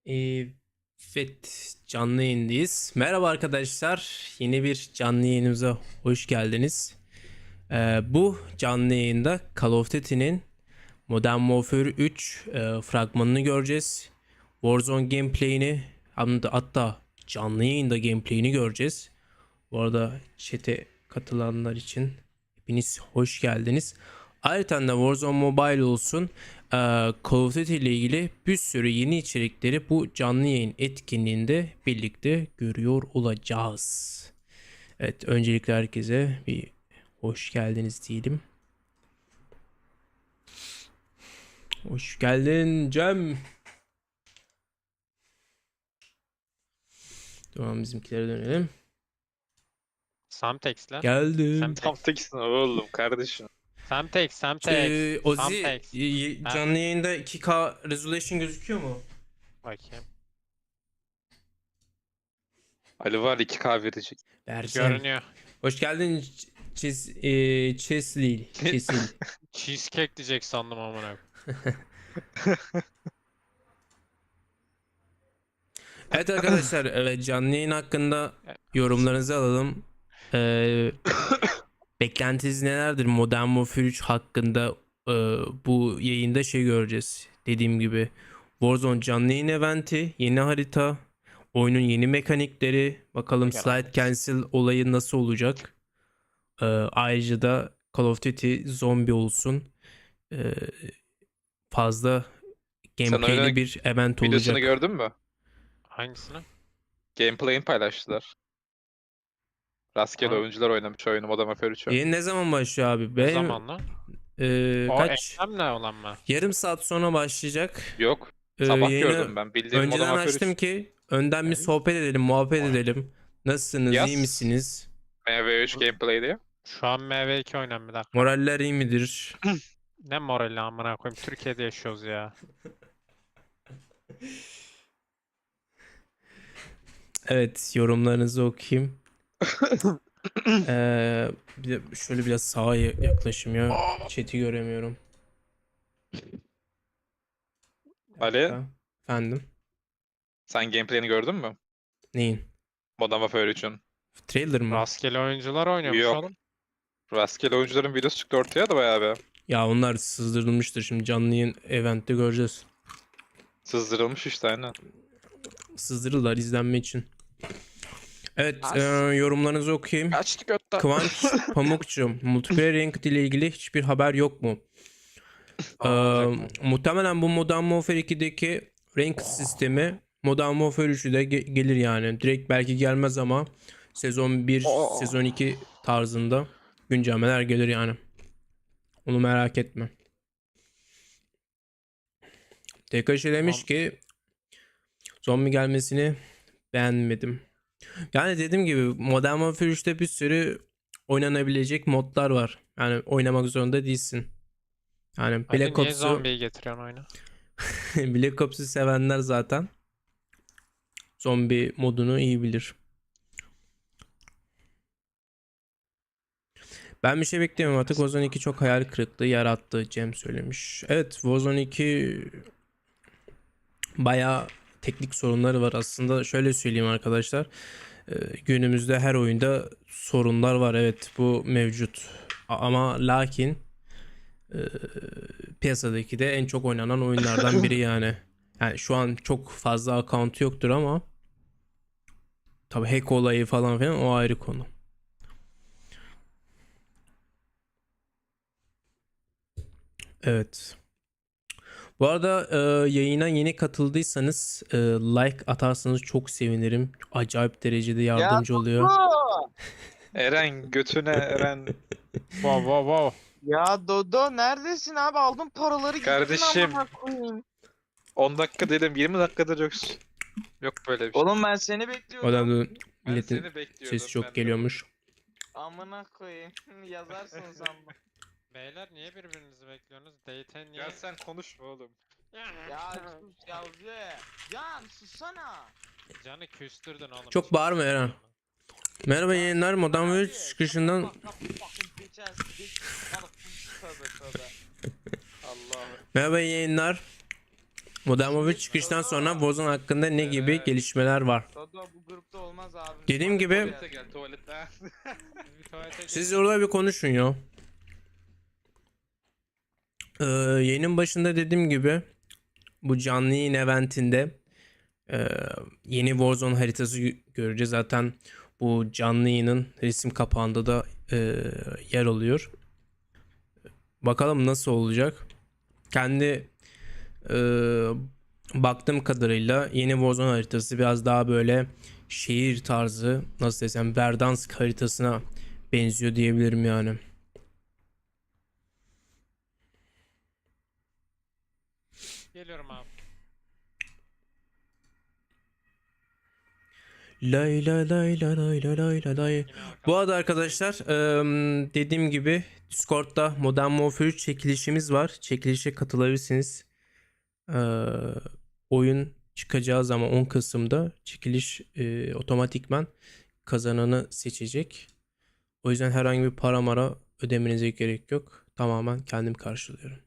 Evet, canlı yayındayız. Merhaba arkadaşlar, yeni bir canlı yayınımıza hoş geldiniz. Bu canlı yayında Call of Duty'nin Modern Warfare 3 fragmanını göreceğiz. Warzone gameplay'ini, hatta canlı yayında gameplay'ini göreceğiz. Bu arada chat'e katılanlar için hepiniz hoş geldiniz. Ayrıca da Warzone Mobile olsun, Call of Duty ile ilgili bir sürü yeni içerikleri bu canlı yayın etkinliğinde birlikte görüyor olacağız. Evet, öncelikle herkese bir hoş geldiniz diyelim. Hoş geldin Cem. Tamam, bizimkilere dönelim. Samtex'ler. Geldim. Tam teksin oğlum kardeşim. Samtex. Ozi, canlı yayında 2K resolution gözüküyor mu? Bakayım. Ali var 2K verecek. Vereceğim. Görünüyor. Hoş geldin Chesley. Cheesecake diyecek sandım amına. Evet arkadaşlar, evet, canlı yayın hakkında yorumlarınızı alalım. Beklentiniz nelerdir? Modern Warfare 3 hakkında bu yayında göreceğiz. Dediğim gibi Warzone canlı yayın eventi, yeni harita, oyunun yeni mekanikleri, bakalım slide cancel olayı nasıl olacak. Ayrıca da Call of Duty zombi olsun. Fazla gameplay'li bir event olacak. Videosunu gördün mü? Hangisini? Gameplay'ini paylaştılar. Rastgele oyuncular oynamış oyunu Modern Warfare 3'ü. Yayın ne zaman başlıyor abi? Ne Benim zamanla? O kaç? ne olan mı? Yarım saat sonra başlayacak. Yok. Sabah Yayını gördüm ben. Bildiğim Modern önceden Warfare 3. açtım ki önden bir sohbet edelim, muhabbet edelim. Nasılsınız, Yaz. iyi misiniz? MW3 gameplay diye. Şu an MW2 oynan bir dakika. Moraller iyi midir? Ne morali amına koyayım. Türkiye'de yaşıyoruz ya. Evet, yorumlarınızı okuyayım. Bir de şöyle biraz sağa yaklaşayım ya. Chat'i göremiyorum. Ali, Efendim? sen gameplay'ini gördün mü? Neyin? Modern Warfare 3'ün. Trailer mı? Rastgele oyuncular oynuyormuş Yok. oğlum. Rastgele oyuncuların videosu çıktı ortaya da bayağı be. Ya onlar sızdırılmıştır, şimdi canlı yayın eventte göreceğiz. Sızdırılmış işte aynen. Sızdırırlar izlenme için. Evet, yorumlarınızı okuyayım. Kaçtı götten. Kıvanç Pamukçu, multiplayer ranked ile ilgili hiçbir haber yok mu? Muhtemelen bu Modern Warfare 2'deki ranked sistemi Modern Warfare 3'ü de gelir yani. Direkt belki gelmez ama sezon 1, sezon 2 tarzında güncellemeler gelir yani. Onu merak etme. TKŞ demiş ki zombi gelmesini beğenmedim. Yani dediğim gibi Modern Warfare 3'te bir sürü oynanabilecek modlar var. Yani oynamak zorunda değilsin. Yani Ali Black niye Ops'u zombiyi getiriyorsun oyuna? Black Ops'u sevenler zaten zombi modunu iyi bilir. Ben bir şey beklemiyorum artık. Warzone 2 çok hayal kırıklığı yarattı, Cem söylemiş. Evet, Warzone 2 bayağı teknik sorunları var. Aslında şöyle söyleyeyim arkadaşlar. Günümüzde her oyunda sorunlar var. Evet, bu mevcut. Ama lakin piyasadaki de en çok oynanan oyunlardan biri yani. Yani şu an çok fazla account yoktur ama tabii hack olayı falan filan o ayrı konu. Evet. Bu arada yayına yeni katıldıysanız like atarsanız çok sevinirim. Acayip derecede yardımcı oluyor. Eren götüne Eren. Wow. Ya Dodo neredesin abi? Aldın paraları gittin Kardeşim. amına koyayım. 10 dakika dedim 20 dakikadır yoksun. Yok böyle bir şey. Oğlum ben seni bekliyordum. O da Ben milletin seni bekliyordum. sesi çok ben de. geliyormuş. Amına koyayım. Yazarsın sen. Beyler niye birbirinizi bekliyorsunuz? Date niye? Ya sen konuşma oğlum. Ya sus yazdı. Can sussana. Canı küstürdün oğlum. Çok bağırma Eren. Merhaba yayınlar, Modern Abi, Warfare çıkışından Allah'ım. merhaba yayınlar. Modern Warfare çıkıştan sonra Warzone hakkında ne gibi Evet. gelişmeler var? Dodo bu grupta olmaz abi. Dediğim gibi Tuvalete gel tuvalete. Bir tuvalete siz orada bir konuşun ya. Yayının başında dediğim gibi bu canlı yayın eventinde yeni Warzone haritası göreceğiz. Zaten bu canlı yayının resim kapağında da yer alıyor. Bakalım nasıl olacak. Kendi baktığım kadarıyla yeni Warzone haritası biraz daha böyle şehir tarzı, nasıl desem, Verdansk haritasına benziyor diyebilirim yani. geliyorum abi. Lay lay lay lay lay lay lay lay lay. Yine Bu arkamda. arada arkadaşlar dediğim gibi Discord'da Modern Warfare 3 çekilişimiz var. Çekilişe katılabilirsiniz. Oyun çıkacağı zaman 10 Kasım'da çekiliş otomatikman kazananı seçecek. O yüzden herhangi bir para mara ödemenize gerek yok. Tamamen kendim karşılıyorum.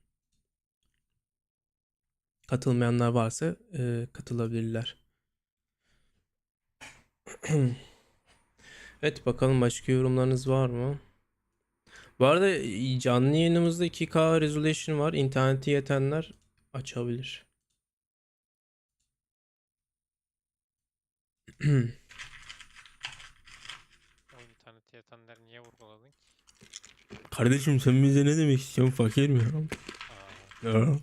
Katılmayanlar varsa katılabilirler. Evet, bakalım başka yorumlarınız var mı? Bu arada canlı yayınımızda 2K resolution var. İnterneti yetenler açabilir. O interneti yatanları niye vurguladın ki? Kardeşim sen bize ne demek istiyorsun? Fakir mi? Aa, Ya.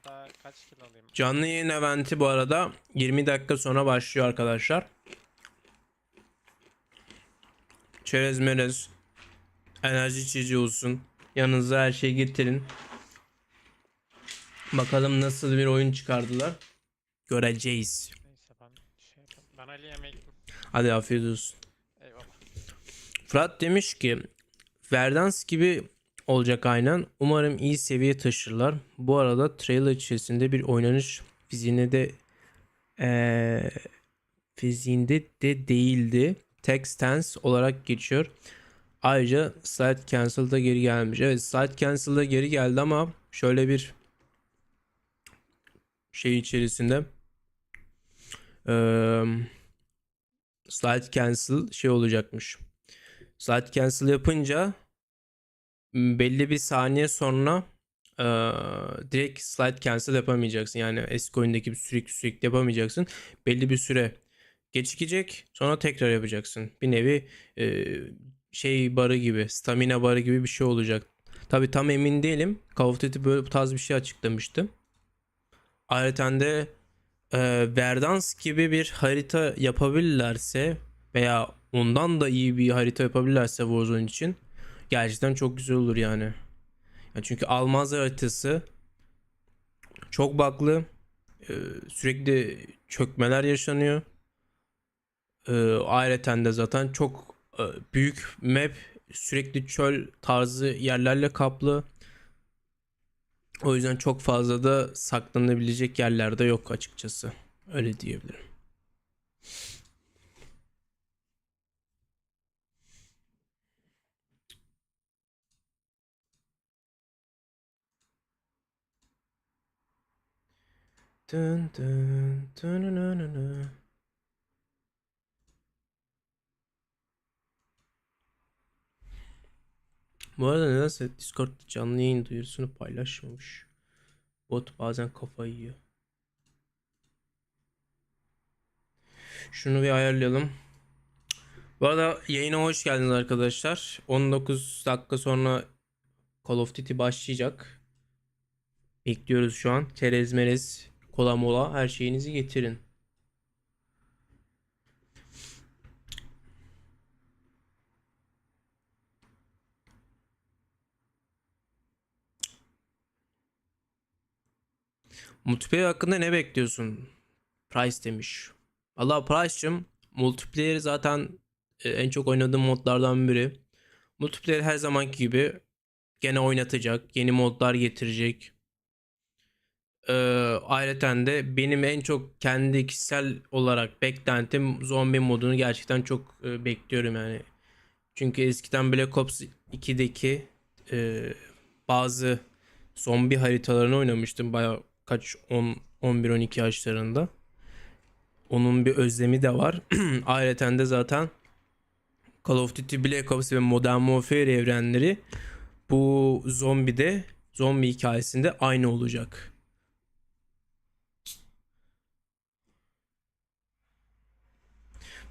daha kaç kilo alayım? Canlı yayın eventi bu arada 20 dakika sonra başlıyor arkadaşlar. Çerez merez, enerji içeceği olsun. Yanınıza her şeyi getirin. Bakalım nasıl bir oyun çıkardılar. Göreceğiz. Neyse ben şey yapayım. Ben Ali yemeğe gittim. Hadi afiyet olsun. Eyvallah. Fırat demiş ki Verdansk gibi olacak aynen. Umarım iyi seviye taşırlar. Bu arada trailer içerisinde bir oynanış eee, fiziğinde de değildi. Text tense olarak geçiyor. Ayrıca slide cancel'da geri gelmiş. Evet, slide cancel'da geri geldi ama şöyle bir şey içerisinde slide cancel şey olacakmış. Slide cancel yapınca belli bir saniye sonra direkt slide cancel yapamayacaksın. Yani eski oyundaki sürekli yapamayacaksın. Belli bir süre geçecek, sonra tekrar yapacaksın. Bir nevi şey barı gibi, stamina barı gibi bir şey olacak. Tabi tam emin değilim. Call of Duty böyle bu tarz bir şey açıklamıştı. Ayrıca de Verdansk gibi bir harita yapabilirlerse veya ondan da iyi bir harita yapabilirlerse Warzone için gerçekten çok güzel olur yani. Ya çünkü Almaz haritası çok bug'lı. Sürekli çökmeler yaşanıyor. Ayrıca de zaten çok büyük map, sürekli çöl tarzı yerlerle kaplı. O yüzden çok fazla da saklanabilecek yerler de yok açıkçası. Öyle diyebilirim. Dın dın, dınınınını. Bu arada nedense Discord canlı yayın duyurusunu paylaşmamış. Bot bazen kafayı yiyor. Şunu bir ayarlayalım. Bu arada yayına hoş geldiniz arkadaşlar. 19 dakika sonra Call of Duty başlayacak. Bekliyoruz şu an. Çerez merez, kola mola her şeyinizi getirin. Multiplayer hakkında ne bekliyorsun? Price demiş. Valla Price'cım, multiplayer zaten en çok oynadığım modlardan biri. Multiplayer her zamanki gibi gene oynatacak. Yeni modlar getirecek. Ayrıca de benim en çok kendi kişisel olarak beklentim zombi modunu gerçekten çok bekliyorum yani. Çünkü eskiden Black Ops 2'deki bazı zombi haritalarını oynamıştım. Bayağı kaç 11-12 yaşlarında. Onun bir özlemi de var. Ayrıca de zaten Call of Duty Black Ops ve Modern Warfare evrenleri bu zombi hikayesinde aynı olacak.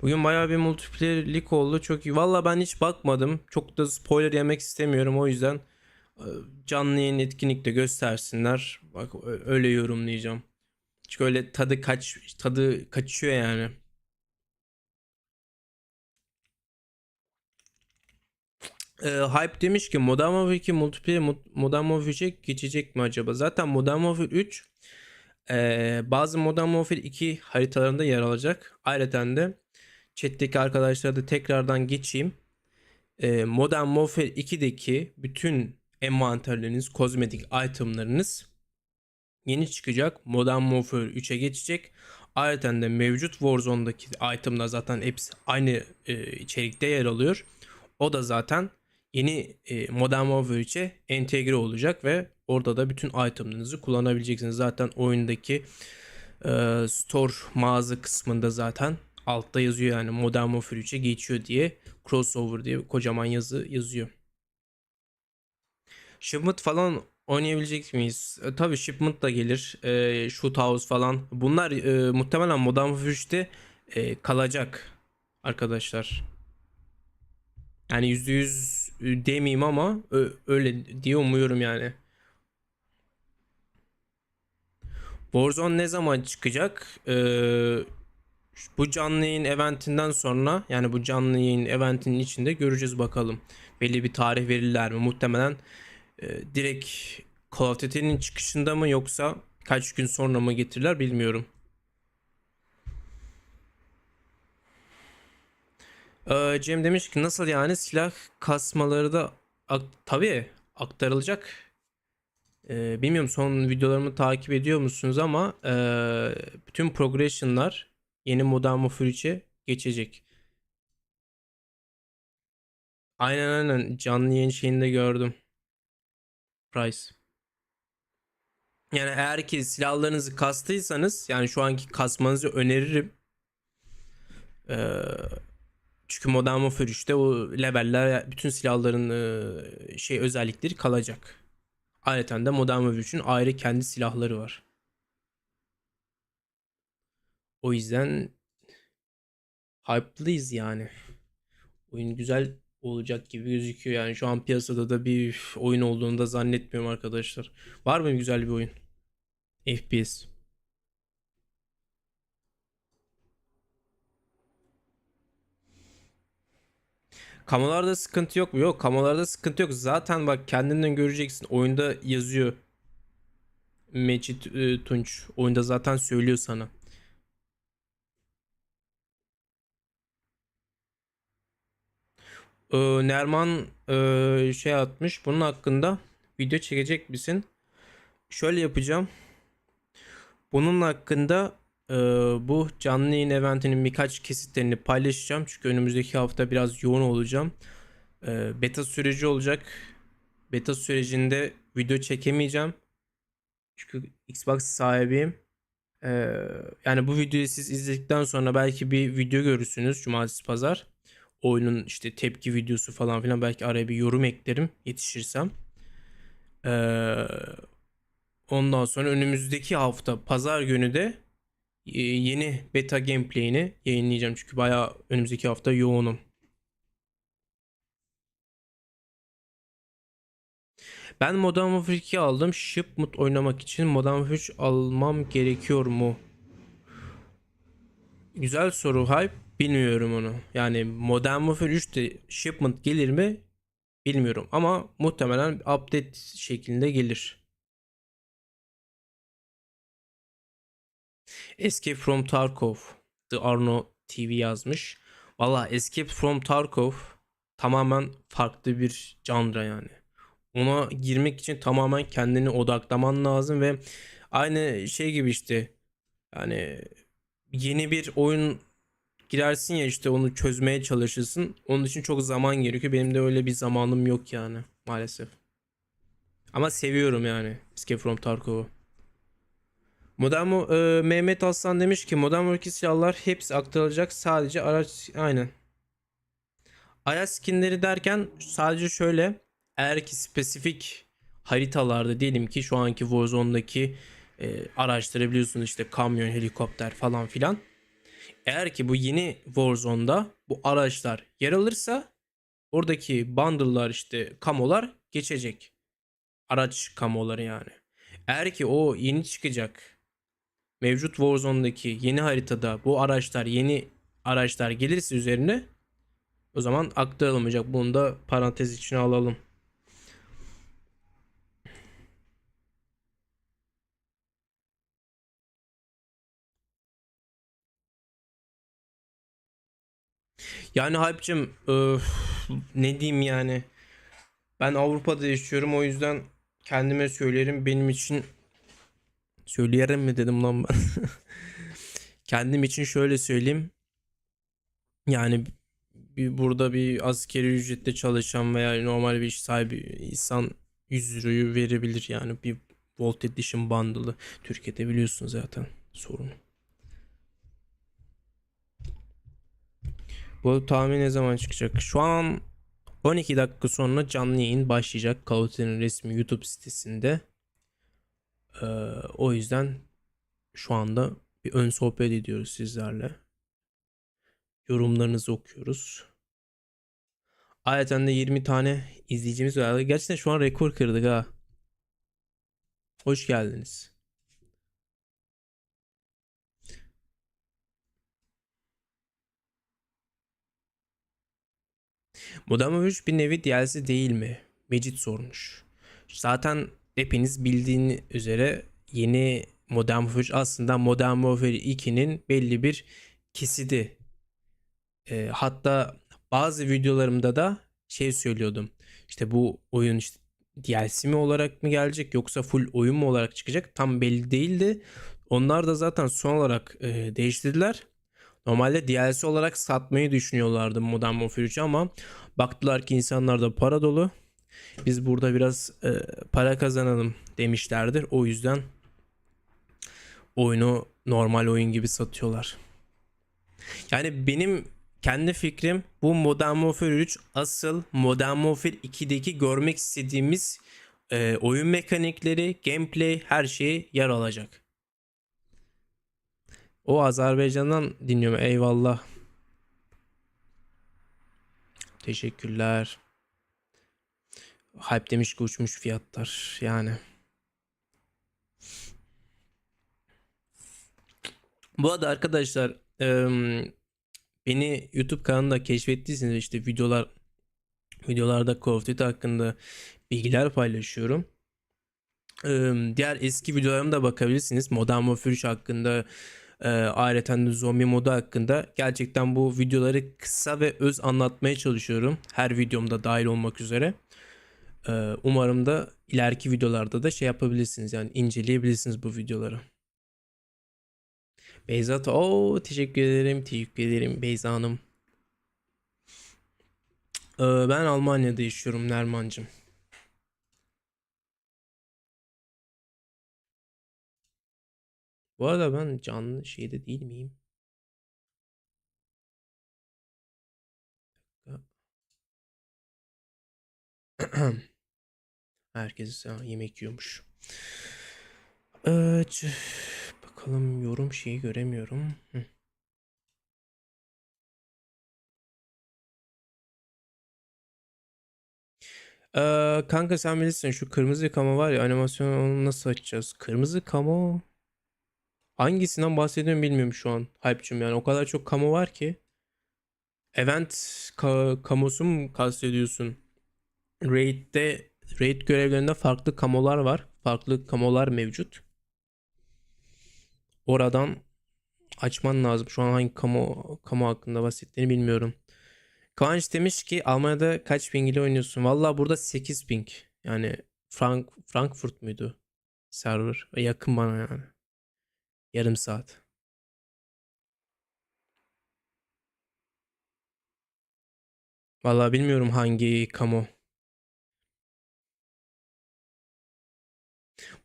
Bugün bayağı bir multiplayer'lik oldu. Çok iyi. Valla ben hiç bakmadım. Çok da spoiler yemek istemiyorum. O yüzden canlı yayın etkinlikte göstersinler. Bak öyle yorumlayacağım. Çünkü öyle tadı kaçıyor yani. Hype demiş ki Modern Warfare 2 multiplayer Modern Warfare 3'e geçecek mi acaba? Zaten Modern Warfare 3 bazı Modern Warfare 2 haritalarında yer alacak. Ayrıca de chat'teki arkadaşlara da tekrardan geçeyim. Modern Warfare 2'deki bütün envanterleriniz, kozmetik itemlarınız yeni çıkacak. Modern Warfare 3'e geçecek. Ayrıca de mevcut Warzone'daki itemlar zaten hepsi aynı içerikte yer alıyor. O da zaten yeni Modern Warfare 3'e entegre olacak ve orada da bütün itemlarınızı kullanabileceksiniz. Zaten oyundaki store mağaza kısmında zaten altta yazıyor yani Modern Warfare 3'e geçiyor diye, crossover diye kocaman yazı yazıyor. Shipment falan oynayabilecek miyiz? Tabii Shipment da gelir. Shoot House falan. Bunlar muhtemelen Modern Warfare 3'te kalacak arkadaşlar. Yani %100 demeyeyim ama öyle diye umuyorum yani. Warzone ne zaman çıkacak? Bu canlı yayın eventinden sonra, yani bu canlı yayın eventinin içinde göreceğiz bakalım. Belli bir tarih verirler mi? Muhtemelen direkt Call of Duty'nin çıkışında mı yoksa kaç gün sonra mı getirirler bilmiyorum. Cem demiş ki nasıl yani, silah kasmaları da tabii aktarılacak. Bilmiyorum son videolarımı takip ediyor musunuz ama bütün progression'lar yeni Modern Warfare 3'e geçecek. Aynen canlı yayın şeyinde gördüm. Price. Yani eğer ki silahlarınızı kastıysanız, yani şu anki kasmanızı öneririm. Çünkü Modern Warfare 3'te o leveller, bütün silahların özellikleri kalacak. Ayrıca de Modern Warfare 3'ün ayrı kendi silahları var. O yüzden hype'lıyız yani. Oyun güzel olacak gibi gözüküyor. Yani şu an piyasada da bir oyun olduğunu da zannetmiyorum arkadaşlar. Var mı güzel bir oyun? FPS. Kamolarda sıkıntı yok mu? Yok, kamolarda sıkıntı yok. Zaten bak kendinden göreceksin. Oyunda yazıyor. Mecit Tunç. Oyunda zaten söylüyor sana. Nerman şey atmış. Bunun hakkında video çekecek misin? Şöyle yapacağım. Bunun hakkında bu canlı yayın eventinin birkaç kesitlerini paylaşacağım. Çünkü önümüzdeki hafta biraz yoğun olacağım. Beta süreci olacak. Beta sürecinde video çekemeyeceğim. Çünkü Xbox sahibiyim. Yani bu videoyu siz izledikten sonra belki bir video görürsünüz. Cumartesi pazar. Oyunun işte tepki videosu falan filan. Belki araya bir yorum eklerim yetişirsem. Ee, Ondan sonra önümüzdeki hafta pazar günü de yeni beta gameplay'ini yayınlayacağım. Çünkü bayağı önümüzdeki hafta yoğunum. Ben Modern Warfare 2 aldım. Shipment oynamak için Modern Warfare 3 almam gerekiyor mu? Güzel soru Hype. Bilmiyorum onu. Yani Modern Warfare 3'te Shipment gelir mi? Bilmiyorum. Ama muhtemelen update şeklinde gelir. Escape from Tarkov. The Arno TV yazmış. Valla Escape from Tarkov tamamen farklı bir janra yani. Ona girmek için tamamen kendini odaklaman lazım ve aynı şey gibi işte, yani yeni bir oyun girersin ya, işte onu çözmeye çalışırsın. Onun için çok zaman gerekiyor. Benim de öyle bir zamanım yok yani maalesef. Ama seviyorum yani Escape from Tarkov'u. Mehmet Aslan demiş ki Modern Warfare silahlar hepsi aktarılacak, sadece araç aynen. Araç skinleri derken sadece şöyle, eğer ki spesifik haritalarda diyelim ki şu anki Warzone'daki araçları biliyorsunuz, işte kamyon, helikopter falan filan. Eğer ki bu yeni Warzone'da bu araçlar yer alırsa oradaki bundle'lar, işte kamolar geçecek. Araç kamoları yani. Eğer ki o yeni çıkacak mevcut Warzone'daki yeni haritada bu araçlar, yeni araçlar gelirse üzerine, o zaman aktarılmayacak. Bunu da parantez içine alalım. Yani Hype'cım, ne diyeyim yani. Ben Avrupa'da yaşıyorum, o yüzden kendime söylerim. Benim için söyleyelim mi dedim lan ben. Kendim için şöyle söyleyeyim. Yani burada bir askeri ücretle çalışan veya normal bir iş sahibi insan 100 euroyu verebilir yani bir Volt Edition bundle'ı. Türkiye'de biliyorsun zaten sorunu. Bu tahmin ne zaman çıkacak? Şu an 12 dakika sonra canlı yayın başlayacak Call of Duty'nin resmi YouTube sitesinde. Ee, O yüzden şu anda bir ön sohbet ediyoruz sizlerle. Yorumlarınızı okuyoruz. Ayrıca de 20 tane izleyicimiz var. Gerçekten şu an rekor kırdık ha. Hoş geldiniz. Modern Warfare 3 bir nevi DLC değil mi? Mecit sormuş. Zaten hepiniz bildiğiniz üzere yeni Modern Warfare 3 aslında Modern Warfare 2'nin belli bir kesidi. Hatta bazı videolarımda da şey söylüyordum. İşte bu oyun işte DLC mi olarak mı gelecek yoksa full oyun mu olarak çıkacak? Tam belli değildi. Onlar da zaten son olarak değiştirdiler. Normalde DLC olarak satmayı düşünüyorlardı Modern Warfare 3'ü ama baktılar ki insanlarda para dolu. Biz burada biraz para kazanalım demişlerdir. O yüzden oyunu normal oyun gibi satıyorlar. Yani benim kendi fikrim, bu Modern Warfare 3 asıl Modern Warfare 2'deki görmek istediğimiz oyun mekanikleri, gameplay, her şeyi yer alacak. O Azerbaycan'dan dinliyorum. Eyvallah. Teşekkürler. Hype demiş ki uçmuş fiyatlar. Yani. Bu arada arkadaşlar, beni YouTube kanalında keşfettiyseniz işte videolarda Call of Duty hakkında bilgiler paylaşıyorum. Diğer eski videolarıma da bakabilirsiniz. Modern Warfare 3 hakkında, ayrıca de zombi modu hakkında. Gerçekten bu videoları kısa ve öz anlatmaya çalışıyorum. Her videomda dahil olmak üzere. Umarım da ileriki videolarda da şey yapabilirsiniz, yani inceleyebilirsiniz bu videoları. Beyza, teşekkür ederim. Teşekkür ederim Beyza Hanım. Ben Almanya'da yaşıyorum Nermancığım. Bu arada ben canlı şeyde değil miyim? Herkes yemek yiyormuş. Bakalım, yorum şeyi göremiyorum. Kanka sen bilirsin, şu kırmızı kama var ya, animasyonu onu nasıl açacağız? Kırmızı kama hangisinden bahsediyorum bilmiyorum şu an. Hype'cım, yani o kadar çok kama var ki. Event kamosu mu kastediyorsun? Raid görevlerinde farklı kamolar var. Farklı kamolar mevcut. Oradan açman lazım. Şu an hangi kamu hakkında bahsettiğini bilmiyorum. Kıvanç demiş ki Almanya'da kaç ping ile oynuyorsun? Valla burada 8 ping. Yani Frankfurt muydu server? Yakın bana yani. Yarım saat. Valla bilmiyorum hangi kamu.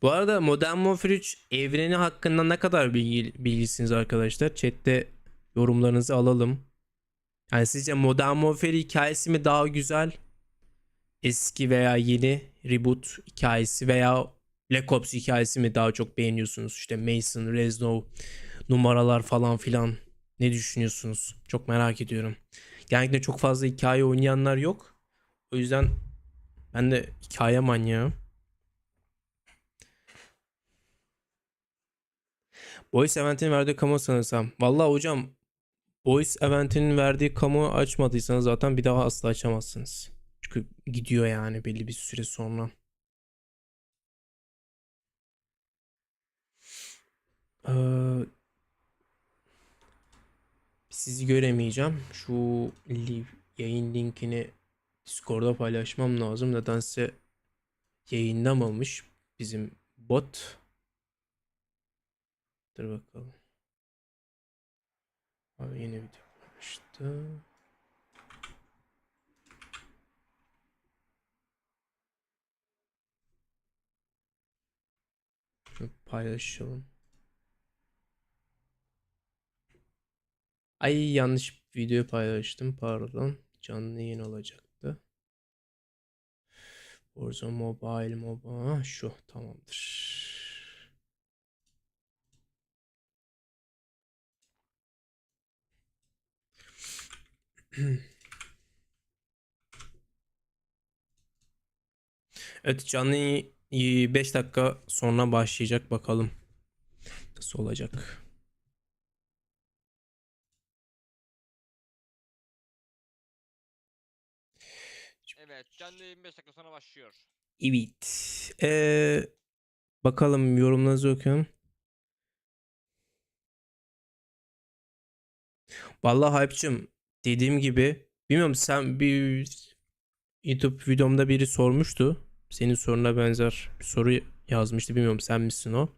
Bu arada Modern Warfare 3 evreni hakkında ne kadar bilgisiniz arkadaşlar? Chat'te yorumlarınızı alalım. Yani sizce Modern Warfare hikayesi mi daha güzel? Eski veya yeni reboot hikayesi veya Black Ops hikayesi mi daha çok beğeniyorsunuz? İşte Mason, Reznov, numaralar falan filan. Ne düşünüyorsunuz? Çok merak ediyorum. Genellikle çok fazla hikaye oynayanlar yok. O yüzden ben de hikaye manyağım. Voice Event'in verdiği kamu sanırsam. Vallahi hocam, Voice Event'in verdiği kamu açmadıysanız zaten bir daha asla açamazsınız. Çünkü gidiyor yani belli bir süre sonra. Ee, sizi göremeyeceğim. Şu yayın linkini Discord'da paylaşmam lazım. Nedense yayınlamamış bizim bot. Dur bakalım. Abi yeni video paylaştı. Paylaşalım. Ay, yanlış video paylaştım, pardon. Canlı yayın olacaktı. Warzone Mobile MOBA şu tamamdır. Evet, canlı 5 dakika sonra başlayacak, bakalım nasıl olacak. Evet, canlı 25 dakika sonra başlıyor. Evet. Bakalım, yorumlarınızı okuyorum. Vallahi hype'cım, dediğim gibi bilmiyorum, sen bir YouTube videomda biri sormuştu. Senin soruna benzer bir soru yazmıştı. Bilmiyorum sen misin o?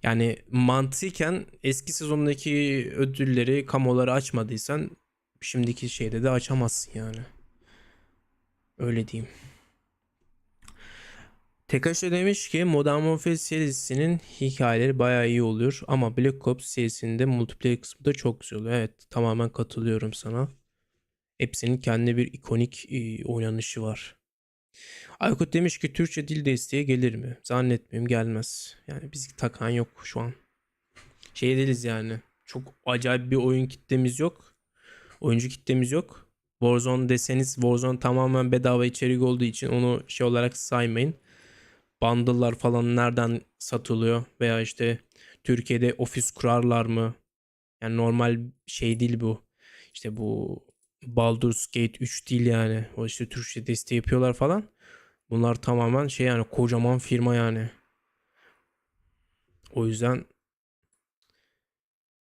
Yani mantıken eski sezondaki ödülleri, kamoları açmadıysan şimdiki şeyde de açamazsın yani. Öyle diyeyim. Tekashi demiş ki Modern Warfare serisinin hikayeleri bayağı iyi oluyor ama Black Ops serisinde multiplayer kısmı da çok güzel oluyor. Evet, tamamen katılıyorum sana. Hepsinin kendi bir ikonik oynanışı var. Aykut demiş ki Türkçe dil desteği gelir mi? Zannetmiyorum, gelmez. Yani biz takan yok şu an. Şey değiliz yani. Çok acayip bir oyun kitlemiz yok. Oyuncu kitlemiz yok. Warzone deseniz, Warzone tamamen bedava içerik olduğu için onu şey olarak saymayın. Bundle'lar falan nereden satılıyor veya işte Türkiye'de ofis kurarlar mı? Yani normal şey değil bu. İşte bu Baldur's Gate 3 değil yani. O işte Türkçe desteği yapıyorlar falan. Bunlar tamamen şey yani, kocaman firma yani. O yüzden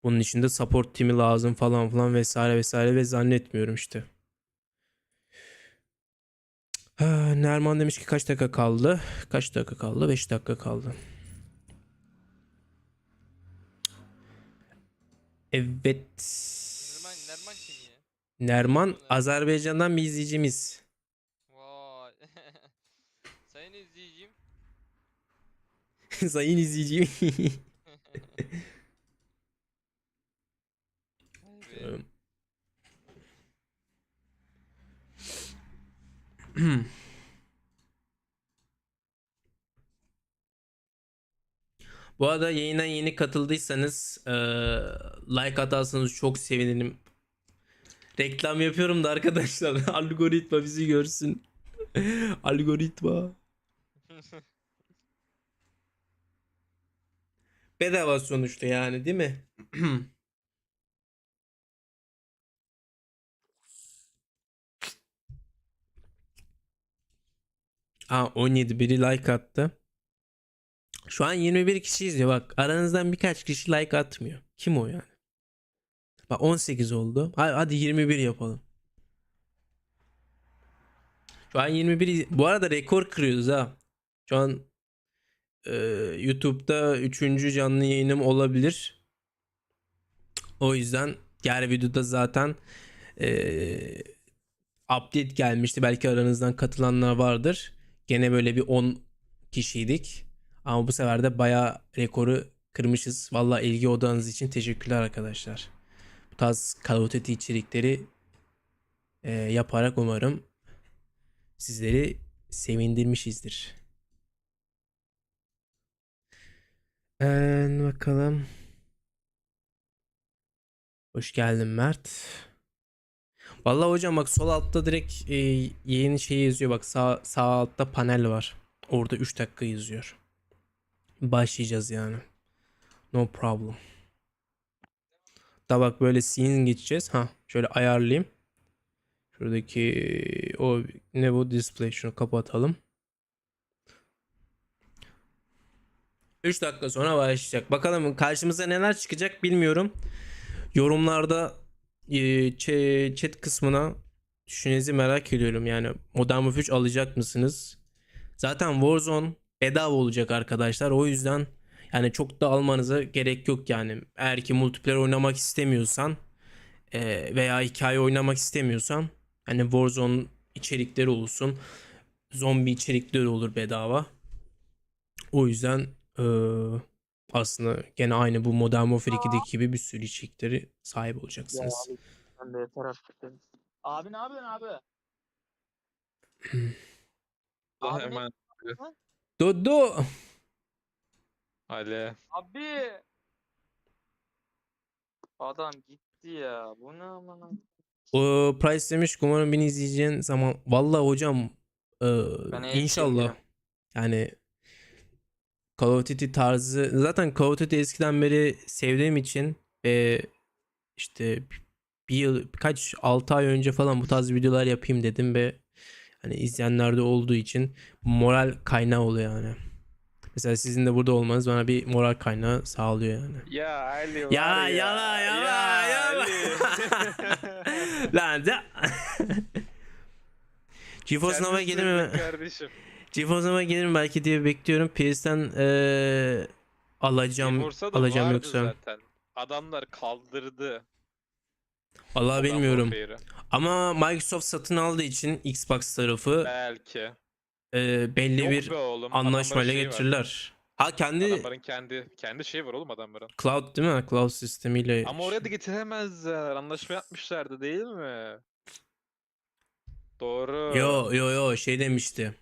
bunun içinde support team'i lazım falan filan vesaire vesaire ve zannetmiyorum işte. Nerman demiş ki kaç dakika kaldı? Kaç dakika kaldı? 5 dakika kaldı. Evet. Nerman kim ya? Nerman Azerbaycan'dan bir izleyicimiz. Vay. Sayın izleyicim. Sayın izleyicim. Evet. Bu arada yayına yeni katıldıysanız like atarsanız çok sevinirim. Reklam yapıyorum da arkadaşlar. Algoritma bizi görsün. Algoritma. Bedava sonuçta yani, değil mi? Aa, 17 biri like attı. Şu an 21 kişi izliyor, bak. Aranızdan birkaç kişi like atmıyor. Kim o yani? Bak 18 oldu. Hadi 21 yapalım. Şu an 21. Bu arada rekor kırıyoruz ha. Şu an YouTube'da 3. canlı yayınım olabilir. O yüzden diğer videoda zaten update gelmişti. Belki aranızdan katılanlar vardır. Gene böyle bir 10 kişiydik. Ama bu sefer de bayağı rekoru kırmışız. Vallahi ilgi odağınız için teşekkürler arkadaşlar. Bu tarz Call of Duty içerikleri yaparak umarım sizleri sevindirmişizdir. Bakalım. Hoş geldin Mert. Vallahi hocam bak sol altta direkt yayın şeyi yazıyor. Bak sağ altta panel var. Orada 3 dakika yazıyor. Başlayacağız yani. No problem. Da bak böyle scene geçeceğiz. Ha şöyle ayarlayayım. Şuradaki o ne bu display, şunu kapatalım. 3 dakika sonra başlayacak. Bakalım karşımıza neler çıkacak bilmiyorum. Yorumlarda chat kısmına düşüncenizi merak ediyorum. Yani Modern Warfare 3 alacak mısınız? Zaten Warzone bedava olacak arkadaşlar. O yüzden yani çok da almanıza gerek yok yani. Eğer ki multiplayer oynamak istemiyorsan veya hikaye oynamak istemiyorsan hani Warzone içerikleri olsun. Zombi içerikleri olur bedava. O yüzden aslında gene aynı bu Modern Warfare 2'deki gibi bir sürü içerikleri sahip olacaksınız. Ben de yeter artık. Abi ne yapıyorsun abi? Daha Abi ne- hemen. Dodo. Ali. Abi. Adam gitti ya. Bu ne amına? O Price demiş ki umarım beni izleyeceğin zaman. Vallahi hocam Ben inşallah. çekerim. Yani Call of Duty tarzı, zaten Call of Duty eskiden beri sevdiğim için ve işte bir yıl, birkaç 6 ay önce falan bu tarz videolar yapayım dedim ve hani izleyenler de olduğu için moral kaynağı oluyor yani. Mesela sizin de burada olmanız bana bir moral kaynağı sağlıyor yani. Ya Ali var Ya ya. yala yala Ali. Lan da. GeForce Nova gelir mi? Kardeşim. GeForce Nova gelir mi belki diye bekliyorum. PS'ten alacağım GeForce'a da alacağım vardı yoksa. zaten. Adamlar kaldırdı. Vallahi Modern bilmiyorum. Warfare'ı. Ama Microsoft satın aldığı için Xbox tarafı Belki. belli Yok bir be oğlum. anlaşmayla adamların şeyi var. getirirler. Ha kendi Adamların kendi şeyi var oğlum adamların. cloud değil mi? Cloud sistemiyle. Ama oraya da getiremezler. Anlaşma yapmışlardı değil mi? Doğru. Yo şey demişti.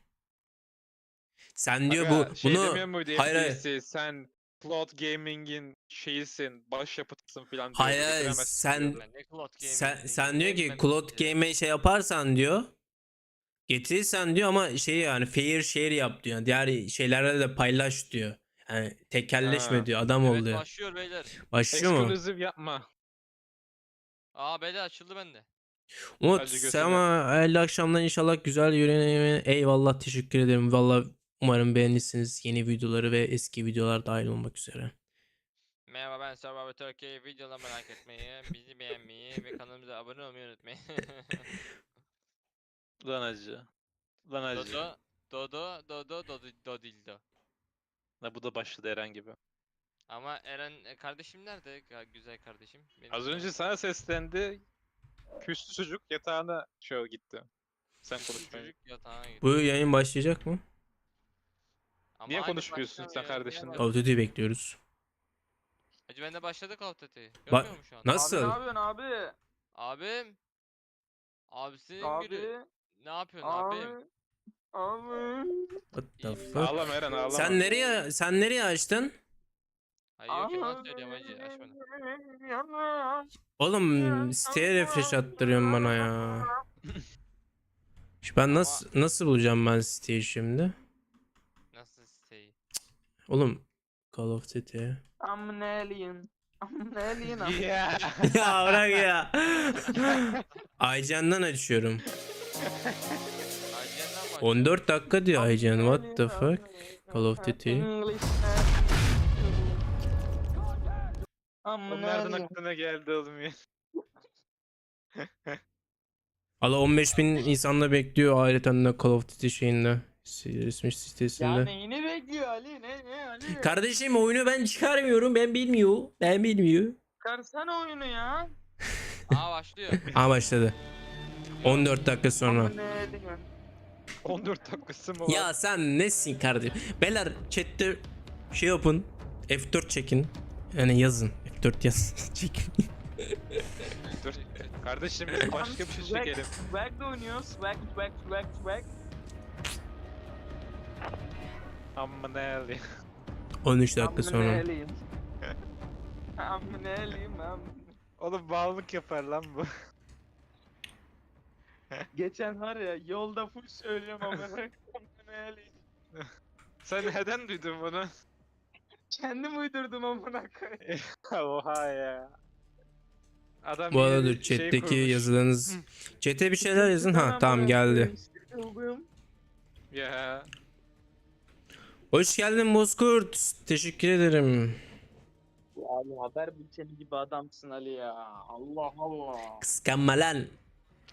Sen diyor Aga, bu şey bunu demiyor muydu hayır FPS'i, sen Cloud Gaming'in şeyisin, başyapıtısın falan diyordu. hayır getiremezsin sen diyordu. Ben ne Cloud sen Gaming sen diyor ki bilmem Cloud ne. Game'e şey yaparsan diyor, getirirsen diyor ama şey yani fair share yap diyor. Yani diğer şeylerle de paylaş diyor. Yani tekelleşme Ha. diyor. Adam ol Evet diyor. başlıyor beyler. Başlıyor mu? Exclusive yapma. Aa beyler açıldı bende. Umut Hadi sen götüne. ama hayırlı akşamlar inşallah güzel yürüyün. Eyvallah, teşekkür ederim. Valla umarım beğenirsiniz yeni videoları ve eski videolar dahil olmak üzere. Merhaba ben Sohbet Muhabbet, videoları merak etmeyi, bizi beğenmeyi ve kanalımıza abone olmayı unutmayın. Lan acı. Lan acı. Dodildo. Ha, bu da başladı Eren gibi. Ama Eren kardeşim nerede? Güzel kardeşim. Benim Az de- önce sana seslendi. Küstü çocuk yatağına şöyle gitti. Sen konuşmayın. Çocuk yatağına gitti. Bu yayın başlayacak mı? Ama Niye aynı konuşmuyorsun sen başlamıyor, kardeşinle? niye Call of Duty bekliyoruz. Hacı bende başladı Call of Duty. Ba- Görmüyor musun şu an? Nasıl? Abi ne yapıyorsun abi? Abim. Abisinin Abi. gülü. Ne yapıyorsun Abi. abim? Abi. What the İyi. fuck? Ağlama Eren ağlama. Sen nereye açtın? Hayır yok yalan söylüyorum hacı açmadım. Oğlum siteye refresh attırıyorsun bana ya. Ben Ama- nasıl bulacağım ben siteyi şimdi? Nasıl siteyi? Oğlum Call of Duty. I'm an alien. I'm an alien. Yeah. Ya bırak ya. Aycan'dan açıyorum. Acilen'den bak. 14 dakika diyor Aycan. What the fuck? Call of Duty. O nereden aklına geldi oğlum ya? Allah 15.000 insanla bekliyor ayrıca de Call of Duty şeyinde. Resmi Ya sitesinde. neyini bekliyor Ali? Ne Ali? Kardeşim oyunu ben çıkarmıyorum. Ben bilmiyor. Çıkarsana oyunu ya. Aa başlıyor. Aa başladı. 14 dakika sonra. I'm an alien. 14 dakikası mı var? Ya sen nesin kardeşim? Beyler chatte Şey yapın. F4 çekin. Yani yazın. F4 yaz. Çekin. Dur. Kardeşim biz başka bir şey çekelim. Swag da oynuyor. Swag. Amma ne yani. 13 dakika sonra. Amıneliyim. Oğlum bağımlılık yapar lan bu. Geçen var ya yolda full söylüyorum amıneliyim. Sen neden duydun bunu? Kendim uydurdum amına koyayım. Oha ya. Adam Bu arada yeni şey chat'teki kurmuş. yazılarınız. Chat'e bir şeyler yazın. Ha tamam geldi. Ya. Hoş geldin Bozkurt. Teşekkür ederim. Abi haber bülteni gibi adamsın Ali ya. Allah Allah. Kıskanma lan.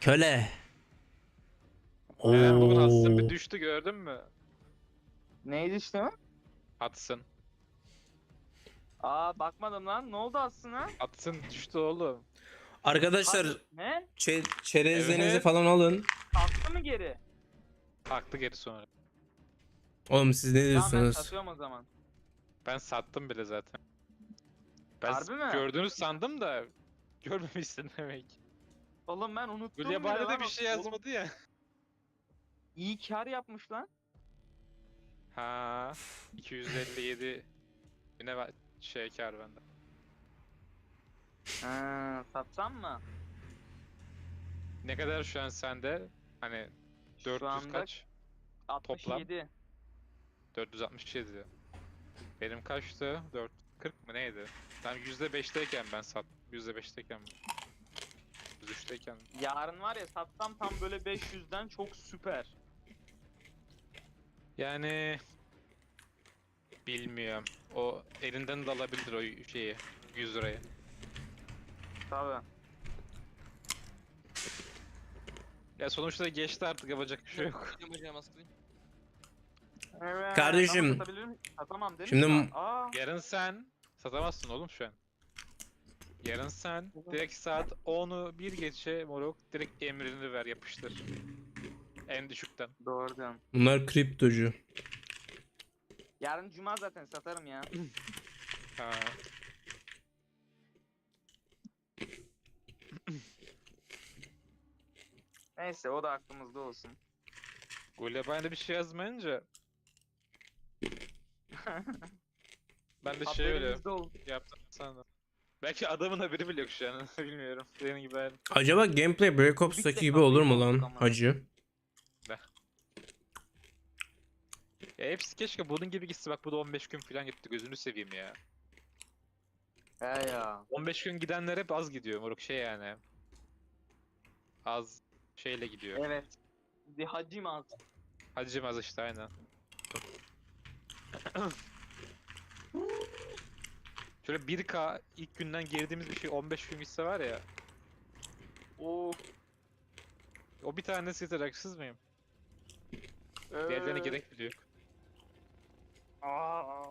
Köle. Eren bugün Hudson bir Oo. düştü gördün mü? Neydi işte o? Hudson. Aa bakmadım lan. Ne oldu aslında? Hudson düştü oğlum. Arkadaşlar Ne? çerezlerinizi Evet. falan alın. Kalktı mı geri? Kalktı geri sonra. Oğlum siz ne Tamam ben diyorsunuz? satıyorum o zaman. Ben sattım bile zaten. Ben Harbi mi? gördünüz sandım da görmemişsin demek. Oğlum ben unuttum bile Gulyabani de lan bir o- şey yazmadı ya. İyi kar yapmış lan. Ha, 257 ne var şey kar bende. Ha, satsam mı? Ne kadar şu an sende? Hani 400 Şu anda kaç? 67. 467 diyor. Benim kaçtı? 440 mı neydi? Tam %5'teyken ben sattım. %5'teyken mi? %3'teyken mi? Yarın var ya satsam tam böyle 500'den çok süper. Yani bilmiyorum. O elinden de alabilir o şeyi 100 lirayı. Tabii. Ya sonuçta geçti artık yapacak bir şey yok. Evet, Kardeşim, ama satabilirim. Satamam değil şimdi mi? Aa, Yarın sen satamazsın oğlum şu an. Yarın sen direkt saat 10'u bir geçe moruk direkt emrini ver yapıştır. En düşükten. doğru diyorsun. Bunlar kriptocu. Yarın cuma zaten satarım ya. Ha. Neyse o da aklımızda olsun. Gulyabani'de bir şey yazmayınca ben de şey öyle Haberimizde olsun. yaptım sana. Belki adamın haberi bile yok şu an. Bilmiyorum. Senin gibi ben. Acaba gameplay Black Ops'taki gibi olur mu lan hacı? Ya hepsi keşke bunun gibi gitse, bak bu da 15 gün falan gitti, gözünü seveyim ya. He ya. 15 gün gidenler hep az gidiyor moruk, şey yani. Az şeyle gidiyor. Evet. Bir hacim az. Hacım az işte, aynen. Şöyle 1K ilk günden girdiğimiz bir şey 15 gün gitse var ya. Of. O bir tanesi yeter, haksız mıyım? Diğerlerine gerek bile yok. Aa.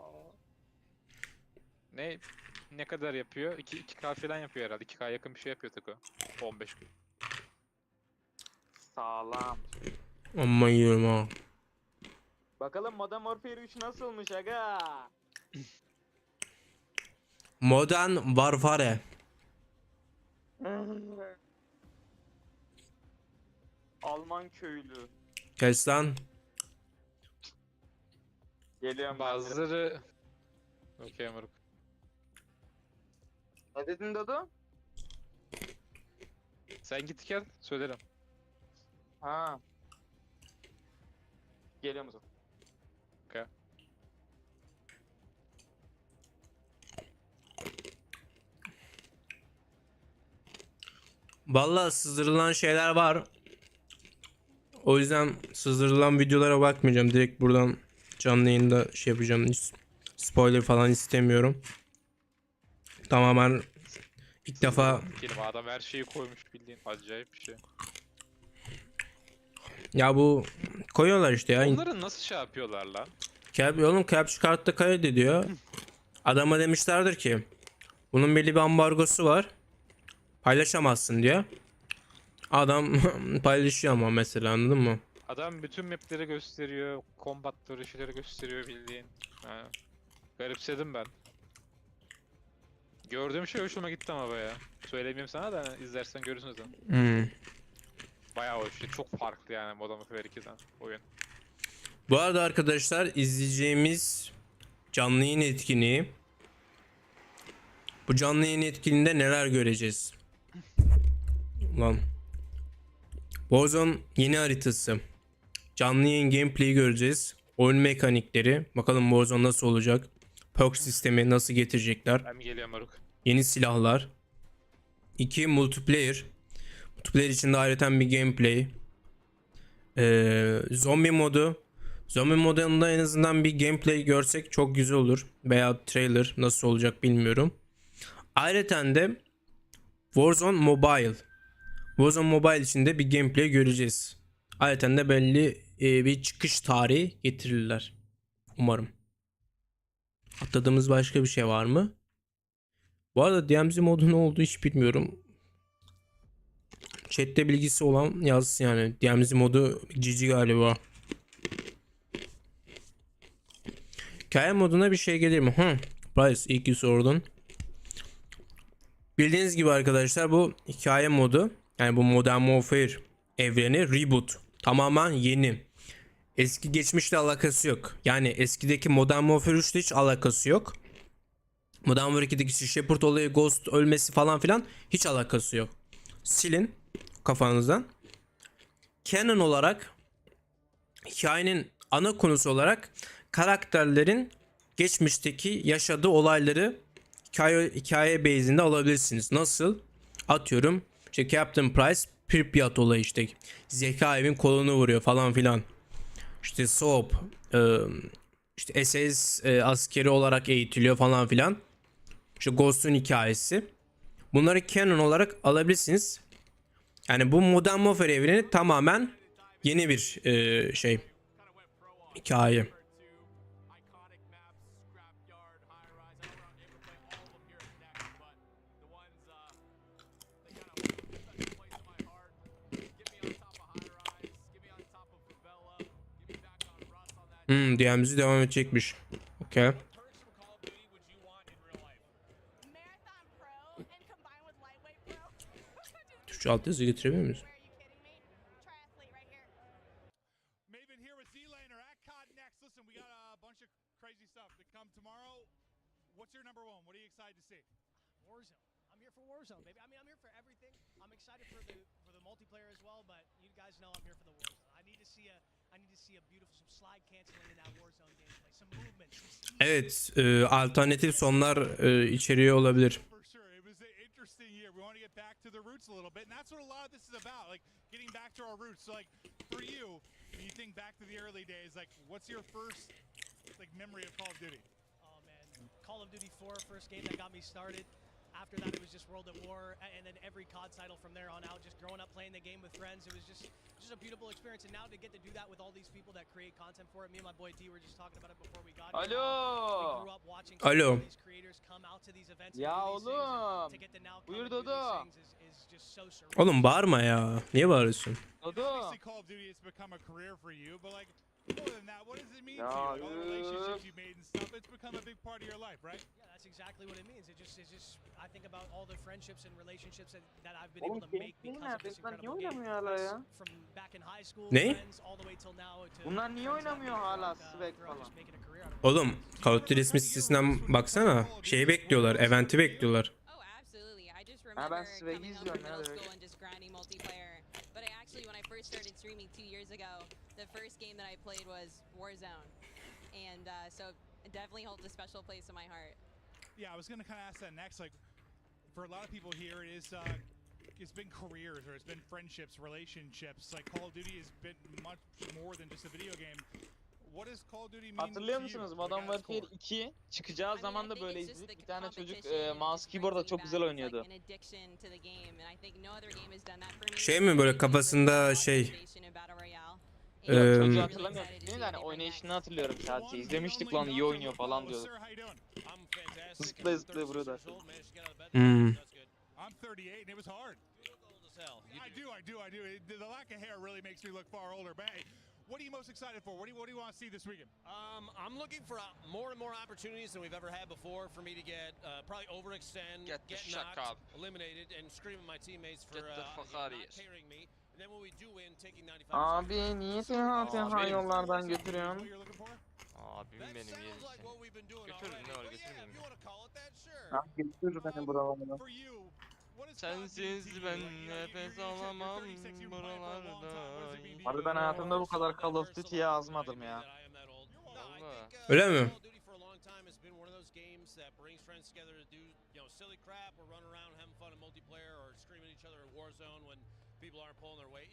Ne kadar yapıyor? 2K falan yapıyor herhalde. 2K yakın bir şey yapıyor Tako. 15 gün. Sağlam. Amma yiyorum ha. Bakalım Modern Warfare 3 nasılmış aga? Modern Warfare. Alman köylü. Kes lan. Geliyorum ben de. Bazıları... Okey moruk. Ne dedin Dodo? Sen git gel, söylerim. Ha. Geliyorum o zaman. Okay. Vallahi sızdırılan şeyler var. O yüzden sızdırılan videolara bakmayacağım. Direkt buradan canlı yayında şey yapacağım. Hiç spoiler falan istemiyorum. Tamamen ilk defa Kelime, adam her şeyi koymuş bildiğin, acayip bir şey. ya bu koyuyorlar işte ya. Onları nasıl şey yapıyorlar lan? Oğlum capture kartta kaydediyor. Adama demişlerdir ki bunun belli bir ambargosu var. Paylaşamazsın diyor. Adam paylaşıyor ama mesela, anladın mı? Adam bütün mapleri gösteriyor, combatları şeyleri gösteriyor bildiğin. Ha. Garipsedim ben. Gördüğüm şey hoşuma gitti ama baya. Söylemeyeyim sana da izlersen görürsün zaten. Bayağı hoş. Çok farklı yani Modern Warfare 2'den oyun. Bu arada arkadaşlar izleyeceğimiz canlı yayın etkinliği. Bu canlı yayın etkinliğinde neler göreceğiz? Lan. Warzone yeni haritası. Canlı yayın gameplay'i göreceğiz. Oyun mekanikleri. Bakalım Warzone nasıl olacak? Perk sistemi nasıl getirecekler? Ben mi geliyorum Maruk? Yeni silahlar. 2 multiplayer. Multiplayer içinde ayrıca bir gameplay. Zombi modu. Zombi modunda en azından bir gameplay görsek çok güzel olur. Veya trailer nasıl olacak bilmiyorum. Ayrıca de Warzone Mobile. Warzone Mobile içinde bir gameplay göreceğiz. Ayrıca de belli bir çıkış tarihi getirirler. Umarım. Atladığımız başka bir şey var mı? Bu arada DMZ modu ne oldu hiç bilmiyorum. Chat'te bilgisi olan yazsın yani. DMZ modu GG galiba. Hikaye moduna bir şey gelir mi? Price iyi ki sordun. Bildiğiniz gibi arkadaşlar bu hikaye modu. Yani bu Modern Warfare evreni reboot. Tamamen yeni. Eski geçmişle alakası yok. Yani eskideki Modern Warfare 3'te hiç alakası yok. Modern Warfare 2'deki Shepard olayı, Ghost ölmesi falan filan hiç alakası yok. Silin kafanızdan. Canon olarak hikayenin ana konusu olarak karakterlerin geçmişteki yaşadığı olayları hikaye base'inde alabilirsiniz. Nasıl? Atıyorum işte Captain Price Pripyat olayı işte zeka evin kolunu vuruyor falan filan. İşte Soap işte SS askeri olarak eğitiliyor falan filan. İşte Ghost'un hikayesi. Bunları canon olarak alabilirsiniz. Yani bu Modern Warfare evreni tamamen yeni bir şey hikaye. DMZ devam edecekmiş. Okay. Türkçe altyazı getirebilir miyiz? Warzone, baby. I mean, I'm here for everything. I'm excited for the multiplayer as well, but you guys know I'm here for the Warzone. I need to see a beautiful some slide canceling in that Warzone gameplay, some movement. Evet, alternatif sonlar içeriyor olabilir. For sure, it was an interesting year. We want to get back to the roots a little bit, and that's what a lot of this is about, like getting back to our roots. So, like for you, when you think back to the early days, like what's your first like memory of Call of Duty? Oh man, Call of Duty 4, first game that got me started. After that, it was just World at War, and then every COD title from there on out. Just growing up playing the game with friends, it was just a beautiful experience. And now to get to do that with all these people that create content for it. Me and my boy D were just talking about it before we got here. We Alo. grew up watching Alo. these creators come out to these events. Ya and do these things, and oğlum. to get to now come Buyur and do Dodo. these things is just so surreal. Oğlum bağırma ya. Niye bağırıyorsun? Dodo. Obviously, Call of Duty has become a career for you, but like more than that, what does it mean to you? Like, all the relationships you made and stuff, it's become a big part of your life, right? Yeah, that's exactly what it means. It's just I think about all the friendships and relationships that I've been Oğlum able to make kim because of this nerede? Bunlar niye incredible game. oynamıyor hala ya? From back in high school, Ne? friends, all the way till now to Bunlar niye friends that oynamıyor I've hala made Swag throughout falan? just making a career out of it. Oğlum Call of Duty resmi sitesinden baksana. Şeyi bekliyorlar. Event'i bekliyorlar. Oh, absolutely. I just Ha, ben remember Swag'i coming home izliyorum from ya middle direkt. school and just grinding multiplayer. But I actually, when I first started streaming 2 years ago, the first game that I played was Warzone. And so it definitely holds a special place in my heart. Yeah, I was gonna kind of ask that next. Like, for a lot of people here, it is it's been careers or it's been friendships, relationships. Like Call of Duty has been much more than just a video game. What does Call of Duty mean Hatırlıyor to you? musunuz like, Modern at its Warfare core? 2 çıkacağı zaman da I think böyle it's just izledik. the Bir tane çocuk competition and mouse just keyboard'da bringing çok back, güzel it's oynuyordu. like an addiction to the game, and I think no other game has done that for me. Şey mi böyle kafasında şey Yok, çocuğu Eee, hatırlamıyorum. Değil mi? Yani oynayışını hatırlıyorum sadece. İzlemiştik lan iyi oynuyor falan diyorduk. Zıplaya zıplaya vuruyordu artık. Hmm. I'm 38 and it was hard. I do. The lack of hair really makes me look far older. But hey, What are you most excited for? What do you want to see this weekend? I'm looking for more and more opportunities than we've ever had before for me to get probably overextend, Get the get fuck knocked, up. eliminated, and scream at my teammates for Get the fuck not out of here. carrying me. And then when we do win, taking 95%. Abi niye tenha yollardan götürüyorsun? What you're looking for? Abim That benim sounds yerim like seni. what we've been doing Götür, already. ne var, But götürmeyeyim yeah, if mi? you want to call it that, sure. Ha götür beni buralara. For you, what is Sensiz COD to you? ben Like, you know, nefes you're alamam 36, you've been playing for a long time. What does it mean to you? Abi ben hayatımda bu kadar Call of Duty'ye azmadım ya. Valla. Öyle mi? Call of Duty for a long time has been one of those games that brings friends together to do, you know, silly crap or run around having fun in multiplayer or screaming at each other in Warzone when people aren't pulling their weight.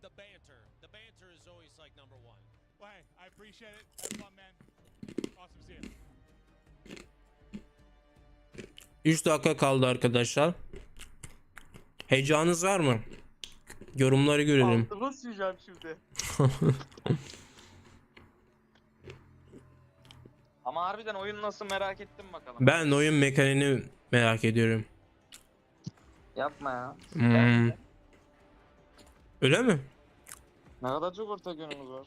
The banter is always like number one. Well, hey, I appreciate it. Have fun, man. Awesome to see you. 3 dakika kaldı arkadaşlar. Heyecanınız var mı? Yorumları görelim. Altıma sıçacağım şimdi. Ama harbiden oyun nasıl merak ettim bakalım. Ben oyun mekaniğini merak ediyorum. Yapma ya. Öyle mi? Ne kadar çok ortak yönümüz var.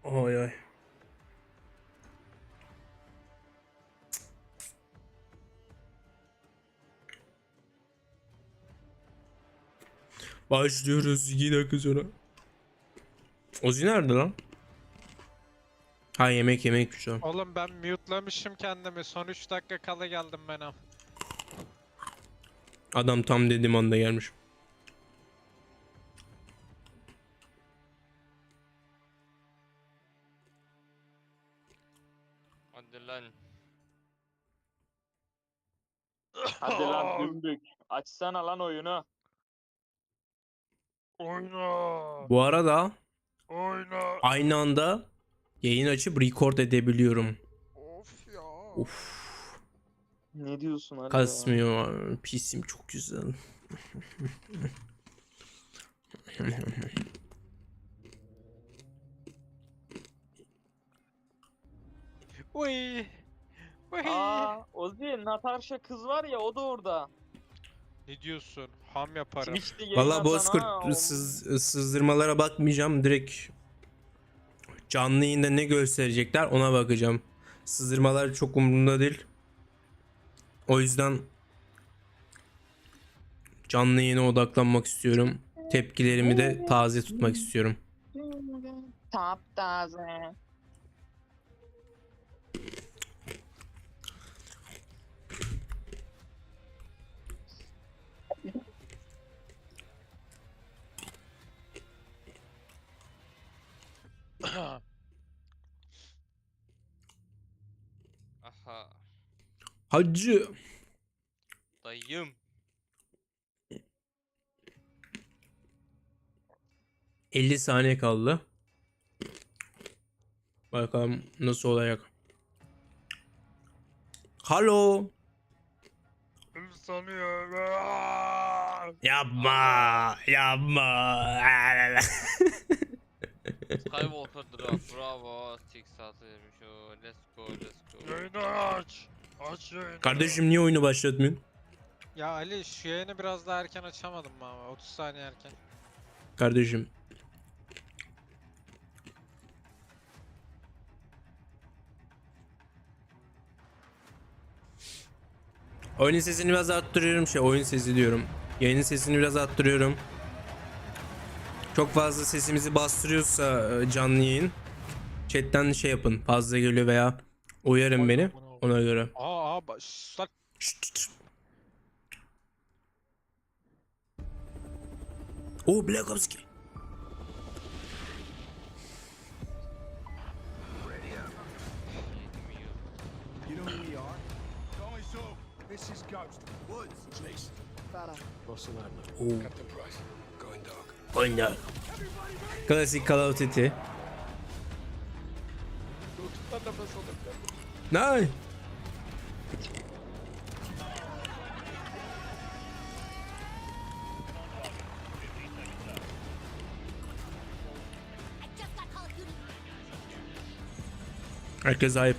Oy oy. Başlıyoruz 2 dakika sonra. Ozi nerede lan? Ha yemek şu an. Oğlum ben mute'lamışım kendimi. Son 3 dakika kala geldim ben am. Adam tam dediğim anda gelmiş. Hadi lan. Hadi lan dümbük. Açsana lan oyunu. Oyna. Bu arada Oyna. aynı anda yayın açıp record edebiliyorum. Of ya. Of. Ne diyorsun hadi ya? Kasmıyor. PC'm çok güzel. Uy. Uy. Aa, Ozi, Natasha kız var ya, o da orada. Ne diyorsun? Ham yaparım. Twitch'te yayın Valla atan Bozkurt ha, sızdırmalara bakmayacağım. Direkt canlı yayında ne gösterecekler ona bakacağım. Sızdırmalar çok umurumda değil. O yüzden canlı yayına odaklanmak istiyorum. Tepkilerimi de taze tutmak istiyorum. Taptaze. Aha. Hacı. Dayım. ...50 saniye kaldı. Bakalım nasıl olacak. Halo. Sanıyor. Yapma. Skywalker drop. Bravo. Six atılmış o. Let's go. Yayını aç. Aç yayını. Kardeşim niye oyunu başlatmıyorsun? Ya Ali şu yayını biraz daha erken açamadım mı ama 30 saniye erken. Kardeşim. Oyunun sesini biraz arttırıyorum oyun sesi diyorum. Yayının sesini biraz arttırıyorum. Çok fazla sesimizi bastırıyorsa canlı yayın chatten şey yapın, fazla geliyor veya uyarın beni ona göre. Sus. Oh, Black Ops 2. You know who we are? Call me so. This is Ghost. Woods. Jason. Fada. Russell Adler. Oh. Captain Price. Going dark. Oyna. Klasik Call of Duty. Nice. Herkes ayıp.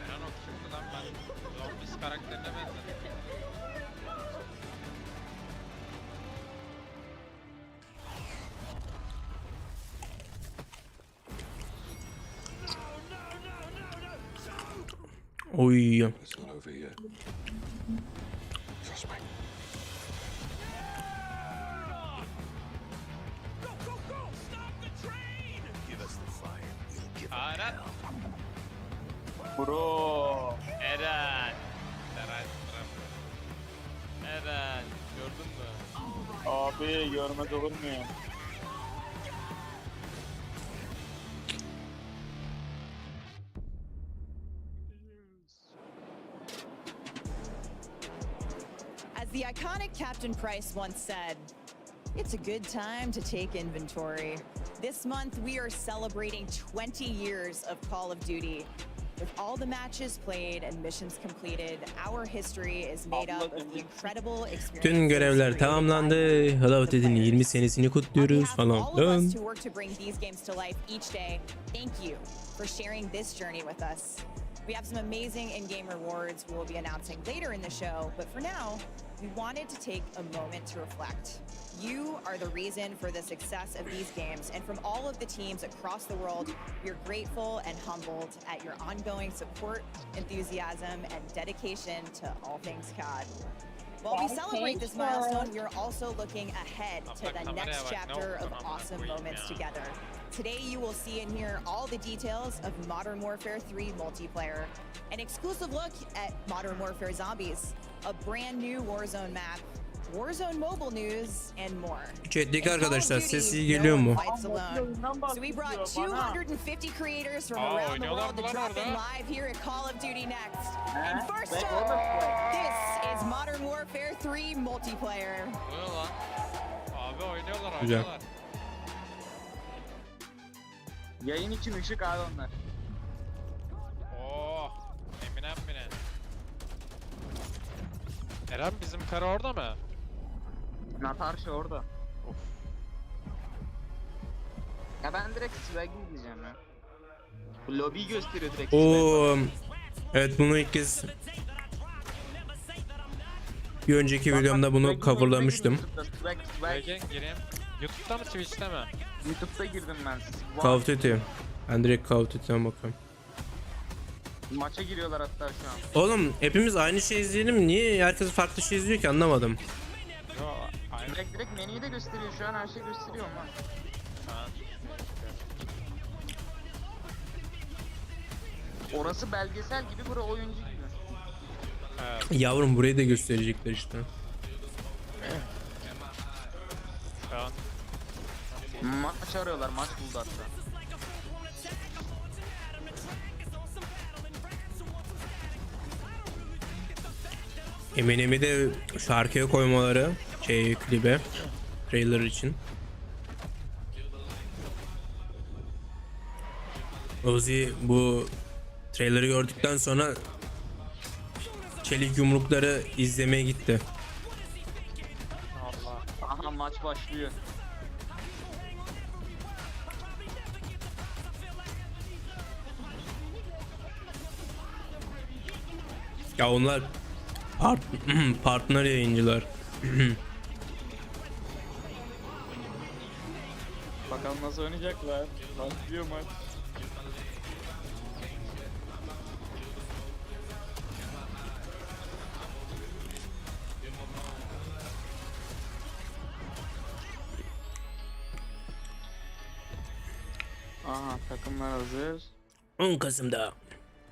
Lan o kimdi lan ben? Zombies karakterine benzedim. Oy. It's not over yet. Trust me. Give us the fire. We'll give Eren. Bro. Eren. Eren. Gördün mü? Abi görmez olur muyum? As the iconic Captain Price once said, it's a good time to take inventory. This month, we are celebrating 20 years of Call of Duty. With all the matches played and missions completed, our history is made up of the incredible experiences. Tüm görevler tamamlandı. Call of Duty'nin 20 senesini kutluyoruz falan. All of us who work to bring these games to life each day, thank you for sharing this journey with us. We have some amazing in-game rewards we will be announcing later in the show, but for now, we wanted to take a moment to reflect. You are the reason for the success of these games, and from all of the teams across the world, we're grateful and humbled at your ongoing support, enthusiasm, and dedication to all things COD. While we celebrate this milestone, we are also looking ahead to the next chapter of awesome moments together. Today you will see and hear all the details of Modern Warfare 3 multiplayer, an exclusive look at Modern Warfare Zombies, a brand new Warzone map, Warzone mobile news, and more. Chat'teki arkadaşlar ses iyi geliyor mu? So we brought 250 creators from around the world to drop in live here at Call of Duty next. And first up, this is Modern Warfare 3 multiplayer. Bu ne lan? Abi oynuyorlar Güzel. oynuyorlar. Yayın için ışık abi onlar. Oh. Eminem mi ne? Eren bizim kara orada mı? Natasha orada. Of. Ya ben direkt swag'i gideceğim ya. Bu lobiyi gösteriyor direkt. Oo. Evet bunu ilk kez bir önceki videomda bunu coverlamıştım. Swag. Gireyim. YouTube'da mı Twitch'te mi? YouTube'da girdim ben. Call of Duty. Ben direkt Call of Duty'den bakıyorum. Maça giriyorlar hatta şu an. Oğlum hepimiz aynı şey izleyelim. Niye herkes farklı şey izliyor ki anlamadım. Yo aynı. Direkt menüyü de gösteriyor şu an, her şey gösteriyor ama. Ha. Orası belgesel gibi, bura oyuncu gibi. Evet. Yavrum burayı da gösterecekler işte. Şu an. Maç arıyorlar, maç buldu hatta. Eminem'i de şarkıya koymaları klibe trailer için. Ozi bu trailer'ı gördükten sonra çelik yumrukları izlemeye gitti. Allah. Aha maç başlıyor. Ya onlar partner yayıncılar. Bakalım nasıl oynayacaklar. Başlıyor maç. Aha takımlar hazır. 10 Kasım'da.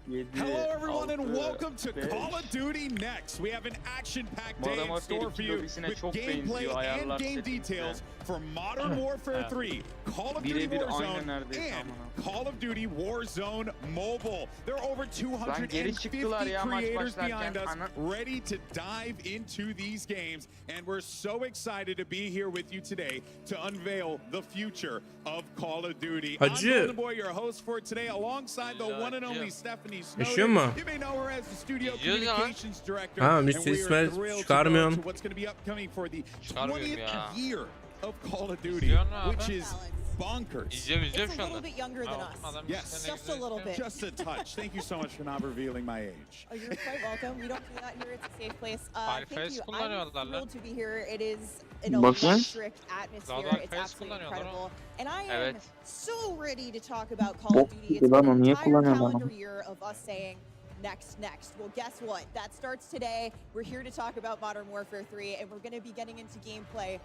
7, Hello, everyone, and 6, welcome to 5. Call of Duty Next. We have an action-packed day Modern in Warfare store for you 2 with çok gameplay benziyor, and ayarlar game setinde. details for Modern Warfare 3, Call of Duty Birebir aynı Warzone, neredeyse and amına. Call of Duty Warzone Mobile. There are over Lan geri 250 çıktılar ya maç creators başlarken. behind us ready to dive into these games, and we're so excited to be here with you today to unveil the future of Call of Duty. Hacı. I'm Golden Boy, your host for today, alongside the one and only Stephanie Yaşıyor Snowden. mu? You may know her as the studio Yaşıyor lan. communications director. Ha, and bir we ses are ver, thrilled to go çıkarmıyorsun. to what's going to be upcoming for the Çıkarmıyorum 20th ya. year of Call of Duty, İzliyor musun abi? which is bonkers. İzliyorum It's izliyorum a şu little anda. bit younger than Aa, us. adam Yes. sene Just a little güzel bit. Just a touch. Thank you so much for not revealing my age. Oh, you're quite welcome. We don't do that here. It's a safe place. Thank Fireflies you. I'm kullanıyorlar lan. thrilled to be here. It is an Bakın. electric atmosphere. Zaten It's Fireflies absolutely kullanıyorlar incredible. And I am Evet. so ready to talk about Call Bok of Duty. gibi It's lan been o, an niye entire kullanıyorlar calendar onu? year of us saying next. Well, guess what? That starts today. We're here to talk about Modern Warfare 3, and we're going to be getting into gameplay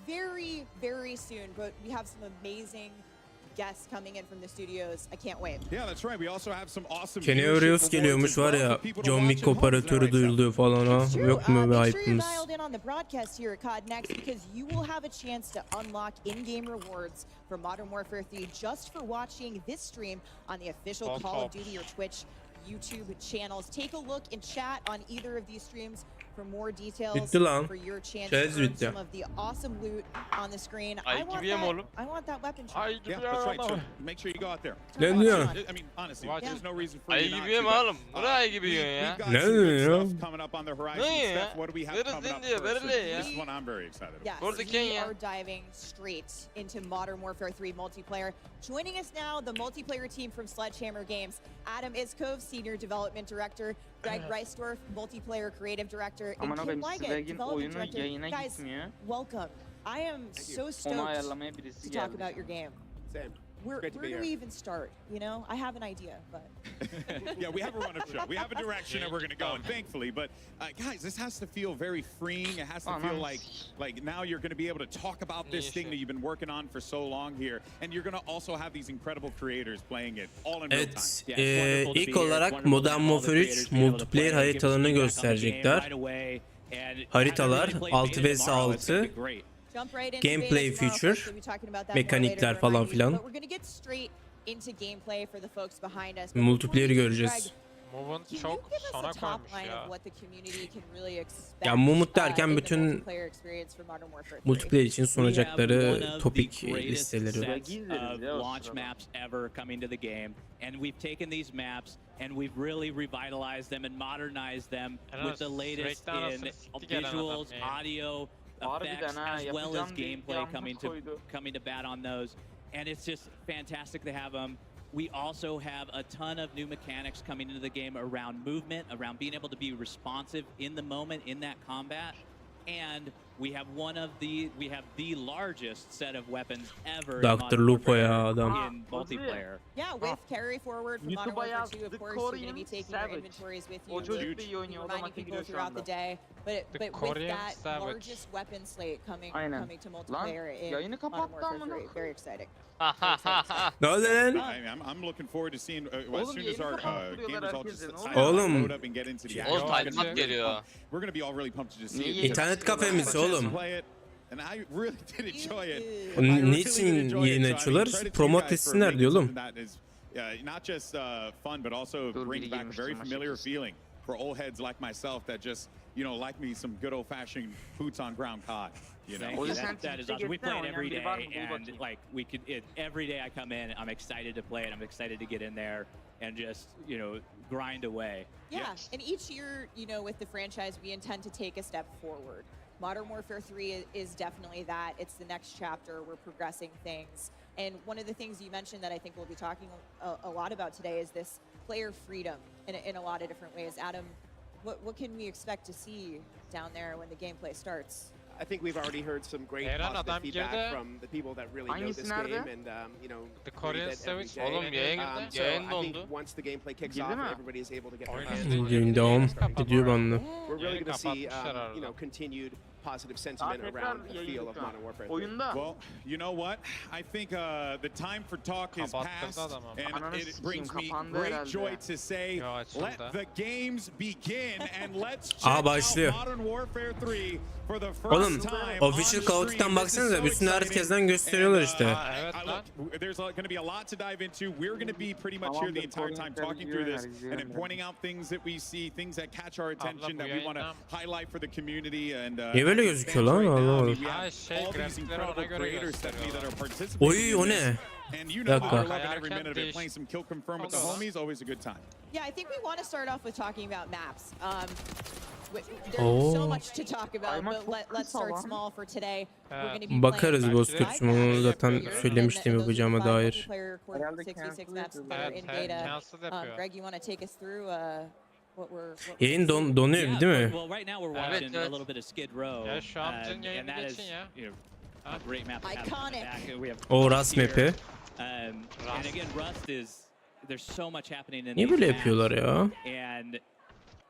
very soon. But we have some amazing guests coming in from the studios. I can't wait. Yeah, that's right. We also have some awesome Kenny viewership Arios awards geliyormuş as var well ya. for people to John watch Wick at home. Isn't that operatörü right, Seth? duyuluyor falan ha. It's true. Yok mu bir Make sure you're hype'ımız? dialed in on the broadcast here at COD Next because you will have a chance to unlock in-game rewards for Modern Warfare 3 just for watching this stream on the official Bon Call of top. Duty or Twitch YouTube channels. Take a look and chat on either of these streams for more details Bitti lan. for your chance Çerez to earn bitti. some of the awesome loot on the screen. Ay gibi mi oğlum? I want that weapon shop. Ay gibi Yeah, ya that's right. So adam. make sure you go out there. Ne diyor? I mean, honestly, Watch there's no reason for Ay you not gibi to. mi but, oğlum? Bu ne ay gibi diyorsun ya? We've got Ne some good diyor? stuff coming up on the horizon. Ne ya? Steph, what do we have Verirsin coming up diyor, first? verirler ya. This is one I'm very excited about. Yes, Burada we Kenya. are diving straight into Modern Warfare 3 multiplayer. Joining us now, the multiplayer team from Sledgehammer Games. Adam Iskov, Senior Development Director. Greg Reisdorf, Multiplayer Creative Director. And Aman Kim abim Weigand, Swag'in Development oyunu Director. yayına Guys, gitmiyor. welcome. I am so Onu stoked ayarlamaya birisi to talk geldi. about your game. Same. Where Great to be do here. we even start? You know, I have an idea, but Yeah, we have a run-up show. We have a direction that we're going to go in, thankfully. But guys, this has to feel very freeing. It has to feel like now you're going to be able to talk about this thing that you've been working on for so long here, and you're going to also have these incredible creators playing it all in real Evet, time. ilk olarak Modern Warfare 3 multiplayer haritalarını gösterecekler. Haritalar 6 vs 6, jump right into gameplay beta tomorrow. feature, Folks will be talking about that more mekanikler later to falan remind you. filan. But we're gonna get straight into gameplay for the folks behind us. But Multiplayer'i before we do, göreceğiz. Greg, Movement can you çok give us sona a top koymuş line ya. of what the community can really expect, Ya Mumut derken in the bütün multiplayer experience for Modern Warfare 3? multiplayer için sunacakları topik listeleri. Swag izleriz Of ya o launch sırada. maps ever coming to the game, and we've taken these maps and we've really revitalized them and modernized them Helal with the olsun. latest Breakdown in arasını sikti gelen adam visuals, ya. audio, Harbiden effects, ha, as well as yapacağım diye gameplay yağmur coming to bat on those, and it's just fantastic to have them. We also have a ton of new mechanics coming into the game around movement, around being able to be responsive in the moment in that combat. And we have the largest set of weapons ever in Dr. Modern Lupo Warfare ya adam. in multiplayer. Yeah, with carry forward from Modern YouTube'a Warfare 2, of yazdı, course, you're going to be Korean taking your Savage. inventories with you. O çocuk We're da iyi oynuyor, o da reminding maça people giriyor şu throughout the anda. day. But with Korean that Savage. largest weapon slate coming Aynen. to Lan multiplayer in yayını Modern kapattı Warfare amına 3, very exciting. Ne oldu lan? I'm looking forward to seeing as Oğlum soon as yayını our kapattırıyorlar gamers all herkese, just ne sign oluyor? up, Oğlum. load up and get into the Oğlum action. talimat geliyor. We're going to be all really pumped to just see Niye it. İnternet kafemiz oğlum. Play it, and I really did enjoy it. Ew. I really Niçin did enjoy it. yayın So, I mean, açıyorlar? credit to you Promote guys for etsinler making diyor oğlum. something that is, not just fun, but also Dur, brings biri back a very girmiştir, familiar maşallah. feeling for old heads like myself that just, like me some good old-fashioned boots on ground COD. Thank O you. yüzden That is Twitch'e awesome. We play it geçsene, every oynayan biri var mı? day, Bul and bakayım. every day I come in, I'm excited to play it. I'm excited to get in there and just grind away. Yeah, and each year, with the franchise, we intend to take a step forward. Modern Warfare 3 is definitely that. It's the next chapter. We're progressing things. And one of the things you mentioned that I think we'll be talking a lot about today is this player freedom in a lot of different ways. Adam, what can we expect to see down there when the gameplay starts? I think we've already heard some great Eren positive adam feedback girdi. from the people that really know Hangisi this nerede? game and The play Korean it every Savage. day. Oğlum yayın girdi. So Yayın I think dondu. once the gameplay kicks Girdi off mi? and everybody is able to get their Oyun hands izledim. on it, Yayın devam Kapattı ediyor bu arada. bende. we're really Yayını going to see kapatmışlar arada. continued positive sentiment Tekrar around the feel yayını of şu an. Modern Warfare 3. Oyunda. Well, you know what? I think the time for talk is Kapattırdı past, adamı. and Ananı it sikeyim, brings me kapandı great herhalde. joy to say, Yo, açıldı. let the games begin, and let's check Aa, out başlıyor. Modern Warfare 3 for the first Oğlum, time official on Call of stream. Duty'den This is baksanıza, so bütün exciting. herkesten gösteriyorlar And, işte. Evet lan. there's going to be a lot to dive into. We're going to be pretty much here the entire time talking through this and pointing out things that we see, things that catch our attention that we want to highlight for the community. And Niye böyle gözüküyor lan? Anlamadım. we have Ha, şey, all these grafikleri ona incredible göre creators that gösteriyorlar. are participating Oy, in o this. ne? And you know that Dakika. we're loving every minute of it. Değiş- Playing some kill confirm with the Oldu lan. homies, always a good time. Yeah, I think we want to start off with talking about maps. There's so Oo. much to talk about, but let's start small for today. We're going to be Bakarız Bozkurt. Bunu zaten söylemiştim yapacağıma dair. Cancel yapıyor. Greg, you want to take us through what we're Yayın donuyor Yeah, değil mi? well, right now we're watching a little bit of Skid Row. Ya şu an bütün and yayını that is, geçin ya. you know, a great map to have in the Iconic. back. We have O Rust Rust here. map'i. And again, Rust is, there's so much happening in Niye these böyle maps. yapıyorlar ya? And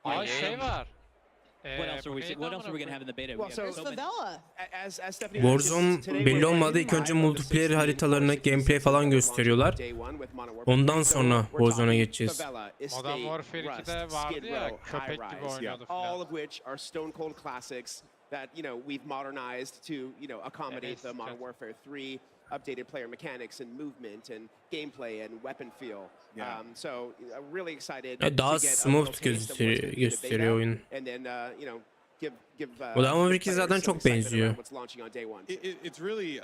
Aa şey var. what else are we gonna have in the beta? Well, We have so- so many- favela. As Stephanie Warzone mentioned, today belli we're olmadı. playing İlk önce live with multiplayer 16 haritalarını, versus gameplay falan launching gösteriyorlar. day one with Modern Warfare. Ondan So sonra we're Warzone'a talking geçeceğiz. Favela, Estate, Modern Warfare Rust, 2'de vardı Skid ya, Row, köpek High gibi Rise, oynuyordu all falan. of which are stone cold classics that we've modernized to accommodate the Modern Warfare 3 updated player mechanics and movement and gameplay and weapon feel. So really excited Ya daha to get a smooth little taste of what's gonna be in the gösteriyor beta, oyun. and then give Modern Warfare 2 players zaten some çok excitement benziyor. around what's launching on day one. It's really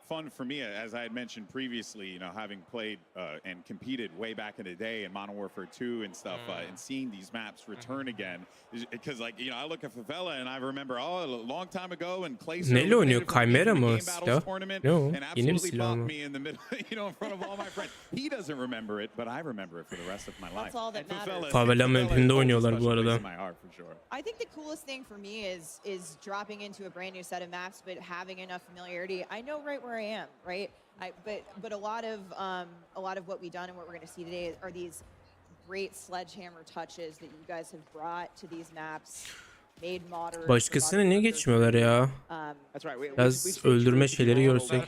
fun for me, as I had mentioned previously, having played and competed way back in the day in Modern Warfare 2 and stuff, and seeing these maps return again. Because, I look at Favela and I remember, a long time ago, and Clayson Neyle oynuyor? eliminated from the Chimera mı Game silah? Battles tournament Yo, and yeni bir absolutely silah bopped mı? me in the middle, in front of all my friends. He doesn't remember it, but I remember it for the rest of my life. That's all that And matters. Favela map'inde oynuyorlar bu holds a special arada. place in my heart, for sure. I think the coolest thing for me is dropping into a brand new set of maps, but having enough familiarity. I know right where I am, right? But a lot of what we've done and what we're going to see today are these great sledgehammer touches that you guys have brought to these maps. Made modern. Başkasına niye geçmiyorlar ya? That's right. Biraz öldürme şeyleri görsek.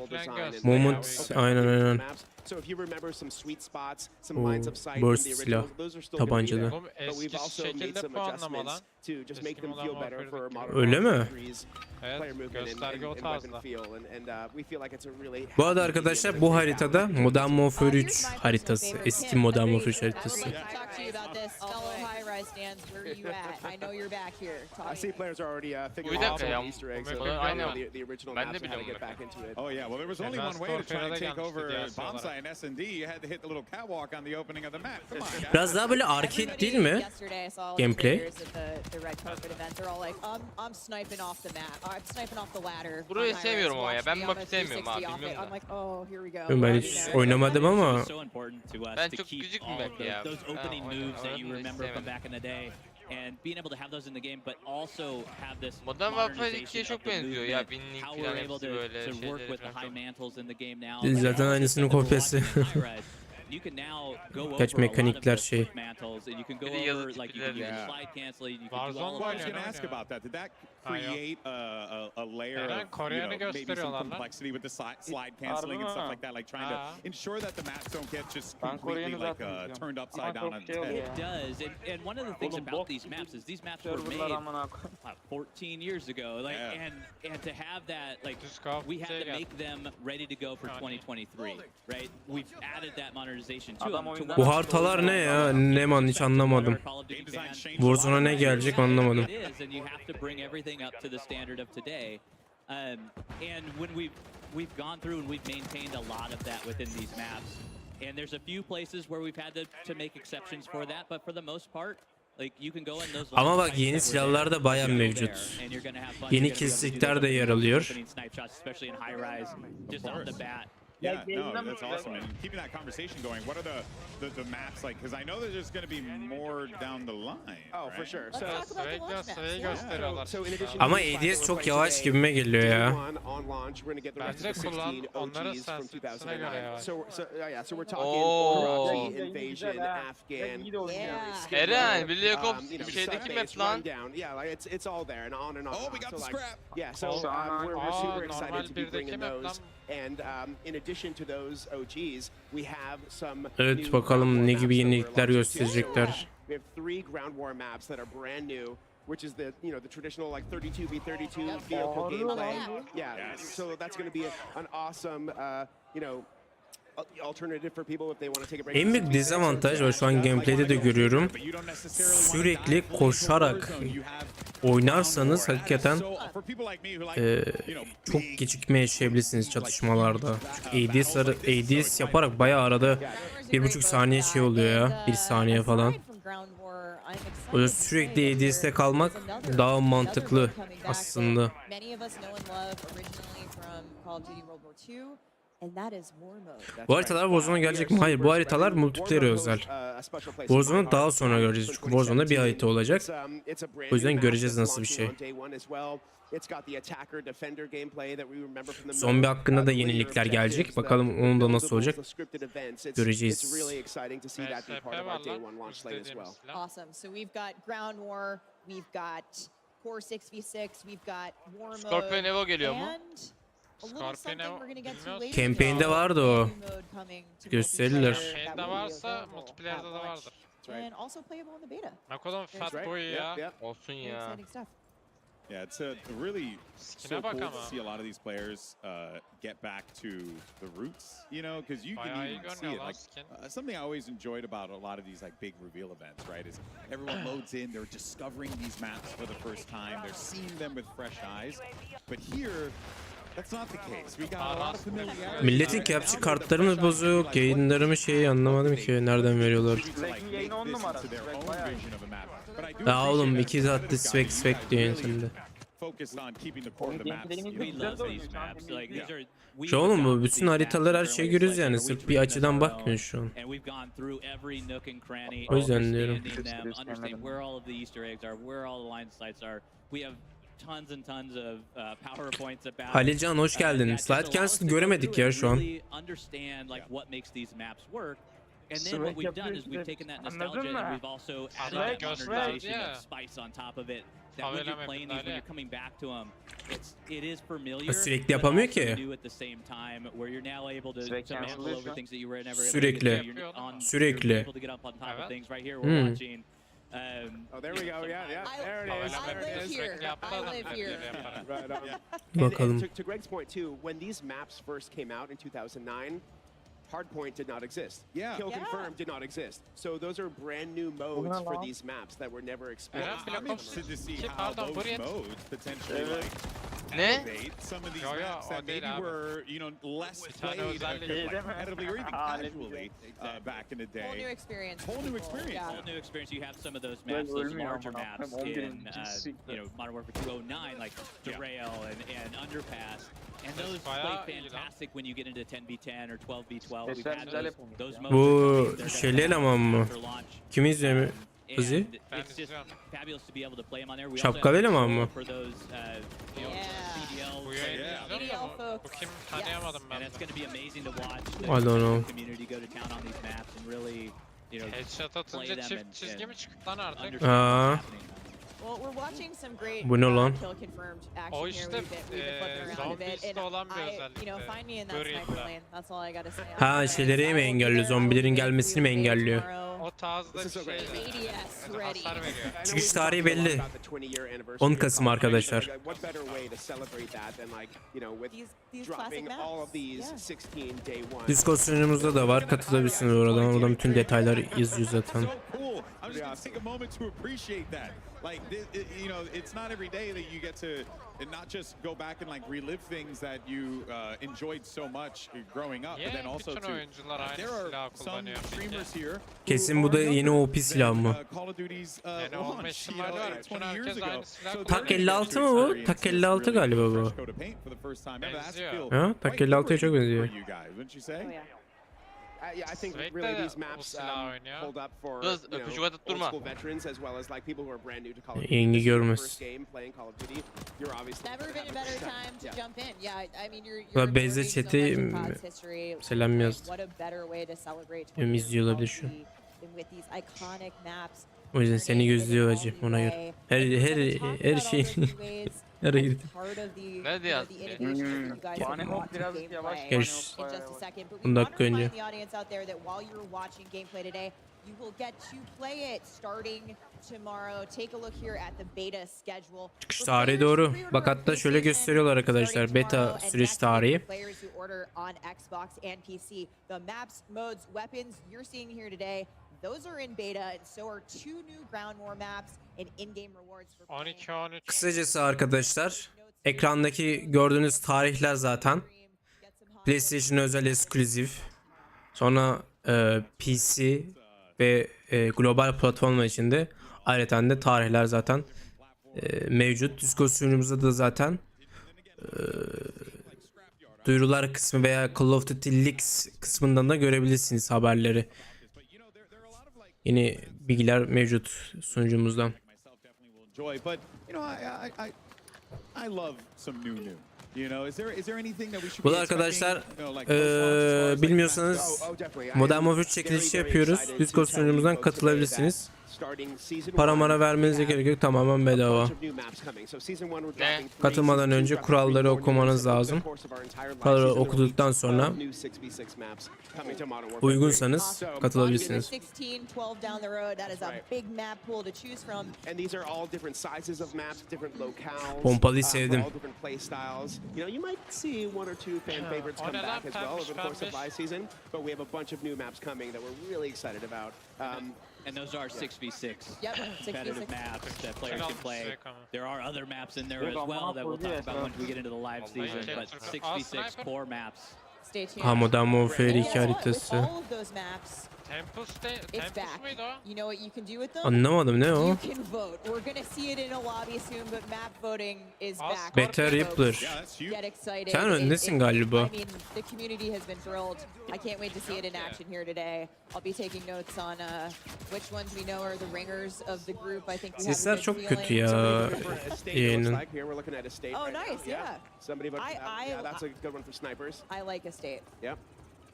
Moments, aynen. So if you remember some sweet spots, some Oo, lines of sight from burst the silah, original, those are still going to be tabancada. there. Oğlum But we've eski also made şekilde some puanlama lan. adjustments to just make Eski them Modern feel better for Warfare'deki. modern Öyle mi? Warfare 3's Evet, player movement and gösterge o weapon tarzda. feel, and we feel like it's a really Bu arada happy arkadaşlar medium bu to haritada make Modern Warfare 3 Here's my personal haritası. favorite, Eski Tim. Modern Agreed. Warfare I would haritası. like to talk to you about this. Fellow high-rise stands, where are you at? I know you're back here. I Talking. see players are already figuring Bir out dakika some ya, of the Easter eggs bu of map'i aynen. the original Ben de maps and how to biliyorum get bu back into it. Oh yeah, well there was only one way to try and take over Bonsai and S&D. You had to hit the little catwalk on the opening of the map. Come on, guys. Biraz daha böyle arcade değil mi? Yesterday I saw all Gameplay? the players at the red carpet event. They're all like, I'm sniping off the map. I'm sniping off the ladder. Burayı on high sevmiyorum res. ama ya. Watch Ben me bu on map'i the sevmiyorum 360 abi, off it. bilmiyorum I'm da. like, oh, here we go. Ben You hiç know? oynamadım ama It's so important to us Ben to çok keep gıcık bir all map of ya. those opening Ben moves that you oynamayı remember from sevmedim. back in the day. And being able to have those in the game, but also have this Modern Warfare modernization 2'ye çok of the benziyor ya. movement, Binlik how falan we're able hepsi to böyle work şeyleri with the falan high çok. mantles in the game now. Zaten And aynısının also that kopyası. we're watching in high res, you can now go Kaç over a lot of mekanikler those şey. mantles, and you can go Bir de yazı over, like you can tipleri. use slide canceling, you can do Warzone all Well, I of was that. going to ask about that. Did that create a layer Eren, of Kore'yi maybe some gösteriyorlar lan. complexity with the slide canceling and stuff like that, like trying to ensure that the maps don't get just completely turned upside down on its head? It does, and one of the things about these maps is these maps were made 14 years ago, like, and to have that, like, we had to make them ready to go for 2023, right? We've added that modernization to them. to Bu haritalar ne ya? Ne man hiç anlamadım. Warzone'a ne gelecek anlamadım. It is, and you have to bring everything up to the standard of today. And when we've gone through and we've maintained a lot of that within these maps. And there's a few places where we've had to make exceptions for that, but for the most part, like you can go in those. Ama bak yeni silahlar da bayağı mevcut. Yeni kesikler de yer alıyor. Especially in high rise, just off the bat. Yeah, no, that's awesome. And keeping that conversation going, what are the maps like? Because I know that there's going to be more down the line. Oh, for sure. Let's talk about the launch maps. Sırayı Yeah. gösteriyorlar. So in addition Ama to the ADS five çok that we're yavaş playing gibime geliyor today, ya. on launch, we're going to get the rest of Bence the kullan, 16 onları OGs from sensitivitesine göre 2009. yavaş. So we're talking Oo. Karachi, Invasion, Afghan. Yeah. Eren, Black Ops you know, şeydeki Sundays, map lan. rundown. Yeah, like it's all there and on and on. Oh, we and on. got So, the like, scrap. Yeah, so we're super excited to be bringing those. And in addition to those OGs, we have some Evet, new bakalım ground war ne maps gibi that we're yenilikler launching too. gösterecekler. We have 3 ground war maps that are brand new, which is the the traditional like 32v32 vehicle gameplay. Yeah, so that's going to be an awesome alternative for people if they want to take a break. En büyük dezavantaj ve şu an gameplay'de de görüyorum. Sürekli koşarak oynarsanız hakikaten çok gecikme yaşayabilirsiniz çatışmalarda. Çünkü ADS yaparak bayağı arada 1,5 saniye şey oluyor ya. 1 saniye falan. Böyle sürekli ADS'de kalmak daha mantıklı aslında. Bu haritalar Warzone'a gelecek mi? Hayır, bu haritalar multiplayer özel. Warzone'u daha sonra göreceğiz. Çünkü Warzone'da bir harita olacak. O yüzden göreceğiz nasıl bir şey. Zombi hakkında da yenilikler gelecek. Bakalım onun da nasıl olacak. Göreceğiz. MSP var lan. İstediğimiz silah. Awesome. So we've got Ground War, we've got Core 6v6, we've got War Mode, Scorpion Evo geliyor mu? and a little Scorpion something Evo we're gonna get to bilmiyoruz. later. Campaign'de vardı o. Mode coming to Gösterirler. multiplayer that Campaign'de will be varsa available multiplayer'da at da launch, vardır. and also playable in the beta. Ne kadar fat boy ya. Olsun Very ya. exciting stuff. Yeah, it's really so Skin'e bak cool to ama. see a lot of these players get back to the roots, you know, because you can Bayağı iyi even see görünüyor it. lan Like skin. something I always enjoyed about a lot of these like big reveal events, right? Is everyone loads in, they're discovering these maps for the first time, they're seeing them with fresh eyes. But here, that's not the case. We got a lot of familiarity. Milletin capture kartlarımız bozuk. Yayınlarımı anlamadım ki nereden veriyorlar. Yayın 10 numara. Ya oğlum 2 saattir swag diyorsun sen de. Focused on keeping the core of the maps. We love these maps. Like these are. Şu oğlum bu bütün haritalar her şeyi görüyoruz yani. Sırf bir açıdan bakmıyoruz şu an. And we've gone through every nook and cranny, O yüzden diyorum. understanding them, understanding where all of the Easter eggs are, where all the line sites are. We have tons and tons of PowerPoints about. Halilcan hoş geldin. that just Slide allow us Cancel'ı to go göremedik through ya and şu an. really understand like what makes these maps work. And then what we've done is we've taken that nostalgia and we've also added that modernization of spice on top of it. That when you're playing these, when you're coming back to them, it is familiar. Sürekli yapamıyor but also ki. new at the same time, where you're now able to mantle over things that you were never able to Sürekli. do. You're on- Sürekli. you're able to get up on top of things. Right here, we're watching. Oh, there we go. Yeah, yeah. There it is. I There it live is. here. I live here. Right on. Bakalım. To Greg's point too, when these maps first came out in 2009, Hardpoint did not exist. Yeah. Kill Yeah. Confirmed did not exist. So those are brand new modes for these maps that were never experienced. I'm interested to see Ki how pardon, those buraya- modes potentially like Ne? elevate some of these Yo, yo, maps o that değil maybe abi. were, you know, less Bir tane played özellik. competitively or even casually back in the Whole new day. experience. for Whole new people, experience. yeah. Whole new experience. You have some of those maps, those larger maps in Modern Warfare 209, like Derail and Underpass, and those bayağı play iyi lan. fantastic when you get into 10v10 or 12v12. We've had those modes Bu are coming. They're şeyli gonna eleman mı? after launch. Kim izliyor mu? And Uzi? Ben it's just izliyorum. fabulous to be able to play them on there. We Şapkalı also have eleman control mı? for those, you know, Yeah. CDLs. Bu yayını Yeah. izliyorum da Video bu folks. kim tanıyamadım ben. And it's going to be amazing to watch the I don't know. community go to town on these maps and really, you know, Headshot play atınca them çift and- çizgi and mi çıktı lan artık? understand Aa. what's happening. Well, we're watching some great Bu ne lan? kill confirmed action O here. işte, We've been flipping around a bit, zombiste and olan bir you özellikti. know, find me in that Göreyim sniper ben. lane. That's all I gotta say. Ha, şeyleri mi engelliyor? Zombilerin gelmesini mi engelliyor? O tarzda bir şey. ADS Mesela ready. hasar veriyor. Çıkış tarihi belli. 10 Kasım arkadaşlar. What better way to celebrate that than like, you know, with These classic dropping maps. all of these Yeah. 16 day one. Discord sunucumuzda da var. Katılabilirsiniz oradan. Oradan bütün detayları yazıyor zaten. So cool. I'm just gonna take a moment to appreciate that. Like, you know, it's not every day that you get to not just go back and like relive things that you enjoyed so much growing up, but then also bütün to oyuncular aynı there are silahı some kullanıyor peki. streamers here. Kesin bu da yeni OP silah mı? Call of Duty's Yani olma launch, you ihtimali know, var. 20 Bütün years herkes ago. aynı silah So Tak they're 56 mı gonna bu? experience Tak this 56 really galiba bu. fresh coat of paint for the first time. That has to feel Ha, Tak quite 56'ya çok liberating benziyor. for you guys, wouldn't you say? Oh, yeah. Yeah, I think Sürekli really de these bu maps silah oynuyor. hold up for Kız, you öpücük know, atıp old durma. school veterans as well as like people who are brand new to Call of Duty. Yengi This is your görmez. first game playing Call of Duty. You're obviously Never been a better time to Yeah. jump in. Yeah, I mean you're Ulan Beyza observing so chat'i, much of COD's history. selam Like, yazdı. What a better way to celebrate Benim 20 izliyor years olabilir of şu Call an. of Duty and with these iconic maps. O yüzden seni gözlüyor acı ona göre. Her şey her yeri. Ne diyor aslında? Görüş. 10 dakika önce. You will get to play it starting tomorrow. Take a look here at the beta schedule. Çıkış tarihi doğru. Bak hatta şöyle gösteriyorlar arkadaşlar. Beta süreç tarihi. Players who order on Xbox and PC. The maps, modes, weapons you're seeing here today, those are in beta, and so are 2 new Ground War maps and in-game rewards for playing. 12-13. Kısacası arkadaşlar, ekrandaki gördüğünüz tarihler zaten PlayStation özel ekskluzif. Sonra PC ve global platformlar içinde Ayrıca de tarihler zaten mevcut. Discord sunucumuzda da zaten duyurular kısmı veya Call of Duty Leaks kısmından da görebilirsiniz haberleri. Yeni bilgiler mevcut sunucumuzdan. Bu da arkadaşlar bilmiyorsanız Modern Warfare çekilişi yapıyoruz. Discord sunucumuzdan katılabilirsiniz. Para mara vermenize gerek yok, tamamen bedava. Katılmadan önce kuralları okumanız lazım. Kuralları okuduktan sonra uygunsanız katılabilirsiniz. Pompalıyı sevdim. And those are 6v6 Yep, competitive 6v6 maps that players can play. There are other maps in there as well that we'll talk about when we get into the live season, but 6v6 core maps. Stay tuned. Ha, Modern Warfare And 2 guess what? With haritası. all of those maps, it's Tempus back. muydu o? You know what you can do with them? Anlamadım, ne o? You can vote. We're gonna see it in a lobby soon, but map voting is back. Beta Rippler. Get excited. Sen öndesin galiba. I mean, the community has been thrilled. I can't wait to see it in action here today. I'll be taking notes on which ones we know are the ringers of the group. I think we have a Sesler good çok feeling. kötü ya yayının. Oh, nice, yeah. Somebody voted for that. Yeah, that's a good one for snipers. I like a state. Yep.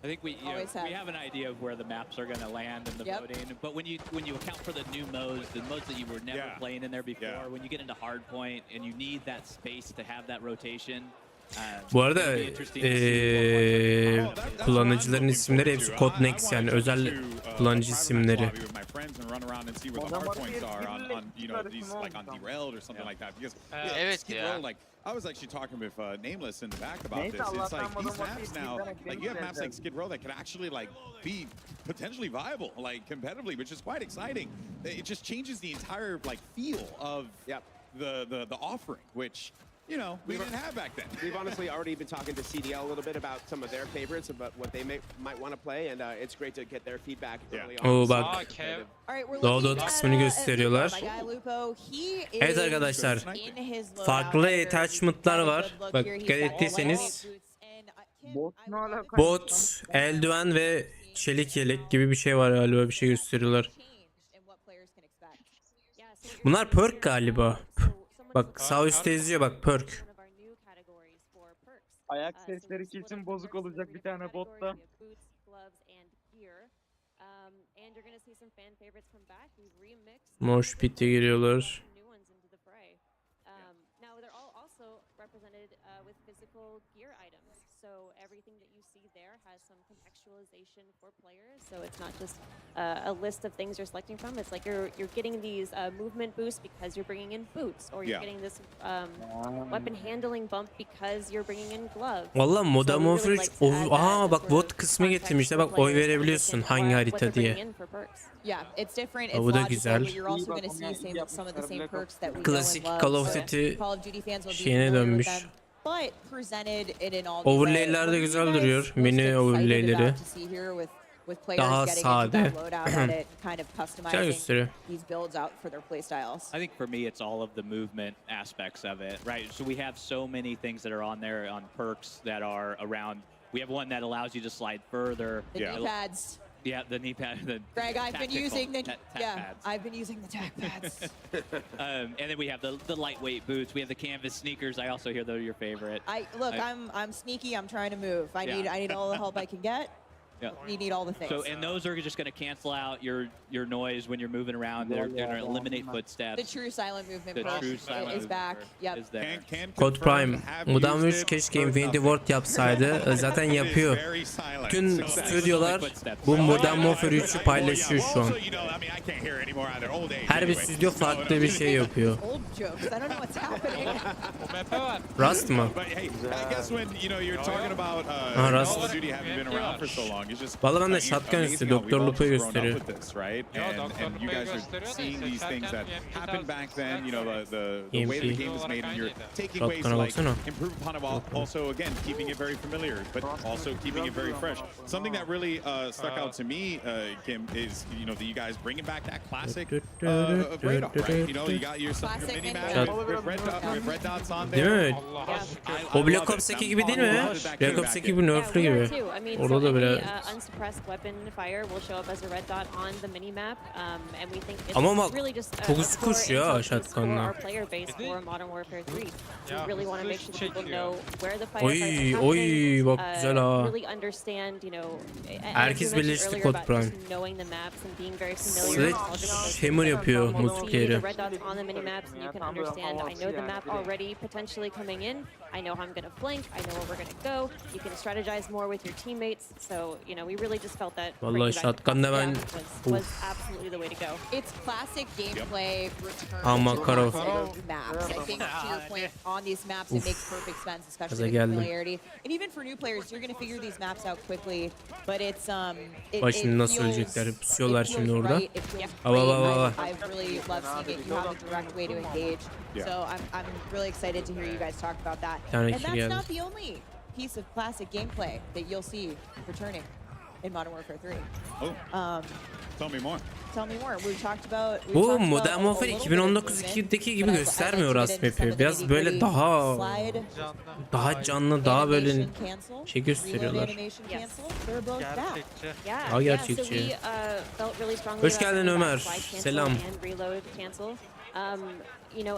I think we we have an idea of where the maps are going to land in the voting, but when you account for the new modes, the modes that you were never playing in there before, when you get into hardpoint and you need that space to have that rotation. Bu arada kullanıcıların isimleri hepsi Codenex, yani özel kullanıcı isimleri. Evet ya. I was actually talking with Nameless in the back about this. It's like these maps now, like you have maps like Skid Row that could actually like be potentially viable, like competitively, which is quite exciting. It just changes the entire like feel of the offering, which we didn't have back then. We've honestly already been talking to CDL a little bit about some of their favorites, about what they might want to play, and it's great to get their feedback early on. Oo bak. Download kısmını gösteriyorlar. Evet arkadaşlar, farklı attachment'lar var. Bak, dikkat ettiyseniz bot, eldiven ve çelik yelek gibi bir şey var galiba, bir şey gösteriyorlar. Bunlar perk galiba. Bak sağ üstte yazıyor, bak perk. Ayak sesleri kesin bozuk olacak bir tane botta. Mosh pit'e giriyorlar. So everything that you see there has some contextualization for players. So it's not just a list of things you're selecting from. It's like you're getting these movement boosts because you're bringing in boots, or you're getting this weapon handling bump because you're bringing in gloves. Valla Modern Warfare 3 bak vote kısmı getirmişler, bak oy verebiliyorsun hangi harita diye. Yeah, it's different. Bu da güzel. Klasik Call of Duty şeyine dönmüş. Overlay'ler de güzel duruyor. Mini overlay'leri. Daha sade. Güzel gösteriyor. I think for me it's all of the movement aspects of it, right? So we have so many things that are on there on perks that are around. We have one that allows you to slide further. The knee pads. Yeah, the knee pad. Greg, I've been using the I've been using the tack pads. And then we have the lightweight boots. We have the canvas sneakers. I also hear they're your favorite. I'm sneaky. I'm trying to move. I need all the help I can get. Yeah. You need all the things. So, and those are just going to cancel out your noise when you're moving around. They're going to eliminate footsteps. The true silent movement is back. Yep. Is there. Code Prime. Modern 3 keşke Infinity Ward yapsaydı. Zaten yapıyor. Bütün stüdyolar bu Modern Warfare 3'ü paylaşıyor şu an. Her bir stüdyo farklı bir şey yapıyor. Rust mı? Rust. long. It's just Vallahi ben de amazing shotgun how istiyor. we've Doktor all Lupo'yu just grown up gösteriyor. with this, right? Yo, And Doktor you Lupo'yu guys are gösteriyor da seeing these things that seçerken happened back then. You know, the EMP. way the game was made, and you're taking ways to Shotgun'a like baksana. improve upon it while also again keeping it very familiar, but also keeping it very fresh. Something that really stuck out to me, Kim, is that you guys bringing back that classic radar, right? You got your mini map with red dots on Değil there. mi? O Black Ops 2 gibi değil mi? Black Ops 2 gibi nerf'lü gibi. Orada da böyle. Unsuppressed weapon fire will show up as a red dot on the mini map, and we think Ama it's bak, really just çok hızlı koşuyor ha for shotgun'la. our player base for Modern Warfare 3. We really want to make sure that people çekiyor. know where the Oy, firefights are oy, happening, bak güzel ha. really understand, as we Herkes mentioned birleşti earlier Code about Prime. just knowing the maps and being very familiar with Sledgehammer yapıyor see the multiplayer'i. red dots on the mini maps, and you can understand, I know the map already potentially coming in. I know how I'm going to flank. I know where we're going to go. You can strategize more with your teammates. So, we really just felt that Vallahi bringing back the shotgun'da ben was absolutely the way to go. It's classic gameplay return Ama to Karov. classic maps. I think to your point, on these maps, it makes perfect sense, especially with geldim. familiarity. And even for new players, you're going to figure these maps out quickly. But it's Bak şimdi nasıl ölecekler? Pusuyorlar şimdi orada. I really love seeing it. You have a direct way to engage. So I'm really excited to hear you guys talk about that. And that's not the only piece of classic gameplay that you'll see returning in Modern Warfare 3. Oh. Tell me more. Tell me more. We talked about. Bu Modern Warfare 2019'deki gibi göstermiyor Rust map'i. Biraz böyle daha canlı, daha böyle şey gösteriyorlar. Daha gerçekçi. Hoş geldin Ömer. Selam.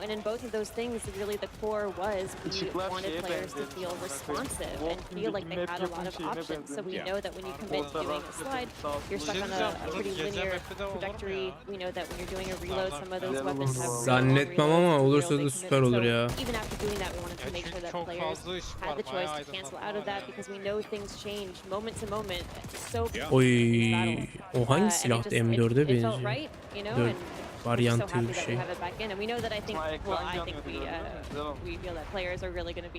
And in both of those things, really the core was we wanted players to feel responsive and feel like they had a lot of options. So we know that when you commit to doing a slide, you're stuck on a pretty linear trajectory. We know that when you're doing a reload, some of those weapons have Zannetmem ama olursa da süper olur ya. Even after doing that, we wanted to make sure that players had the choice to cancel out of that because we know things change moment to moment. So Oy, o hangi silahtı? M4'e benziyor. 4 varyantı bir şey.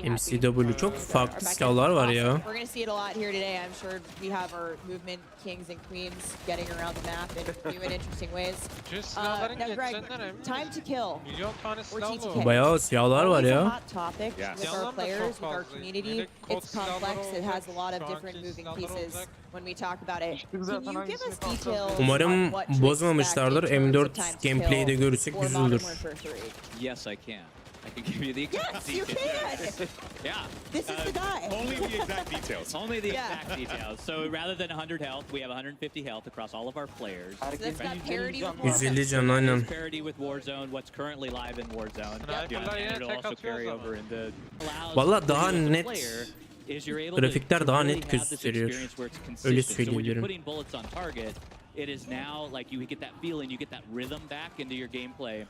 MCW çok farklı silahlar var ya. We're going to see it a lot here today. I'm sure we have our movement kings and queens getting around the map in new and interesting ways. Now, Greg, time to kill. Or TTK. Bayağı silahlar var ya. Hot topic with our players, with our community. It's complex. It has a lot of different moving pieces when we talk about it. Can you give us details? Umarım bozmamışlardır. M4 gameplay'i de görürsek güzel olur. Yes, I can. I can give you the exact Yes, you details. can. Yeah. This is the guy. Only the exact details. Only the exact details. So rather than 100 health, we have 150 health across all of our players. So that's got parity with 150 can aynen. Parity with Warzone, what's currently live in Warzone. And it'll also carry over into. Valla daha net, grafikler daha net gösteriyor. Öyle söyleyebilirim. It is now like you get that feeling, you get that rhythm back into your gameplay.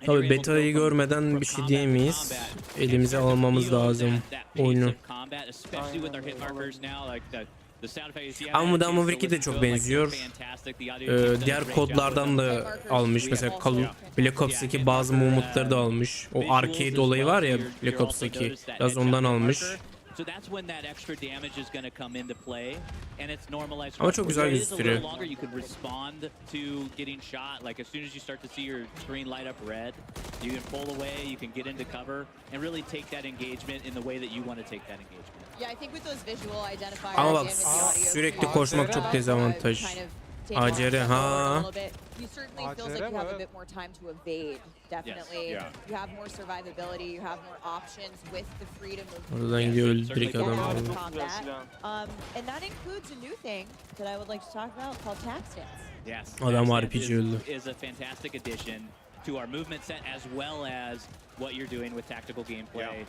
Tabii beta'yı görmeden bir şey diyemeyiz. Elimize almamız lazım oyunu. Ama Modern Warfare 2 de çok benziyor. Diğer kodlardan da almış. Mesela Black Ops'taki bazı movement'ları da almış. O arcade olayı var ya Black Ops'taki. Biraz ondan almış. So that's when that extra damage is going to come into play, and it's normalized. Ama çok güzel gösteriyor. You can respond to getting shot. Like as soon as you start to see your screen light up red, you can pull away, you can get into cover, and really take that engagement in the way that you want to take that engagement. Yeah, I think with those visual identifiers. Ama bak sürekli koşmak çok dezavantaj. ACR ha. You certainly feels like you have a bit more time to evade. Definitely. Yes. You have more survivability, you have more options with the freedom of Oradan gidiyor öldürecek adam. And that includes a new thing that I would like to talk about called tag stance. Yes. Adam RPG öldü. Is a fantastic addition to our movement set as well as what you're doing with tactical gameplay.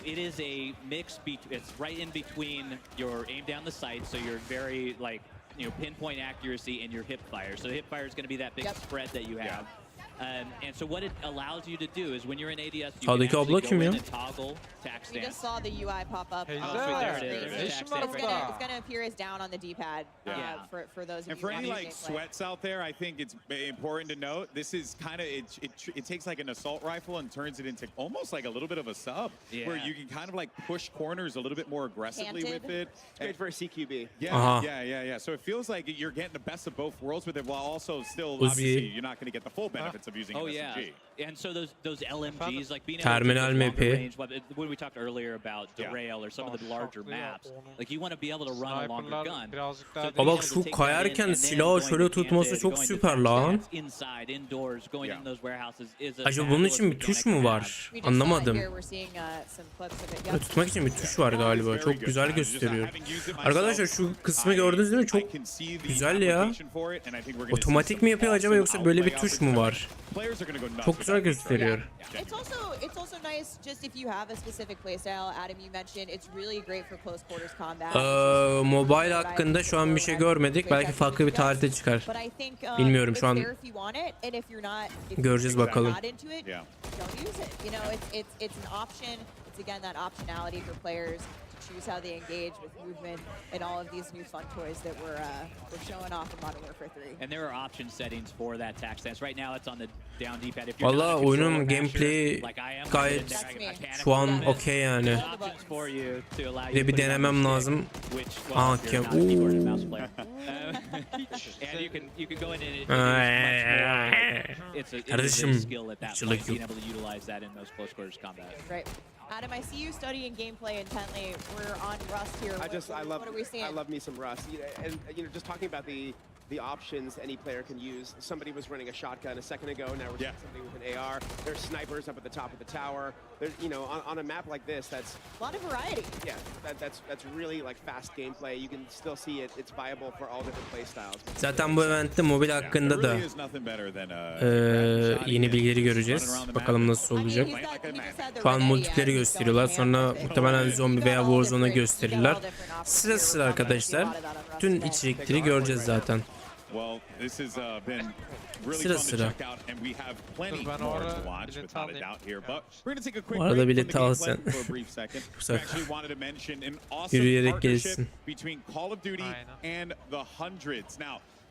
It is a mix. It's right in between your aim down the sight, so you're very like pinpoint accuracy in your hip fire. So hip fire is going to be that big spread that you have. And so what it allows you to do is when you're in ADS, you can Sağdaki abla actually kim go ya? in and toggle tack We just stance. saw the UI pop up. Hey, on there. the There it screen. is. There's It's tack stance. It's gonna appear as down on the D-pad Yeah. for those of And you for any watching like gameplay. sweats out there, I think it's important to note this is kind of it takes like an assault rifle and turns it into almost like a little bit of a sub, where Yeah. you can kind of like push corners a little bit more aggressively with Canted. it. It's great for a CQB. Yeah, yeah. So it feels like you're getting the best of both worlds with it, while also still obviously you're not going to get the full benefits of using Oh an yeah, SMG. and so those LMGs, like being able to Terminal do those longer MP. range weapons, when we talked earlier about derail or some of the larger maps, like you want to be able to run a longer Sniper'lar gun. birazcık daha Aa, bak şu kayarken silahı şöyle tutması çok süper lan. Acaba bunun için bir tuş mu var? We just Anlamadım. saw it here. We're seeing some clips of it. Böyle tutmak için bir tuş var galiba. Çok güzel gösteriyor. Arkadaşlar şu kısmı gördünüz değil mi? Çok güzel ya. Otomatik mi yapıyor acaba yoksa böyle bir tuş mu var? Çok güzel gösteriyor. It's also nice just if you have a specific playstyle. Adam, you mentioned it's really great for close quarters combat. Mobile hakkında şu an bir şey görmedik. Belki farklı bir tarihte çıkar. But I think Bilmiyorum şu an. Göreceğiz bakalım. Don't use it. You know, it's an option. It's again that optionality for players to choose how they engage with movement and all of these new fun toys that we're showing off in Modern Warfare 3. And there are option settings for that tack stance. Right now it's on the down D-pad. If you're Valla not a oyunun controller gameplay basher, like I am, gayet then I panic şu an a little bit. okey yani. There's options for you to allow you Bir de to bir put it on denemem your lazım. stick, which, Aa, well, if you're not a keyboard and mouse player. And you can go in and it is much more. It's a Kardeşim, skill at that çılık point, being yok. able to utilize that in those close quarters combat. Right. Adam, I see you studying gameplay intently. We're on Rust here. What are we seeing? I love me some Rust. And just talking about the options any player can use. Somebody was running a shotgun a second ago. Now we're seeing something with an AR. There's snipers up at the top of the tower. There's, on a map like this, that's a lot of variety. Yeah, that's really like fast gameplay. You can still see it's viable for all different play styles. Zaten bu eventte mobil hakkında da yeni bilgileri göreceğiz. Bakalım nasıl olacak. Şu an multipleri gösteriyorlar. Sonra muhtemelen zombi veya Warzone'u gösterirler. Sıra sıra arkadaşlar. Bütün içerikleri göreceğiz zaten. Sıra sıra. Bu arada bileti al sen. Bu sefer. Yürüyerek gelsin.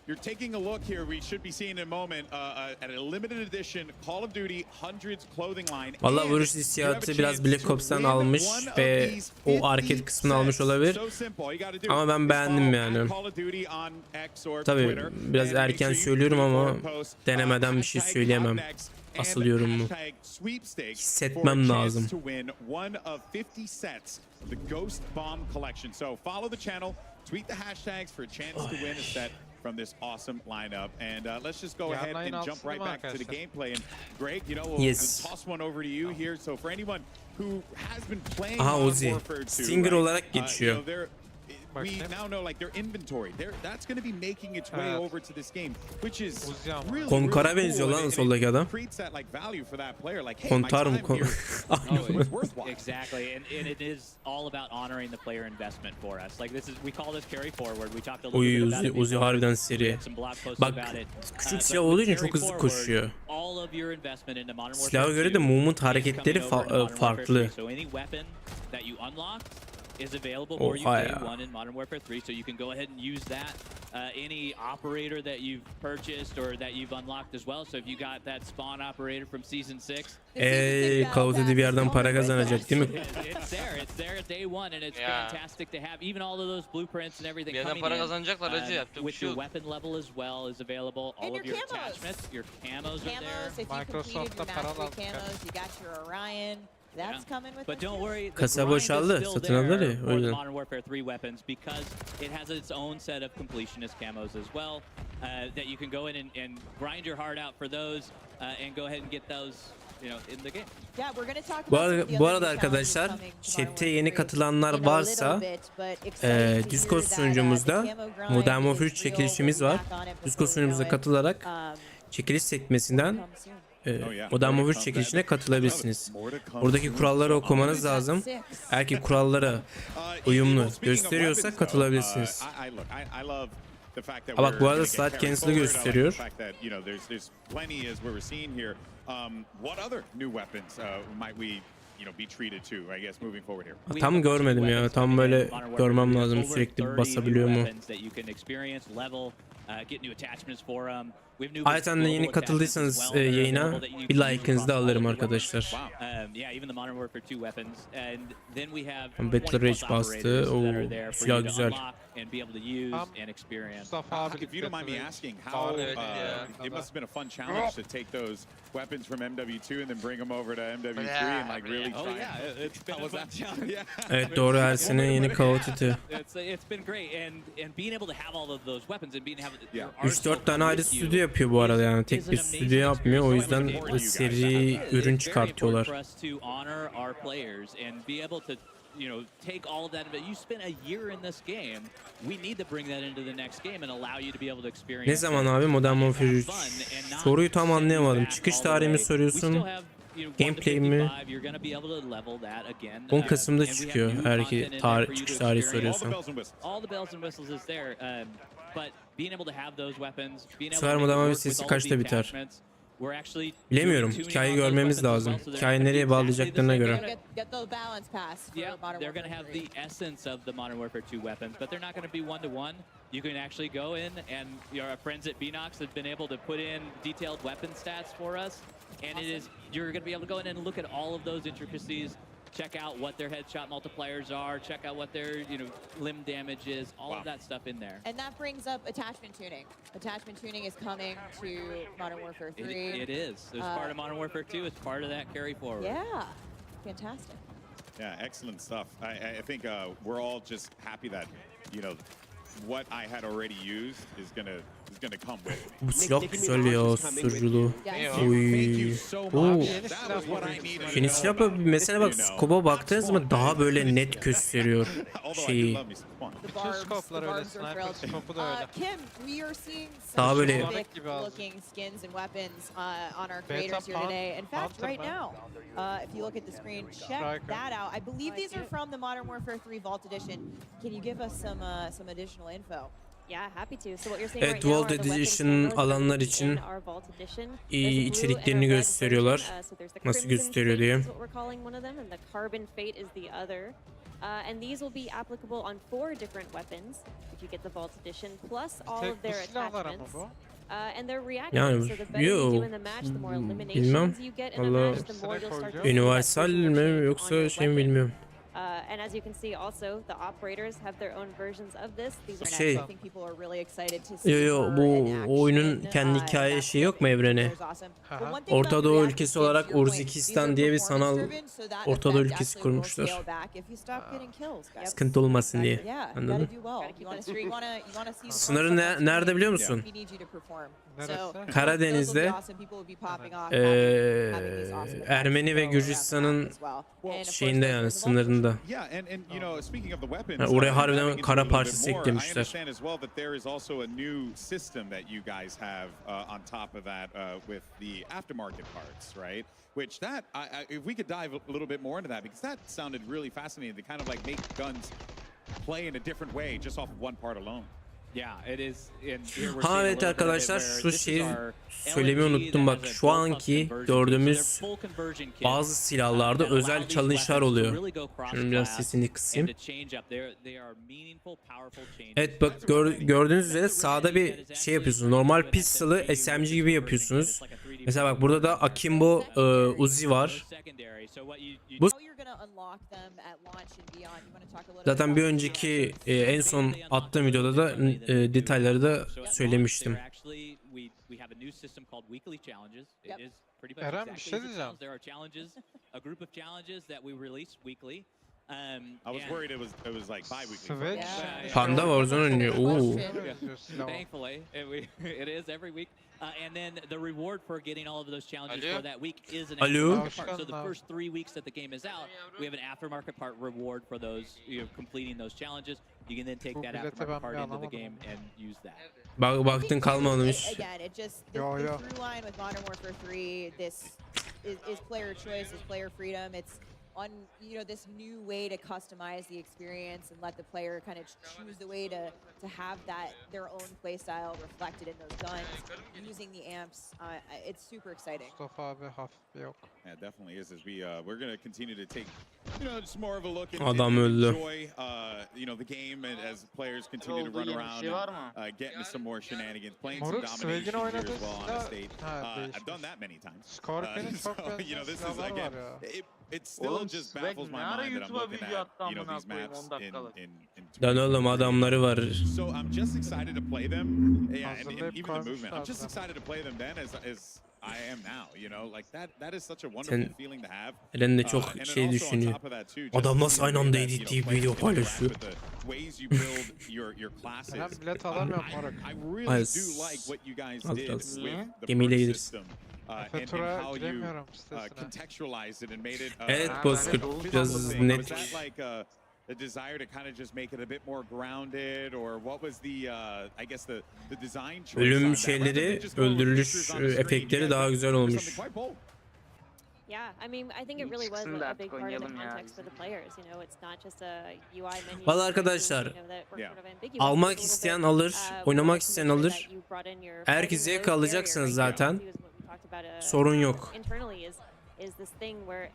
You're taking a look here. We should be seeing in a moment at a limited edition Call of Duty Hundreds clothing line. Valla vuruş hissiyatı biraz Black Ops'tan almış ve o arcade kısmını almış olabilir. Ama ben beğendim yani. Tabii biraz erken söylüyorum ama denemeden bir şey söyleyemem. Asıl yorumumu hissetmem lazım. Tweet the hashtags for a chance to win a set from this awesome lineup. And let's just go ahead and jump right back to the gameplay. And Greg, we'll toss one over to you here. So for anyone who has been playing Modern Warfare 2, Stinger olarak geçiyor. We now know like their inventory. That's going to be making its way over to this game, which is really Konkar'a benziyor lan soldaki adam. Kontar mı? Exactly, and it is all about honoring the player investment for us. Like we call this carry forward. We talked a little bit about it. Uzi harbiden seri. Bak küçük silah olduğu için çok hızlı koşuyor. Silaha göre de movement hareketleri farklı. Is available for you day one in Modern Warfare 3, so you can go ahead and use that. Any operator that you've purchased or that you've unlocked as well. So if you got that spawn operator from Season 6. Call of Duty bir yerden para kazanacak değil mi? It's there day one, and it's fantastic to have. Even all of those blueprints and everything coming para kazanacaklar hacı, yapacak bir with şey your yok. weapon level as well is available. All of your attachments, your camos are there. Microsoft'ta para aldık. You got your Orion. That's coming with But don't worry, Kasa boşaldı. Satın aldılar ya. O yüzden. Modern Warfare 3 weapons because it has its own set of completionist camos as well that you can go in and grind your heart out for those and go ahead and get those in the game. Yeah, we're going to talk about bu arada arkadaşlar chat'te yeni katılanlar varsa Discord sunucumuzda Modern Warfare 3 çekilişimiz var. Discord sunucumuza katılarak çekiliş sekmesinden Modern Warfare 3 çekilişine katılabilirsiniz. Buradaki kuralları okumanız lazım. Eğer ki kurallara uyumlu gösteriyorsa katılabilirsiniz. the fact that Bak bu we're arada gonna slide get carried cancel'ı forward. I like the gösteriyor. fact that, you know, there's plenty as we were seeing here. What other new weapons might we, you know, be treated to, I guess, moving forward here? Tam görmedim ya. Tam böyle görmem lazım. Sürekli basabiliyor mu? Ayrıca de yeni katıldıysanız yayına bir like'ınızı da alırım arkadaşlar. Battle Rage bastı. Oo, silah güzel. If you don't mind me asking, how it must have been a fun challenge to take those weapons from MW2 and then bring them over to MW3 and like really try. Oh yeah, it's been a fun challenge. Evet doğru, her sene yeni Call of Duty. It's been great and being able to have all of those weapons and being able to 3-4 tane ayrı stüdyo yapıyor bu arada, yani tek bir stüdyo yapmıyor, o yüzden seri ürün çıkartıyorlar. You know, take all of that, but you spent a year in this game. We need to bring that into the next game and allow you to be able to experience. Ne zaman abi Modern Warfare 3? Soruyu tam anlayamadım. Çıkış tarihimi soruyorsun. Gameplay mi? 10 Kasım'da çıkıyor eğer ki çıkış tarihi soruyorsan. All the bells and whistles is there. But being able to have those weapons, being able Süper Modern Warfare sesi kaçta biter? Bilemiyorum. Hikayeyi görmemiz lazım. Hikayeyi nereye bağlayacaklarına göre. Yeah, they're going to have the essence of the Modern Warfare 2 weapons, but they're not going to be one-to-one. You can actually go in, and our friends at Binox have been able to put in detailed weapon stats for us, and you're going to be able to go in and look at all of those intricacies. Check out what their headshot multipliers are. Check out what their limb damage is. All of that stuff in there. And that brings up attachment tuning. Attachment tuning is coming to Modern Warfare 3. It is. It's part of Modern Warfare 2. It's part of that carry forward. Yeah, fantastic. Yeah, excellent stuff. I think we're all just happy that, you know, what I had already used is gonna come with me. Bu silah güzel ya, susturuculuğu. Oy. Oo. Yeni silah mesela bak, scope'a baktığınız zaman daha böyle net gösteriyor şeyi. Bütün scope'lar öyle, sniper scope'u da öyle. Kim, we are seeing Daha some böyle looking skins and weapons on our creators here today. In fact, right now, if you look at the screen, check that out. I believe these are from the Modern Warfare 3 Vault Edition. Can you give us some additional info? Yeah, happy to. So what you're seeing Evet, right now Vault are the weapons Edition alanlar in için our Vault Edition. içeriklerini gösteriyorlar. Nasıl gösteriyor diye. What we're calling one of them, and the Carbon Fate is the other. And these will be applicable on 4 different weapons if you get the Vault Edition, plus all of their attachments. And their reactions. So the better you do in the match, the more eliminations you get in a match, the more you'll start to see Universal mi yoksa şey mi bilmiyorum. And as you can see also, the operators have their own versions of this. These are Şey, I think people are really excited to see yo bu oyunun kendi hikaye şeyi yok mu, evreni? Orta Doğu ülkesi olarak Urzikistan diye bir sanal Orta Doğu ülkesi kurmuşlar. Sıkıntı olmasın diye. Anladın mı? Sınırı nerede biliyor musun? Karadeniz'de Ermeni ve Gürcistan'ın şeyinde, yani sınırında. Yani oraya harbiden kara parçası eklemişler. Which that, if we could dive a little bit more into that, because that sounded really fascinating to kind of like make guns play in a different way just off of one part alone. Ha evet arkadaşlar, şu şeyi söylemeyi unuttum, bak şu anki gördüğümüz bazı silahlarda özel challenge'lar oluyor. Şimdi biraz sesini kısayım. Evet bak, gördüğünüz üzere sağda bir şey yapıyorsunuz. Normal pistol'ı SMG gibi yapıyorsunuz. Mesela bak burada da Akimbo Uzi var. Bu zaten bir önceki en son attığım videoda da detayları da söylemiştim. Eren, bir şey diyeceğim. I was worried it was like bi-weekly. Panda Warzone oynuyor. Oo. Thankfully, it is every week. And then the reward for getting all of those challenges for that week is an aftermarket part. So the first 3 weeks that the game is out, we have an aftermarket part reward for those, completing those challenges. You can then take that aftermarket part into the game and use that. Baktın kalmamış. Again, it just the through line with Modern Warfare 3. This is player choice, is player freedom. It's on this new way to customize the experience and let the player kind of choose the way to have that their own play style reflected in those guns using the amps. It's super exciting. Mustafa abi hafif bir yok. Yeah, it definitely is. As we're going to continue to take just more of a look and Adam öldü. enjoy the game and as players continue to run around and get into some more shenanigans, playing some Moruk domination Swag'in here oynadığı as well on silah state. I've done that many times. Scorpion'in çok benzer this is silahlar again, var ya. it still just baffles my mind that I'm looking at these maps in Lan oğlum adamları var. So I'm just excited to play them. Yeah, and even the movement. I'm just excited to play them then as I am now, like that is such a wonderful feeling to have. Eren de çok şey düşünüyor. Adam nasıl aynı anda editleyip video paylaşıyor. Ways you build your classes. Ben bilet alamıyorum moruk. I really do like what you guys did with the Gemiyle perk geliriz. system. And Fetura how you giremiyorum sitesine. contextualized it and made it Evet Bozkurt biraz net. Was that like a desire to kind of just make it a bit more grounded, or what was the I guess the design choice? Ölüm şeyleri, öldürülüş efektleri daha güzel olmuş. Yeah, I mean, I think it really was a big part of the context for the players. It's not just a UI menu. Vallahi arkadaşlar, almak isteyen alır, oynamak isteyen alır. Eğer ki zevk alacaksınız zaten, sorun yok.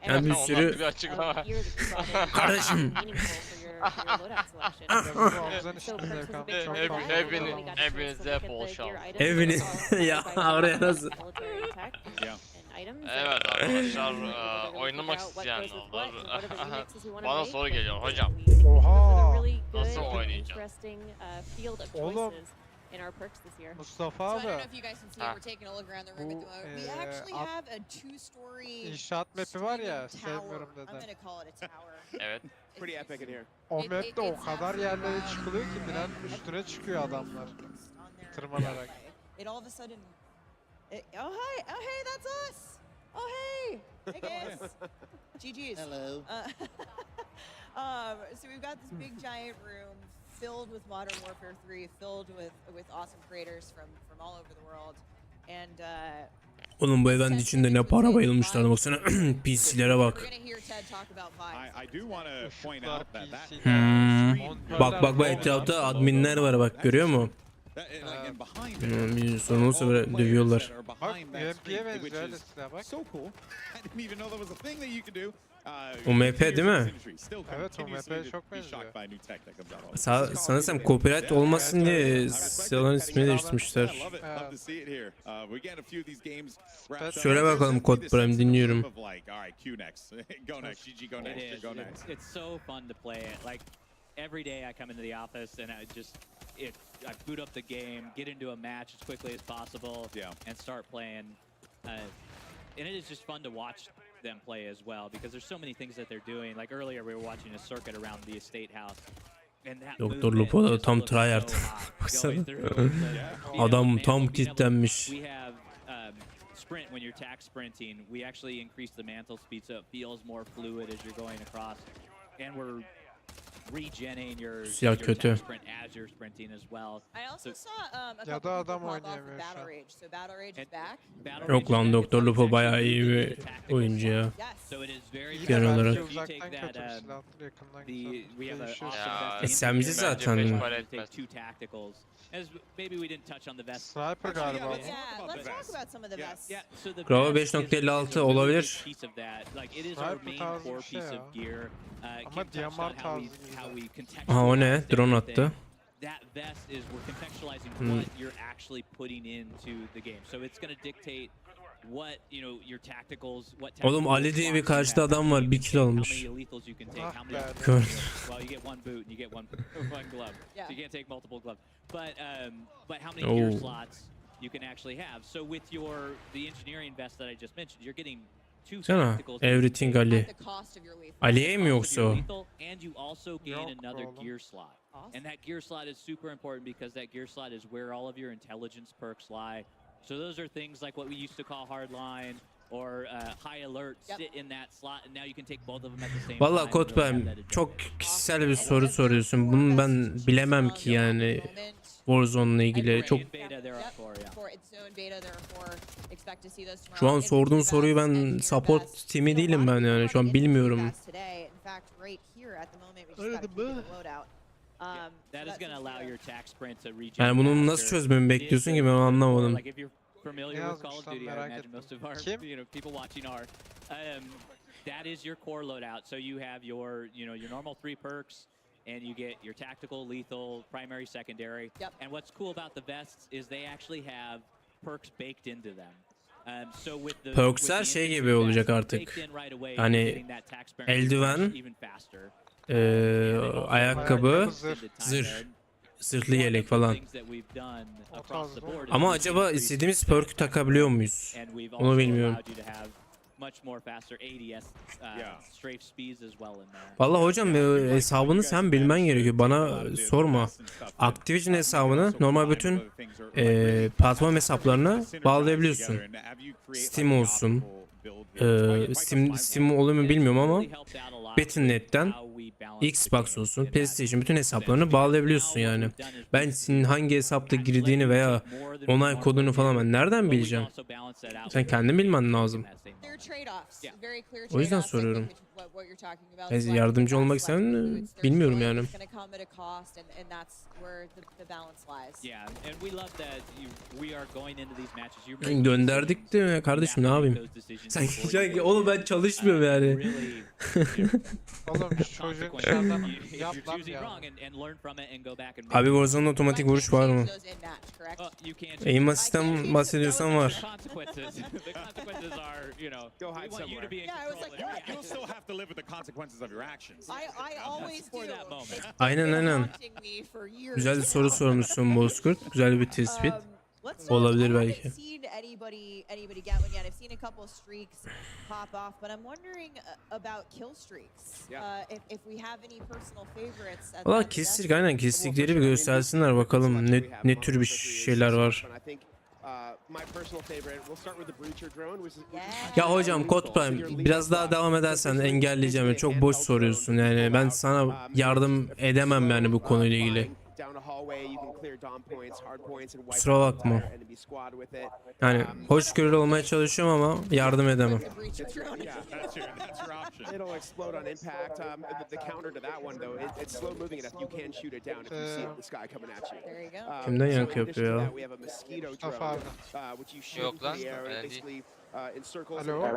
Yani bir sürü kardeşim. Hepinize bol şans. Eviniz ya oraya nasıl? Evet arkadaşlar, oynamak isteyen olur. Bana soru geliyor hocam. Oha! Nasıl oynayacağım? Oğlum. Mustafa abi. Bu inşaat map'i var ya, sevmiyorum neden. Evet. Pretty epic in here. O map'te o kadar yerlere çıkılıyor ki bilen üstüne çıkıyor adamlar. Tırmanarak. Oh hey, that's us. Oh hey guys. GG's. Hello. So we've got this big giant room filled with Modern Warfare 3, filled with awesome creators from all over the world, and Oğlum bu event içinde ne para bayılmışlar baksana. PC'lere bak. Bak etrafta adminler var bak, görüyor musun? Bir sorun olursa böyle dövüyorlar. Bak UMP'ye benziyor öyle silah bak. O MP değil mi? Evet o MP'ye çok benziyor. Sanırsam copyright olmasın diye silahların ismini değiştirmişler. Şöyle bakalım Code Prime, dinliyorum. It's so fun to play it. Like every day I come into the office and I boot up the game, get into a match as quickly as possible, and start playing. And it is just fun to watch them play as well because there's so many things that they're doing. Like earlier we were watching a circuit around the estate house. Doktor Lupo da tam tryhard. Baksana. Adam tam kilitlenmiş. We have sprint when you're tack sprinting. We actually increase the mantle speed so it feels more fluid as you're going across. And we're regenerating your sprint as you're sprinting as well. I also saw a Ya couple da people adam pop off oynayamıyor with şu Battle an. Rage. So Battle Rage is back. Yok lan Doktor Lupo bayağı iyi bir oyuncu ya. So it is very Genel olarak. Bence uzaktan kötü bir silahtır, yakından güzel. Değişiyor. SMG zaten. Sniper galiba bu. Yeah, let's talk about some of the best. Bravo 5.56 olabilir. Sniper tarzı bir şey ya. Ama DMR tarzı gibi. Aha o ne? Drone attı. That vest is we're contextualizing what you're actually putting into the game. So it's going to dictate what, your tacticals, what Oğlum Ali diye bir karşıda adam var, 1 kill almış. Well, you get one boot and you get one glove. So you can't take multiple gloves. But how many gear slots you can actually have. So with the engineering vest that I just mentioned, you're getting two tacticals. Everything Ali. Ali'ye mi yoksa o? And you also gain another gear slot. And that gear slot is super important because that gear slot is where all of your intelligence perks lie. So those are things like what we used to call hardline or high alert sit in that slot, and now you can take both of them at the same time. Vallahi Kotbem çok kişisel bir soru soruyorsun. Bunu ben bilemem ki yani. Warzone'la ilgili çok şu an sorduğun soruyu ben support team'i değilim ben yani şu an bilmiyorum. Yani bunu nasıl çözmemi bekliyorsun ki ben anlamadım. That is your core loadout. So you have your, your normal 3 perks, and you get your tactical, lethal, primary, secondary. And what's cool about the vests is they actually have perks baked into them. So with the Perks'ler şey gibi olacak artık. Hani eldiven, ayakkabı, zırhlı yelek falan. Ama acaba istediğimiz perk'ü takabiliyor muyuz? Onu bilmiyorum. Vallahi hocam hesabını sen bilmen gerekiyor. Bana sorma. Activision hesabını normal bütün platform hesaplarına bağlayabiliyorsun. Steam olsun. Steam oluyor mu bilmiyorum ama Battle.net'ten Xbox olsun, PlayStation bütün hesaplarını bağlayabiliyorsun yani. Ben senin hangi hesapta girdiğini veya onay kodunu falan ben nereden bileceğim? Sen kendin bilmen lazım. O yüzden soruyorum. Yardımcı olmak istemem bilmiyorum yani. Gönderdik de kardeşim ne yapayım? Sen oğlum ben çalışmıyorum yani. Oğlum çocuğun dışarıdan yap lan ya. Abi Warzone'da otomatik vuruş var mı? Aim assist'ten bahsediyorsan var. Aynen. Güzel bir soru sormuşsun Bozkurt. Güzel bir tespit. Olabilir belki. Valla kestik aynen kestikleri bir göstersinler bakalım ne tür bir şeyler var. Ya hocam Code Prime biraz daha devam edersen engelleyeceğim. Çok boş soruyorsun yani ben sana yardım edemem yani bu konuyla ilgili. Kusura bakma. Yani hoşgörülü olmaya çalışıyorum ama yardım edemem. Kimden yankı yapıyor ya? Yok lan. Öyle değil. Alo.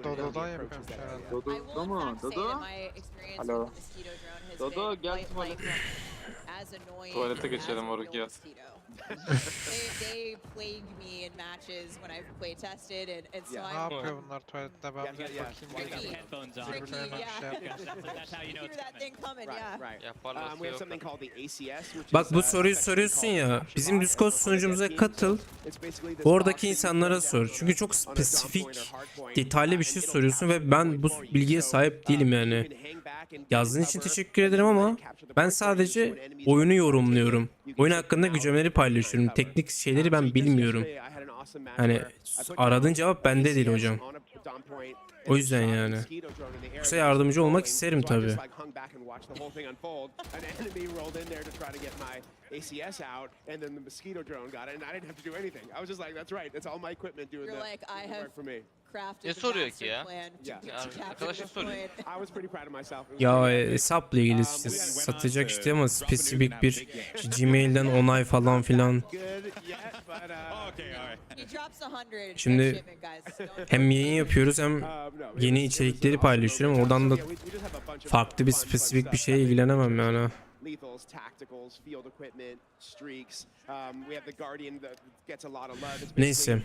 Dodo'dan yapıyormuş herhalde. Dodo mu? Dodo? Alo. Dodo gel tuvalete. Tuvalete geçelim oraya gel. Ne yapıyor bunlar tuvalette ben bir bakayım. Bak bu soruyu soruyorsun ya. Bizim Discord sunucumuza katıl. Oradaki insanlara sor. Çünkü çok spesifik, detaylı bir şey soruyorsun ve ben bu bilgiye sahip değilim yani. Yazdığın için teşekkür ederim ama ben sadece oyunu yorumluyorum. Oyun hakkında güncelemeleri paylaşıyorum. Teknik şeyleri ben bilmiyorum. Hani aradığın cevap bende değil hocam. O yüzden yani. Yoksa yardımcı olmak isterim tabii. Ne soruyor ki ya? Arkadaşım soruyor. Ya hesapla ilgili işte satacak işte ama spesifik bir Gmail'den onay falan filan. Şimdi hem yayın yapıyoruz hem yeni içerikleri paylaşıyorum. Oradan da farklı bir spesifik bir şeye ilgilenemem yani. Neyse.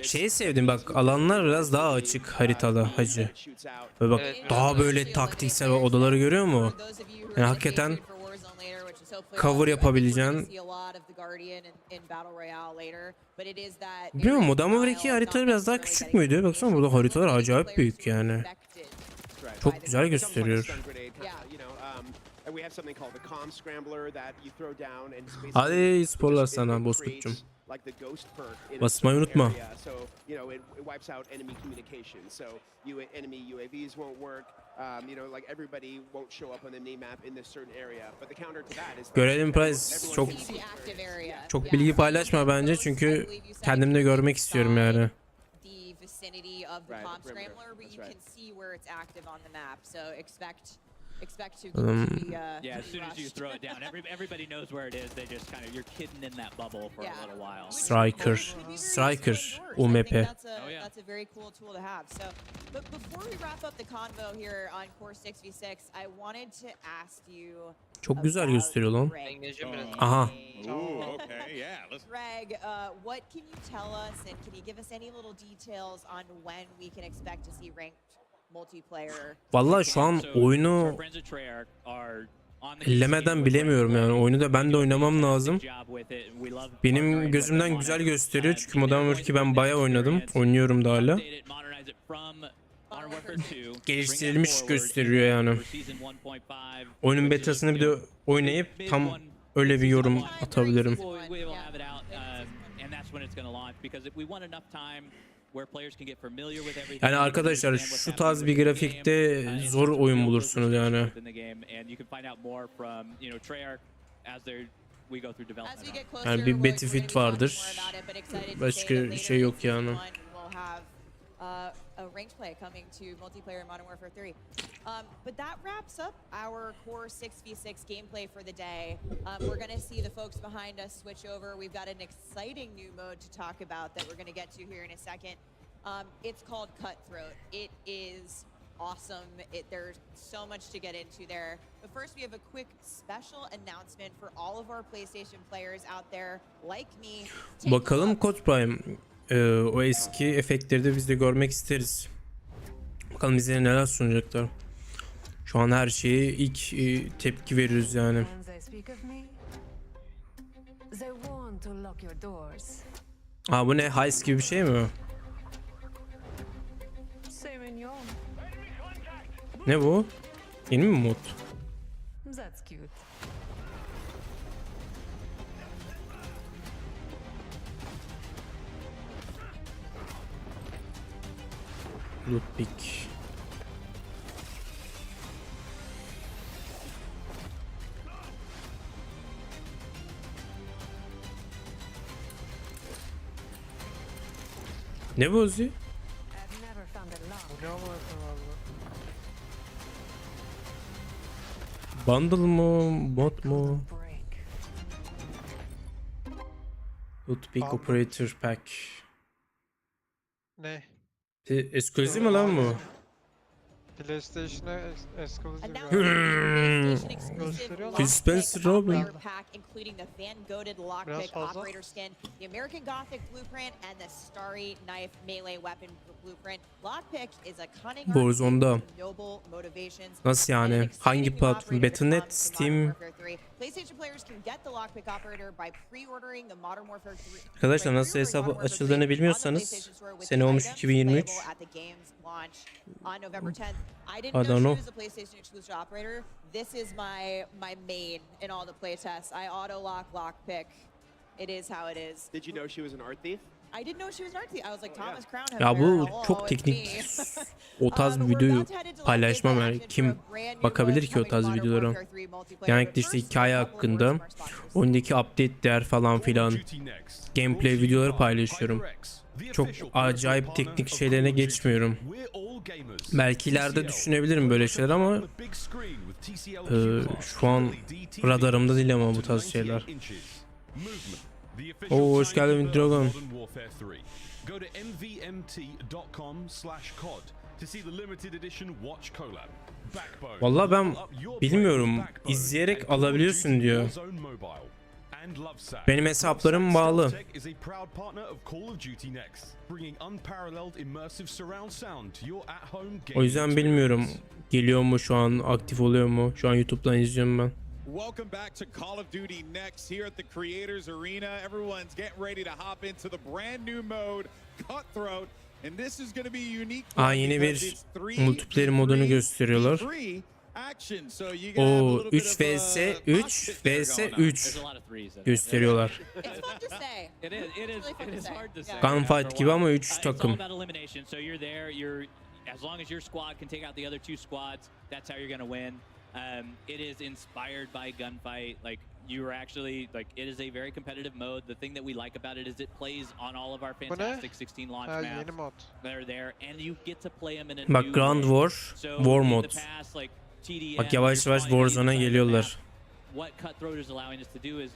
Şeyi sevdim bak alanlar biraz daha açık haritada hacı. Böyle bak daha böyle taktiksel odaları görüyor mu? Yani hakikaten cover yapabileceğin. Bilmiyorum Modern Warfare 2 haritaları biraz daha küçük müydü? Baksana burada haritalar acayip büyük yani. Çok güzel gösteriyor. And we have something called the comm scrambler that you throw down and it's Hadi basically sporlar it sana creates, Bozkurt'cum. like the ghost perk in a Basmayı certain unutma. area. So, you know, it wipes out enemy communication. So, enemy UAVs won't work. You know, like everybody won't show up on the map in this certain area. But the counter to that is Görelim Price çok bilgi paylaşma bence çünkü kendim de görmek istiyorum yani. Vicinity of the comm scrambler, but you can see where it's active on the map. So expect to be yeah, as soon as you throw it down, everybody knows where it is. They just kind of, you're hidden in that bubble for a little while. Striker UMP. That's a very cool tool to have. So, but before we wrap up the convo here on Core 6v6, I wanted to ask you. Çok güzel gösteriyor lan. Aha. Okay, yeah. Greg, what can you tell us, and can you give us any little details on when we can expect to see ranked multiplayer? Vallahi şu an oyunu ellemeden bilemiyorum yani. Oyunu da ben de oynamam lazım. Benim gözümden güzel gösteriyor çünkü Modern Warfare'ı ben bayağı oynadım. Oynuyorum da hala. Geliştirilmiş gösteriyor yani. Oyunun betasını bir de oynayıp tam öyle bir yorum atabilirim. Yani arkadaşlar şu tarz bir grafikte zor oyun bulursunuz yani. Yani bir Battlefield vardır. Başka şey yok yani. A ranked play coming to multiplayer in Modern Warfare 3. But that wraps up our Core 6v6 gameplay for the day. We're going to see the folks behind us switch over. We've got an exciting new mode to talk about that we're going to get to here in a second. It's called Cutthroat. It is awesome. There's so much to get into there. But first we have a quick special announcement for all of our PlayStation players out there like me. Bakalım Code Prime. O eski efektleri de biz de görmek isteriz. Bakalım bize neler sunacaklar. Şu an her şeye ilk tepki veriyoruz yani. Aa bu ne? Heist gibi bir şey mi? Ne bu? Yeni mi mod? Lootpick. Ne bu Ozi? Bundle mu? Mod mu? Lootpick Operator Pack. Ne? Eksklusif mi lan bu? PlayStation'a exclusive. Phil Spencer Robin. Biraz fazla. The American Gothic blueprint and the Starry Knife melee weapon blueprint. Lockpick is a cunning Warzone'da. noble motivations. Nasıl yani? Hangi platform? Battle.net, Steam. PlayStation players can get the Lockpick operator by pre-ordering the Modern Warfare 3. Arkadaşlar nasıl hesap açıldığını bilmiyorsanız sene olmuş 2023. I don't know. This is my main in all the playtests. I auto lock Lockpick. It is how it is. Did you know she was an art thief? I didn't know she was an art thief. I was like Thomas Crown. Ya bu çok teknik. O tarz bir videoyu paylaşmam yani. Kim bakabilir ki o tarz videolara? Genellikle işte hikaye hakkında, oyundaki update'ler falan filan, gameplay videoları paylaşıyorum. Çok acayip teknik şeylerine geçmiyorum. Belki ileride düşünebilirim böyle şeyler ama şu an radarımda değil ama bu tarz şeyler. Oo hoş geldin Dragon. Vallahi ben bilmiyorum. İzleyerek alabiliyorsun diyor. Benim hesaplarım bağlı. O yüzden bilmiyorum. Geliyor mu şu an, aktif oluyor mu? Şu an YouTube'dan izliyorum ben. Welcome back to Call of Duty Next here at the Creators Arena. Everyone's getting ready to hop into the brand new mode, Cutthroat. And this is going to be unique. Yeni bir multiplayer modunu gösteriyorlar. O 3 vs 3 vs 3 gösteriyorlar. Gunfight gibi ama 3 takım. As long as your squad can take out the other two squads, that's how you're gonna win. It is inspired by gunfight. Like you are actually like it is a very competitive mode. The thing that we like about it is it plays on all of our fantastic 16 launch maps. They're there, and you get to play them in a Bak Ground War, War Mode. Bak yavaş yavaş Warzone'a geliyorlar. What Cutthroat is allowing us to do is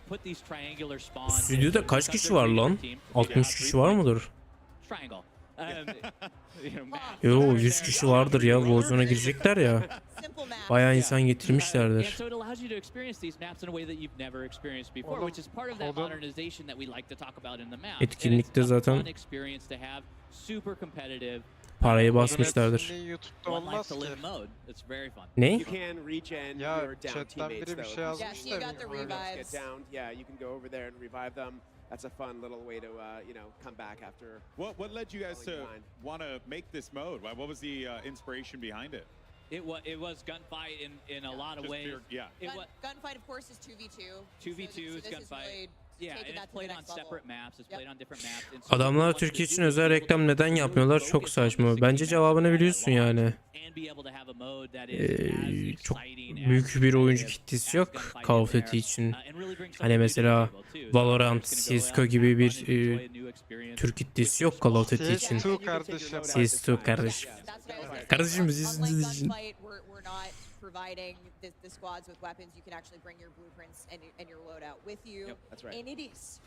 put these triangular spawns. Stüdyoda kaç kişi var lan? 60 kişi var mıdır? Triangle. Yo 100 kişi vardır ya, Warzone'a girecekler ya. Bayağı insan getirmişlerdir. Etkinlikte zaten parayı basmışlardır. Ne? Ya chatten biri bir şey yazmış da That's a fun little way to, you know, come back after. What led you guys to want to make this mode? What was the inspiration behind it? It was gunfight in a lot of ways. Gunfight, of course, is 2v2. 2v2 is gunfight. Yeah, and it's played on separate maps. It's played on different maps. Adamlar Türkiye için özel reklam neden yapmıyorlar? Çok saçma. Bence cevabını biliyorsun yani. Çok büyük bir oyuncu kitlesi yok Call of Duty için. Hani mesela Valorant, CSGO gibi bir Türk kitlesi yok Call of Duty için. CS2 kardeşim. Kardeşim siz için. Providing the squads with weapons, you can actually bring your blueprints and your loadout with you. That's right. And it is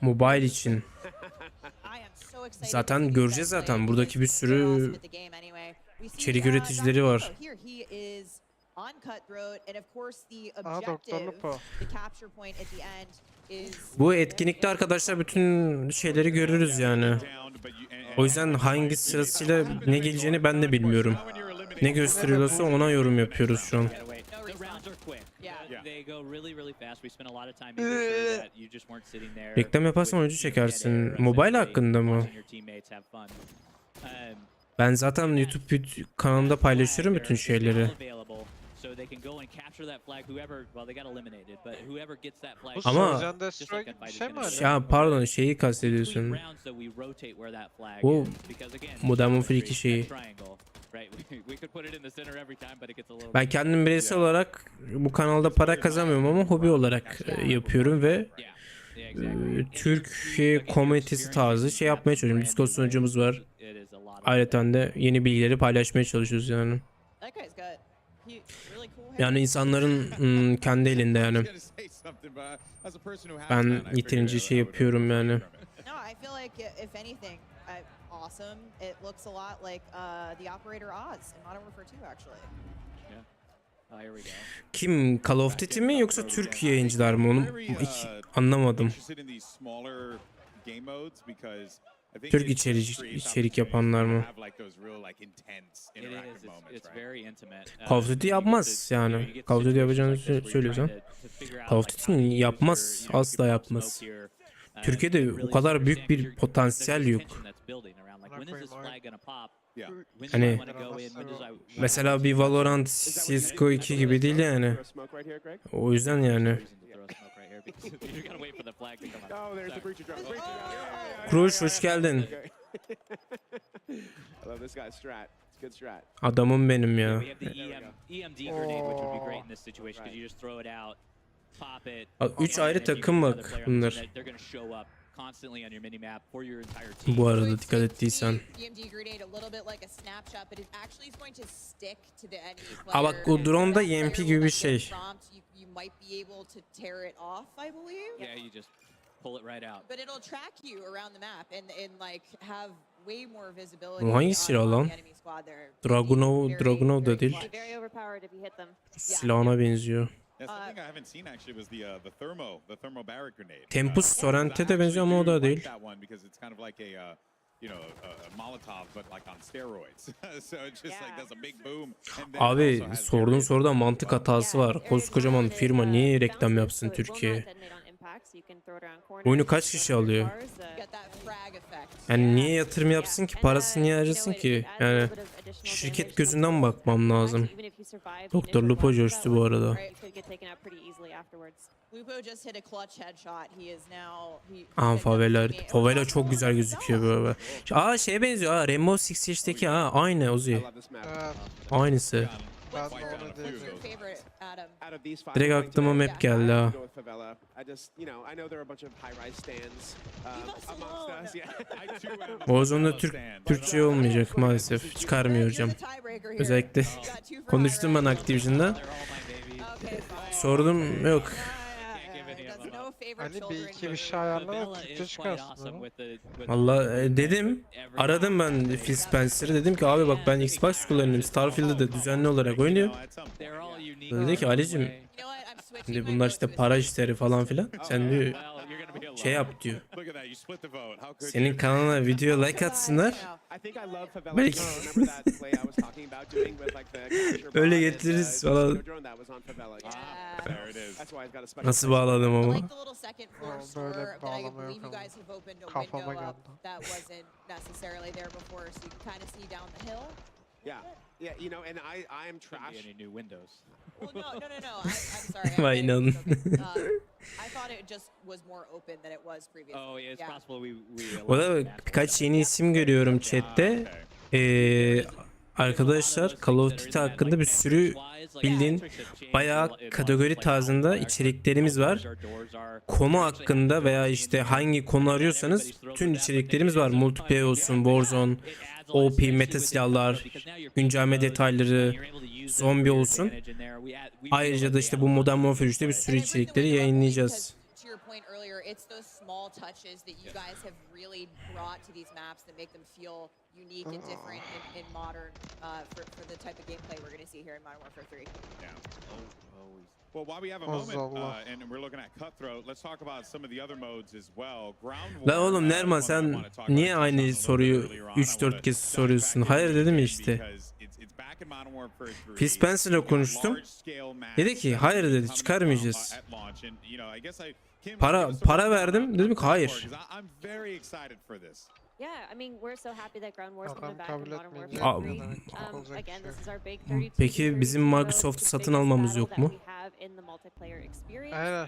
Mobile için. Zaten göreceğiz zaten. Buradaki bir sürü içerik üreticileri var. Bu etkinlikte arkadaşlar bütün şeyleri görürüz yani. O yüzden hangi sırasıyla ne geleceğini ben de bilmiyorum. Ne gösteriyorsa ona yorum yapıyoruz şu an. Reklam yaparsan oyuncu çekersin. Mobile hakkında mı? Ben zaten YouTube kanalımda paylaşıyorum bütün şeyleri. Ama ya pardon şeyi kastediyorsun. Bu Modern Warfare 2 şeyi. Ben kendim bireysel olarak bu kanalda para kazanmıyorum ama hobi olarak yapıyorum ve Türkiye komünitesi tarzı şey yapmaya çalışıyorum. Discord sunucumuz var. Ayrıca da yeni bilgileri paylaşmaya çalışıyoruz yani. Yani insanların kendi elinde yani. Ben yeterince şey yapıyorum yani. Awesome. It looks a lot like the operator Oz in Modern Warfare 2 actually. Here we go. Kim, Call of Duty mi yoksa Türk yayıncılar mı, onu anlamadım. Türk içerik yapanlar mı? Call of Duty yapmaz yani. Call of Duty yapacağını söylüyorsan. Call of Duty yapmaz, asla yapmaz. Türkiye'de o kadar büyük bir potansiyel yok. Hani mesela bir Valorant, CSGO 2 gibi değil yani. O yüzden yani. Kruş hoş geldin. Adamım benim ya. 3 ayrı takım bak bunlar. Bu arada dikkat ettiysen. Aa bak o drone'da EMP gibi bir şey. Bu hangi silah lan? Dragunov da değil. Silahına benziyor. Tempus Torrent'e de benziyor ama o da değil. Abi sorduğun soruda mantık hatası var. Koskocaman firma niye reklam yapsın Türkiye'ye? Oyunu kaç kişi alıyor? Yani niye yatırım yapsın ki? Parasını niye harcasın ki? Yani şirket gözünden bakmam lazım. Doktor Lupo coştu bu arada. Favela. Favela çok güzel gözüküyor böyle. Şeye benziyor. Rainbow Six Siege'deki aynı Uzi. Aynısı. Direkt aklıma map geldi ha. Warzone'da Türkçe olmayacak maalesef. Çıkarmıyor hocam. Özellikle konuştum ben Activision'da. Sordum yok. Hani bir iki bir şey ayarla Türkçe çıkarsın. Valla dedim. Aradım ben Phil Spencer'ı. Dedim ki abi bak ben Xbox kullanıyorum. Starfield'ı da düzenli olarak oynuyorum. Dedi ki Ali'cim şimdi bunlar işte para işleri falan filan. Sen diyor şey yap diyor. Senin kanalına video like atsınlar. Belki öyle getiririz falan. Nasıl bağladım ama. Böyle bağlama yok ama. Kafama geldi. Yeah, you know, and I'm trash. Any new windows? Well, no. I'm sorry. Vay inan. I thought it just was more open than it was previously. Oh yeah, it's possible we Bu arada birkaç yeni isim görüyorum chatte. Arkadaşlar Call of Duty hakkında bir sürü bildiğin bayağı kategori tarzında içeriklerimiz var. Konu hakkında veya işte hangi konu arıyorsanız tüm içeriklerimiz var. Multiplayer olsun, Warzone, OP, meta silahlar, güncelleme detayları, zombi olsun. Ayrıca da işte bu Modern Warfare 3'te bir sürü içerikleri yayınlayacağız. Unique and different in modern for the type of gameplay we're going to see here in Modern Warfare 3. Yeah. Well, while we have a moment and we're looking at Cutthroat, let's talk about some of the other modes as well. Ground War. La oğlum Nerman sen niye aynı soruyu 3-4 kez soruyorsun? Hayır dedim ya işte. Phil Spencer'la konuştum. Dedi ki hayır dedi çıkarmayacağız. Para verdim dedim ki hayır. Yeah, I mean we're so happy that Ground War's coming back in Modern Warfare. Again, this is our big 32. Peki bizim Microsoft satın almamız yok mu? Aynen.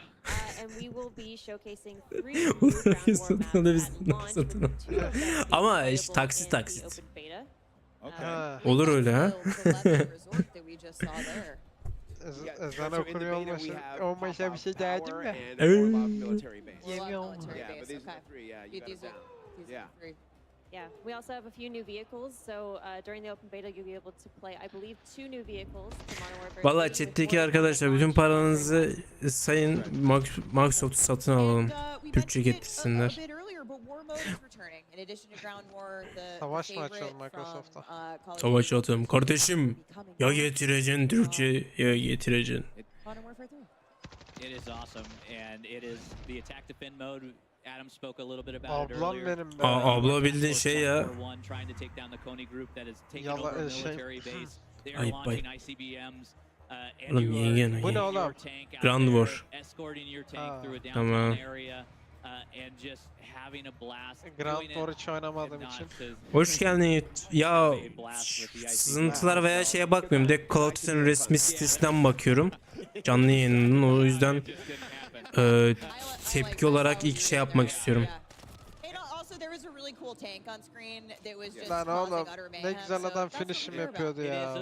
And we will be showcasing 3 new satın al. Ama işte taksit. Ha. Olur öyle ha. Ezan okunuyor olmasa bir şey derdim mi? Yemiyorum. Yeah, we also have a few new vehicles. So during the open beta, you'll be able to play, I believe, 2 new vehicles to Modern Warfare. Vallahi chat'teki arkadaşlar bütün paranızı sayın Microsoft satın alalım. Türkçe getirsinler. Savaş mı açalım Microsoft'a? Savaş atalım. Kardeşim ya getireceksin Türkçe ya getireceksin. It is awesome and it is the attack defend mode. Adam spoke a little bit about it Ablam earlier. benim be. Abla bildiğin şey ya. Yala şey. Ayıp ayıp. Oğlum yengen. Bu ne oğlum? Grand War. Tamam. Grand War hiç oynamadığım için. Hoş geldin. Ya sızıntılar veya şeye bakmıyorum. Direkt Call of Duty'nin resmi sitesinden bakıyorum. Canlı yayının. O yüzden tepki olarak ilk şey yapmak istiyorum. Lan oğlum ne güzel adam finish'im yapıyordu ya.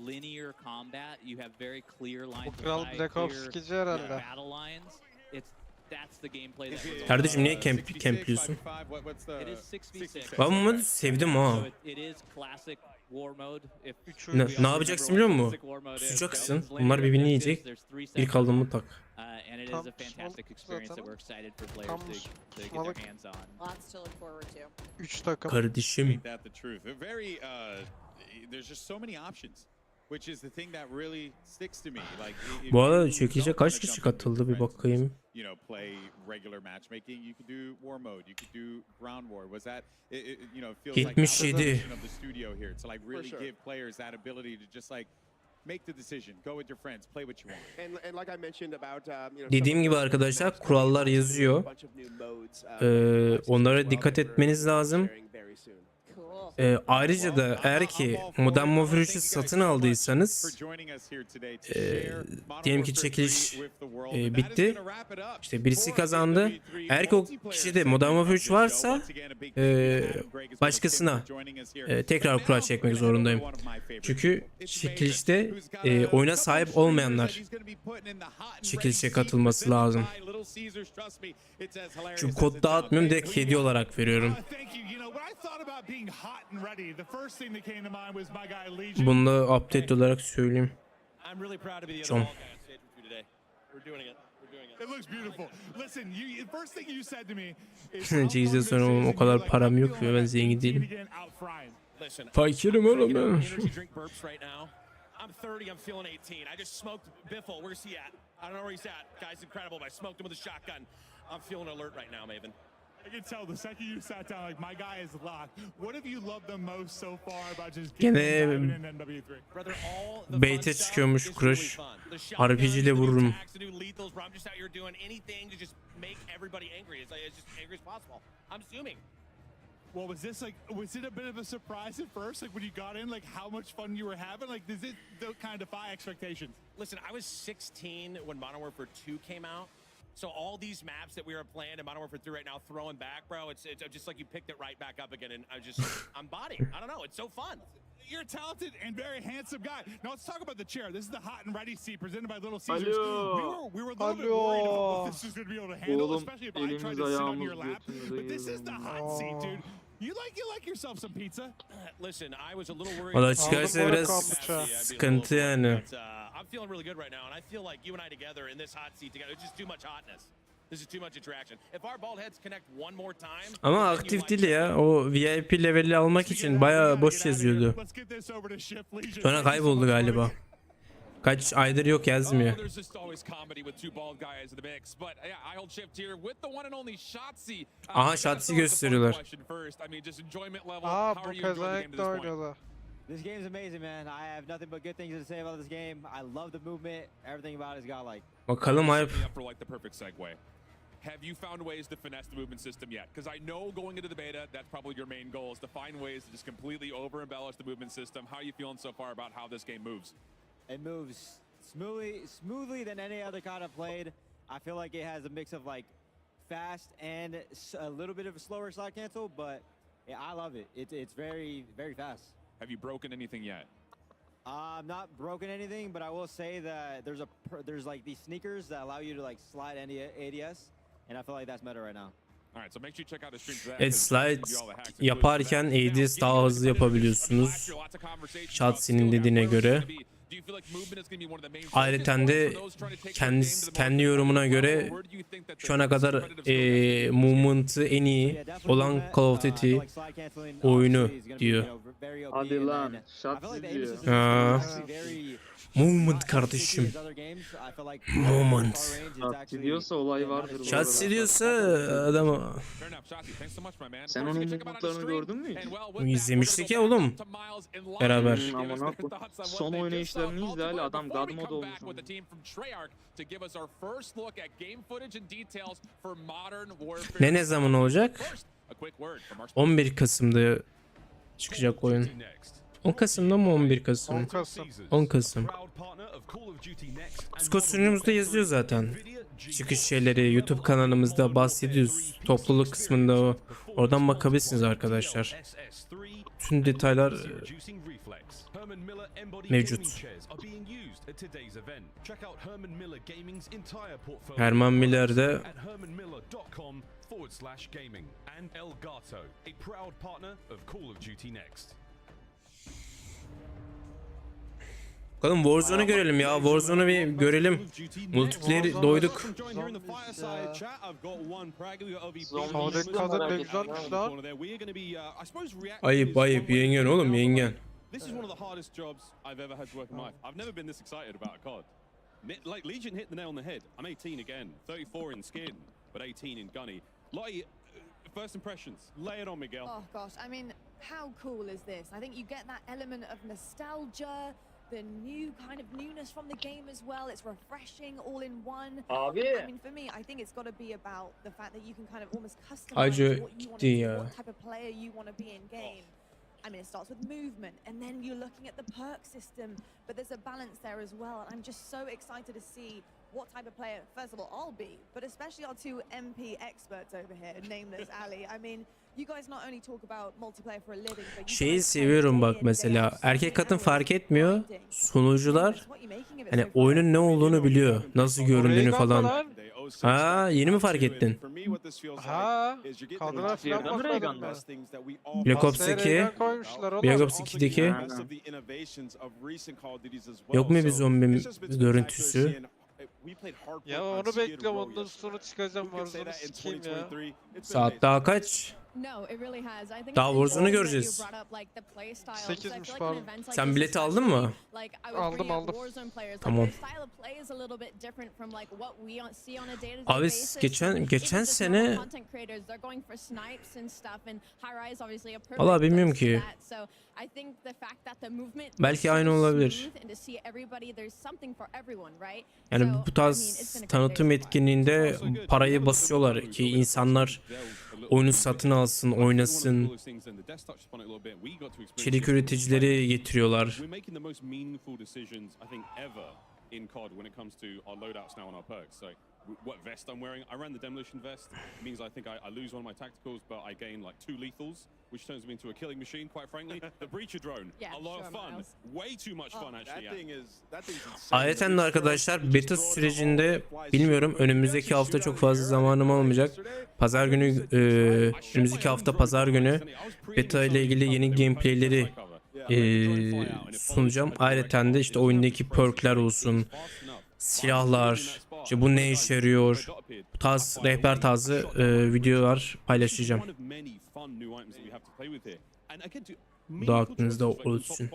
Linear combat. You have very clear lines Bu kral Black Ops 2'ci herhalde. battle lines. That's the gameplay that Kardeşim niye campliyorsun? Ben bu modu sevdim ha. Ne yapacaksın biliyor musun? Tutacaksın. Bunlar birbirini yiyecek. Bir kaldın mı tak. Tam pusmalık. 3 takım. Kardeşim. There's just so many options, which is the thing that really sticks to me. Like Bu arada çekişe kaç kişi katıldı bir bakayım. You know, play regular matchmaking. You could do war mode. You could do ground war. Was that you know, feels like 77. of the studio here to like really give players that ability to just like make the decision. Go with your friends. Play what you want. And like I mentioned about, Dediğim gibi arkadaşlar kurallar yazıyor. Onlara dikkat etmeniz lazım. Ayrıca da eğer ki Modern Warfare 3'ü satın aldıysanız diyelim ki çekiliş bitti. İşte birisi kazandı. Eğer ki o kişide Modern Warfare 3 varsa başkasına tekrar kura çekmek zorundayım. Çünkü çekilişte oyuna sahip olmayanlar çekilişe katılması lazım. Çünkü kod dağıtmıyorum, direkt hediye olarak veriyorum. Bunu da update olarak söyleyeyim. Çok. Çekilişte sonra o kadar param yok ve ben zengin değilim. Fakirim oğlum ben. I'm 30, I'm feeling 18. I just smoked Biffle. Where's he at? I don't know where he's at. Guy's incredible, but I smoked him with a shotgun. I'm feeling alert right now, Maven. I can tell the second you sat down, like, my guy is locked. What have you loved the most so far about just getting in MW3? Brother, all the Bait'e çıkıyormuş Crush. RPG ile vururum. I'm just out here doing anything to just make everybody angry. It's just angry as possible. I'm assuming. Well, was it a bit of a surprise at first? Like when you got in, like how much fun you were having? Like does it kind of defy expectations? Listen, I was 16 when Modern Warfare 2 came out. So all these maps that we were playing in Modern Warfare 3 right now, throwing back, bro, it's just like you picked it right back up again, and I'm bodying. I don't know, it's so fun. You're a talented and very handsome guy. Now let's talk about the chair. This is the hot and ready seat presented by Little Caesars. We were a little bit worried about what this was going to be able to handle, especially if I tried to sit on your lap. But this is the hot seat, dude. You like yourself some pizza? Listen, I was a little worried. Valla çıkarsa biraz sıkıntı yani. I'm feeling really good right now, and I feel like you and I together in this hot seat together, it's just too much hotness. This is too much interaction. If our bald heads connect one more time. Ama aktif değil ya. O VIP leveli almak için bayağı boş yazıyordu. Sonra kayboldu galiba. Kaç aydır yok yazmıyor. Aha Shotzi gösteriyorlar. Bu pezevenk de oynadı. This game's amazing, man. I have nothing but good things to say about this game. I love the movement. Everything about it's got like. Bakalım hype. Have you found ways to finesse the movement system yet? Because I know going into the beta, that's probably your main goal, is to find ways to just completely over-embellish the movement system. How are you feeling so far about how this game moves? It moves smoothly than any other COD I've played. I feel like it has a mix of like fast and a little bit of a slower slide cancel, but yeah, I love it. It's very fast. Have you broken anything yet? I'm not broken anything, but I will say that there's like these sneakers that allow you to like slide any ADS, and I feel like that's meta right now. Alright, so make sure you check out the stream for that. Evet, slide yaparken ADS daha hızlı yapabiliyorsunuz. Shotzi'nin dediğine göre. Ayrıca de kendi yorumuna göre şu ana kadar movement'ı en iyi olan Call of Duty oyunu diyor. Hadi lan, Shotzi diyor. Movement kardeşim. Movement. Shotzi diyorsa olay vardır. Shotzi diyorsa adamı. Sen onun movement'larını gördün mü hiç? İzlemiştik ya oğlum. Beraber. Son oynayışlarını izle hala adam God Mode olmuş. Ne zaman olacak? 11 Kasım'da çıkacak oyun. 10 Kasım'da mı 11 Kasım? 10 Kasım. 10 Kasım. Discord sunucumuzda yazıyor zaten. Çıkış şeyleri YouTube kanalımızda bahsediyoruz. Topluluk kısmında oradan bakabilirsiniz arkadaşlar. Tüm detaylar mevcut. Herman Miller'de bakalım Warzone'u görelim ya. Warzone'u bir görelim. Multiplayer doyduk. Sağdaki kadın ne güzelmiş lan. Ayıp yengen oğlum yengen. This is one of the hardest jobs I've ever had to work in life. I've never been this excited about a COD. Like Legion hit the nail on the head. I'm 18 again, 34 in skin, but 18 in gunny. Lottie, first impressions, lay it on me, girl. Oh gosh, I mean, how cool is this? I think you get that element of nostalgia, the new kind of newness from the game as well. It's refreshing all in one. Abi. I mean, for me, I think it's got to be about the fact that you can kind of almost customize Acı what you want to do, ya. what type of player you want to be in game. I mean, it starts with movement, and then you're looking at the perk system, but there's a balance there as well. And I'm just so excited to see what type of player, first of all, I'll be, but especially our two MP experts over here, nameless Ali. I mean, you guys not only talk about multiplayer for a living, but you Şeyi guys play seviyorum day bak in, day mesela. out, Erkek sweating kadın hours, fark etmiyor. grinding. Sunucular What you making of it hani so far? oyunun ne olduğunu biliyor. Nasıl göründüğünü falan. Ha, yeni mi fark ettin? Ha, kadına falan bakmadım ben. Black Ops Pastaya 2, Raygun koymuşlar oğlum. Black Ops 2'deki yok mu bir zombi görüntüsü? Ya onu bekliyorum, ondan sonra çıkacağım Warzone'u sikeyim ya. Saat daha kaç? Daha Warzone'u göreceğiz. 8'miş pardon. Sen bileti aldın mı? Aldım. Tamam. Abi geçen sene valla bilmiyorum ki. Belki aynı olabilir. Yani bu tarz tanıtım etkinliğinde parayı basıyorlar ki insanlar oyunu satın alsın, oynasın. İçerik üreticileri getiriyorlar. What vest I'm wearing? I ran the demolition vest. It means I think I lose one of my tacticals, but I gain like 2 lethals, which turns me into a killing machine, quite frankly. The breacher drone, a lot of fun. Way too much fun actually. Ayrıca arkadaşlar beta sürecinde bilmiyorum, önümüzdeki hafta çok fazla zamanım olmayacak. Pazar günü önümüzdeki hafta pazar günü beta ile ilgili yeni gameplayleri sunacağım. Ayrıca de işte oyundaki perkler olsun, silahlar, işte bu ne işe yarıyor, bu tarz rehber tarzı videolar paylaşacağım. Bu da aklınızda olsun.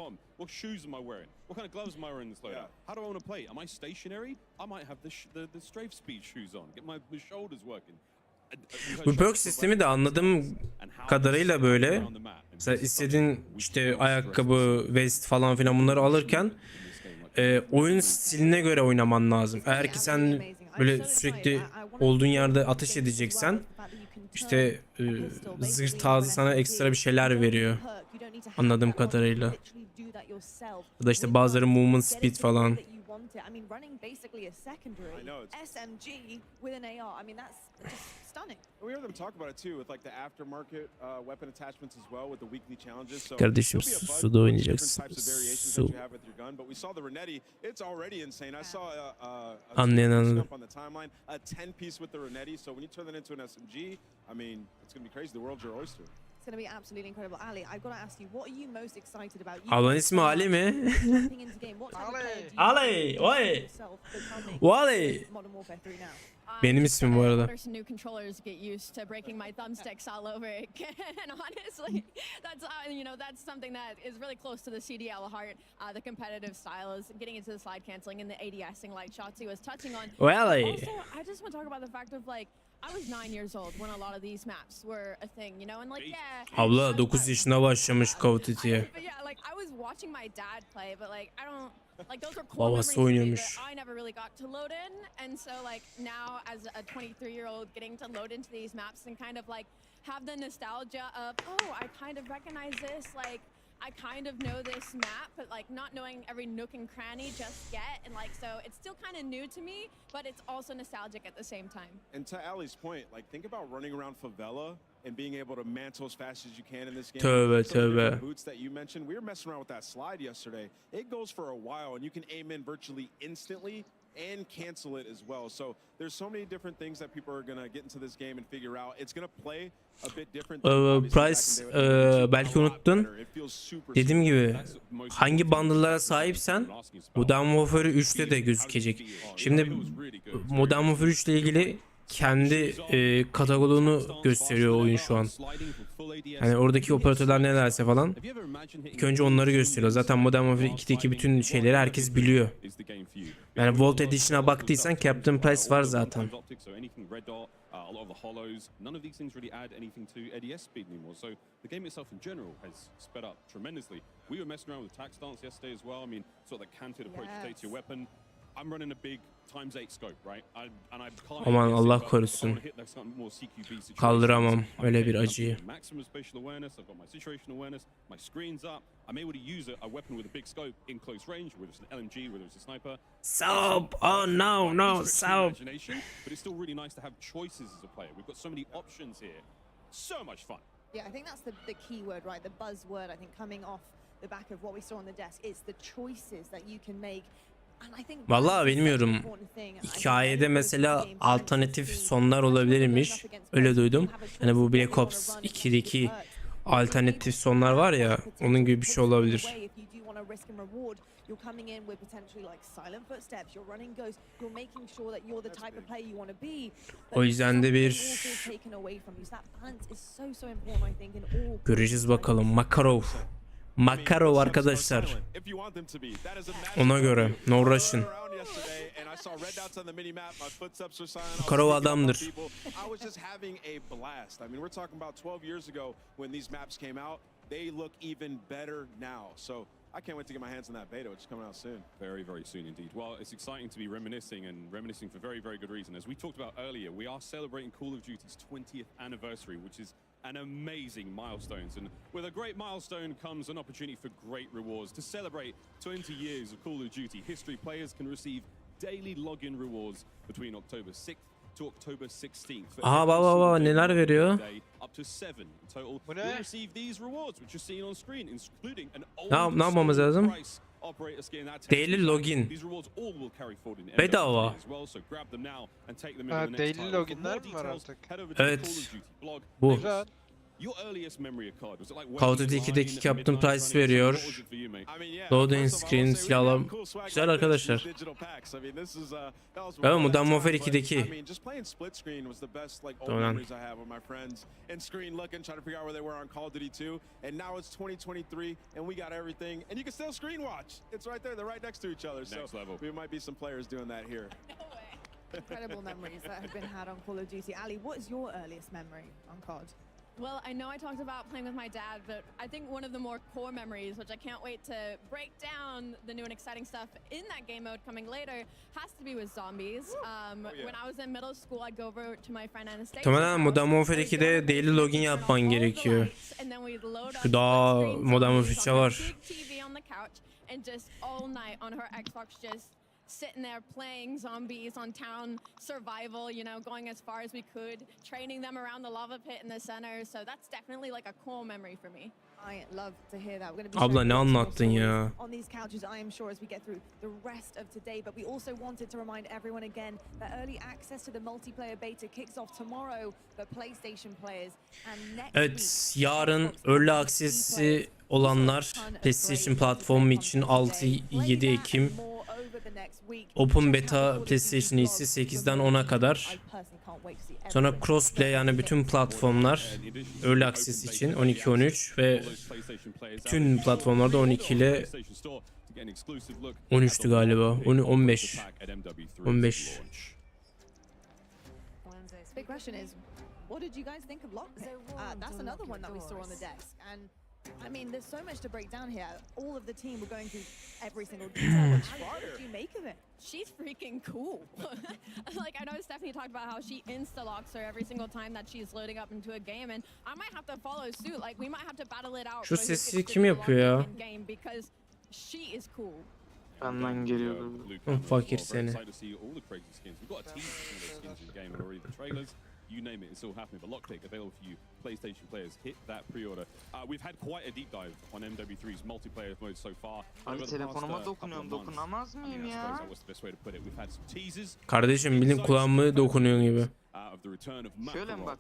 Bu perk sistemi de anladığım kadarıyla böyle. Mesela istediğin işte ayakkabı, vest falan filan bunları alırken oyun stiline göre oynaman lazım. Eğer ki sen böyle sürekli olduğun yerde ateş edeceksen işte zırh tarzı sana ekstra bir şeyler veriyor. Anladığım kadarıyla. Ya da işte bazıları movement speed falan. I mean, running basically a secondary SMG with an AR. I mean, that's just stunning. We heard them talk about it too with like the aftermarket weapon attachments as well with the weekly challenges. So kardeşim suda oynayacaksın. Su. But we saw the Renetti. It's already insane. I saw Anlayan anladım. on the timeline a 10 piece with the Renetti. So when you turn that into an SMG, I mean, it's going to be crazy. The world's your oyster. It's going to be absolutely incredible. Ali, I've got to ask you, what are you most excited about? Ablanın ismi Ali mi? Ali, vay. Vay. Benim ismim bu arada. New controllers get used to breaking my thumbsticks all over again. Honestly, that's that's something that is really close to the CDL heart. The competitive style is getting into the slide canceling and the ADSing like Shotzi was touching on. Well, also, I just want to talk about the fact of like I was 9 years old when a lot of these maps were a thing, you know, and like Abla 9 yaşına başlamış Call of Duty'ye. But yeah, like I was watching my dad play, but like I don't. Like those are core Babası memories oynuyormuş. that I never really got to load in, and so like now as a 23-year-old getting to load into these maps and kind of like have the nostalgia of, oh, I kind of recognize this, like I kind of know this map, but like not knowing every nook and cranny just yet, and like so it's still kind of new to me, but it's also nostalgic at the same time. And to Ali's point, like think about running around favela and being able to mantle as fast as you can in this game. Tövbe Some of the tövbe. boots that you mentioned, we were messing around with that slide yesterday. It goes for a while, and you can aim in virtually instantly and cancel it as well. So there's so many different things that people are gonna get into this game and figure out. It's gonna play a bit different. Price belki unuttun. Dediğim gibi hangi bundle'lara sahipsen Modern Warfare 3'te de gözükecek. Şimdi Modern Warfare 3 ile ilgili kendi kataloğunu gösteriyor oyun şu an. Yani oradaki operatörler ne derse falan. İlk önce onları gösteriyor. Zaten Modern Warfare 2'deki bütün şeyleri herkes biliyor. Yani Vault Edition'a baktıysan Captain Price var zaten. a lot of the hollows. None of these things really add anything to ADS speed anymore. So the game itself in general has sped up tremendously. We were messing around with attack stance yesterday as well. I mean, sort of the canted approach to take to your weapon. I'm running a big ×8 scope, right? And I can't. Aman Allah korusun. Kaldıramam öyle bir acıyı. Maximum spatial awareness. I've got my situational awareness. My screen's up. I'm able to use a weapon with a big scope in close range, whether it's an LMG, whether it's a sniper. Soap! Oh no, soap! But it's still really nice to have choices as a player. We've got so many options here. So much fun. Yeah, I think that's the key word, right? The buzzword, I think, coming off the back of what we saw on the desk. It's the choices that you can make. Vallahi bilmiyorum. Hikayede mesela alternatif sonlar olabilirmiş. Öyle duydum. Hani bu Black Ops 2'deki alternatif sonlar var ya, onun gibi bir şey olabilir. O yüzden de bir göreceğiz bakalım. Makarov arkadaşlar. Ona göre. No Russian. Makarov adamdır. I can't wait to get my hands on that beta, which is coming out soon. Very, very soon indeed. Well, it's exciting to be reminiscing for very, very good reason. As we talked about earlier, we are celebrating Call of Duty's 20th anniversary, which is an amazing milestone. And with a great milestone comes an opportunity for great rewards. To celebrate 20 years of Call of Duty history, players can receive daily login rewards between October 6th to October 16th. Aha baba neler veriyor? Up to 7 in total. We receive these rewards which you're seeing on screen, including an Ne yapmamız lazım? Daily login. Bedava. Daily loginler mi var artık? Evet. Bu. Call of Duty 2'deki Captain Price veriyor. Loading screen, silahlar. Güzel arkadaşlar. Evet, Modern Warfare 2'deki. Doğru. Incredible memories that have been had on Call of Duty. Ali, what is your earliest memory on COD? Well, I know I talked about playing with my dad, but I think one of the more core memories, which I can't wait to break down the new and exciting stuff in that game mode coming later, has to be with zombies. When I was in middle school, I'd go over to my friend Anastasia. Tamamen Modern Warfare 2'de daily login yapman gerekiyor. Şu daha Modern Warfare 3'e var. TV on the couch and just all night on her Xbox just sitting there playing zombies on town survival, you know, going as far as we could, training them around the lava pit in the center. So that's definitely like a cool memory for me. I love to hear that. We're going to be Abla ne anlattın ya? On these couches, I am sure, as we get through the rest of today. But we also wanted to remind everyone again that early access to the multiplayer beta kicks off tomorrow for PlayStation players. And next Evet, yarın early access'i olanlar PlayStation platformu için 6-7 Ekim. Open Beta PlayStation ise 8'den 10'a kadar. Sonra crossplay, yani bütün platformlar Early Access için 12-13 ve bütün platformlarda 12 ile 13'tü galiba. 15. Big question is, what did you guys think of Lockpick? That's another one that we saw on the desk. And I mean, there's so much to break down here. All of the team were going through every single detail. What did you make of it? She's freaking cool. Like, I know Stephanie talked about how she insta-locks her every single time that she's loading up into a game, and I might have to follow suit. Like, we might have to battle it out. Şu sesi kim yapıyor ya? Because she is cool. Benden geliyordu. Fakir seni. You name it, it's all happening. But Lockpick available for you, PlayStation players. Hit that pre-order. We've had quite a deep dive on MW3's multiplayer mode so far. Abi telefonuma dokunuyorum, dokunamaz mıyım ya? Kardeşim bilin kulağımı dokunuyorsun gibi. Şöyle mi bak?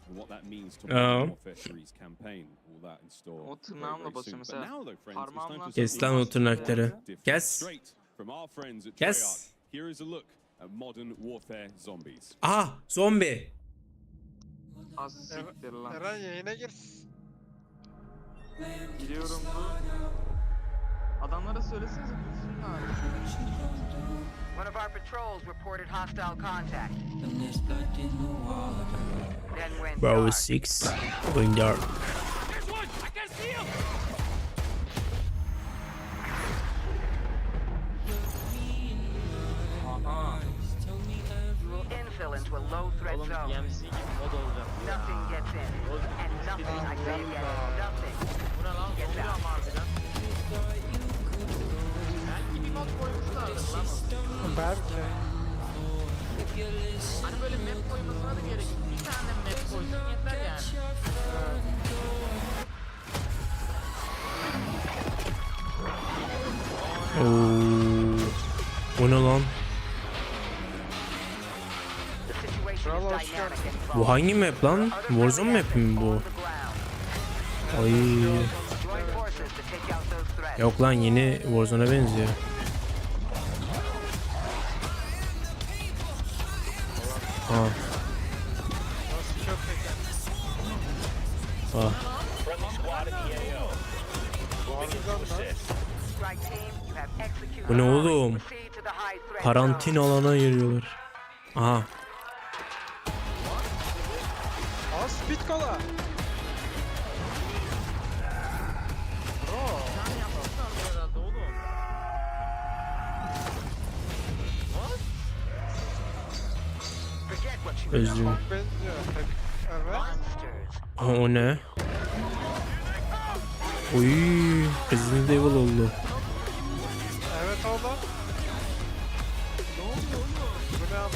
O tırnağımla basıyor mesela. Parmağımla. Kes lan o tırnakları. Kes. Kes. Aha, zombi. Az siktir lan. Eren yayına girsin. Giriyorum. Adamlara söylesenize bulsunlar. One of our patrols reported hostile contact. Then went Bravo dark. 6 going dark. There's one! I can see him! Infill into a low threat Oğlum zone. PMC gibi mod olacak. Nothing gets in. And nothing, I say again, nothing Bu ne lan? gets Oluyor out. ama harbiden. Belki bir mod koymuşlardır lan o. Belki. Hani böyle map koymasına da gerek yok. Bir tane map koysun yeter yani. Oo. O ne lan? The situation is dynamic and Bu hangi map lan? Warzone map mi bu? Ay. join forces to take out those threats. Yok lan, yeni Warzone'a benziyor. Ha. Ha. Strike team, you have executed. Bu ne oğlum? Proceed to the high threat Karantina alana ayırıyorlar. Aha. Aa, speed cola. Bro. Herhalde oğlum. Forget what you Özlüm. Benziyor. Evet. Ha, o ne? Oy, Resident Evil oldu. Evet oğlum. Bu ne abi?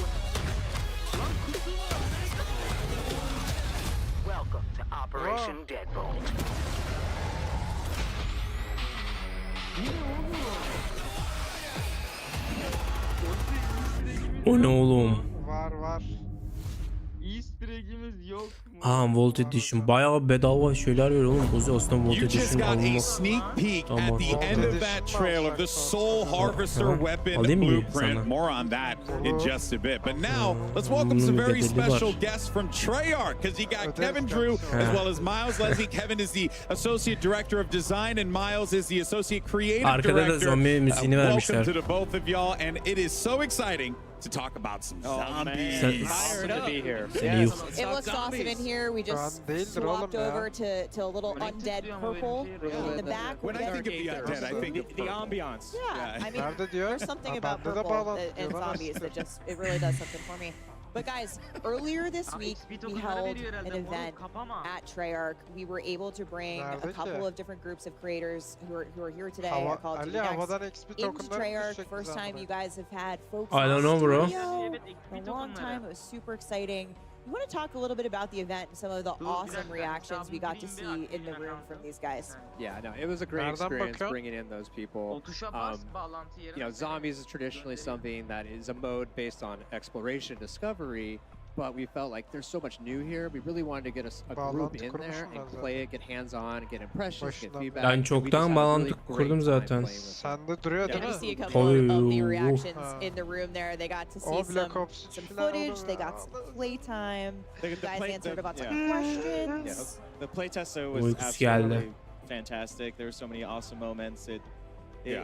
Welcome to Operation Deadbolt. O ne oğlum? Var var. Easter egg'imiz yok mu? Ha, Volt Edition. Bayağı bedava şeyler veriyor oğlum. Bozu aslında Volt You just Edition got a alınmaz. sneak peek Tamam. at the end of that trail of the Soul Harvester weapon Alayım mı blueprint. sana? More on that in just a bit. But now, let's welcome some very bedeli var. special guests from Treyarch, because you got Kevin Drew as well as Miles Leslie. Kevin is the Associate Director of Design and Miles is the Associate Creative Arkada da Director. zombi müziğini Welcome vermişler. to the both of y'all, and it is so exciting to talk about some zombies. Sen- to be here. Seni yuh. It looks awesome in here. We just swapped over to a little undead purple in the back. When I think of the undead, I think of The ambiance. Yeah, I mean, Nerede diyor? there's something Ha, about bende de purple bağlantı and diyor, zombies that just, it really does something for me. But guys, earlier this week, we held an event at Treyarch. We were able to bring a Nerede couple ki? of different groups of creators who are here today Hava, at Call of Duty Ali Next havadan XP into tokenları Treyarch. düşecek First bize time ama. you guys have had folks I don't know, bro. studio in a long time. It was super exciting. We want to talk a little bit about the event and some of the awesome reactions we got to see in the room from these guys. Yeah, no, it was a great Nereden experience bakıyorsun? bringing in those people. O tuşa bas, bağlantı yerine. You know, zombies is traditionally something that is a mode based on exploration, discovery, but we felt like there's so much new here. We really wanted to get a group Bağlantı in there kurmuşum ben and zaten. play it, get hands-on, get impressions, get Başından feedback. Ben and we just çoktan had a bağlantı really great kurdum time zaten. playing with them. Sende duruyor değil Got to mi? see a couple of the Oh. reactions in the room there. They got to see Oh, some Black Ops falan footage. oldu They ya. got some playtime. The You guys play- answered about some yeah. questions. Yeah, the playtest was Uykusu geldi. absolutely fantastic. There were so many awesome moments. Yeah.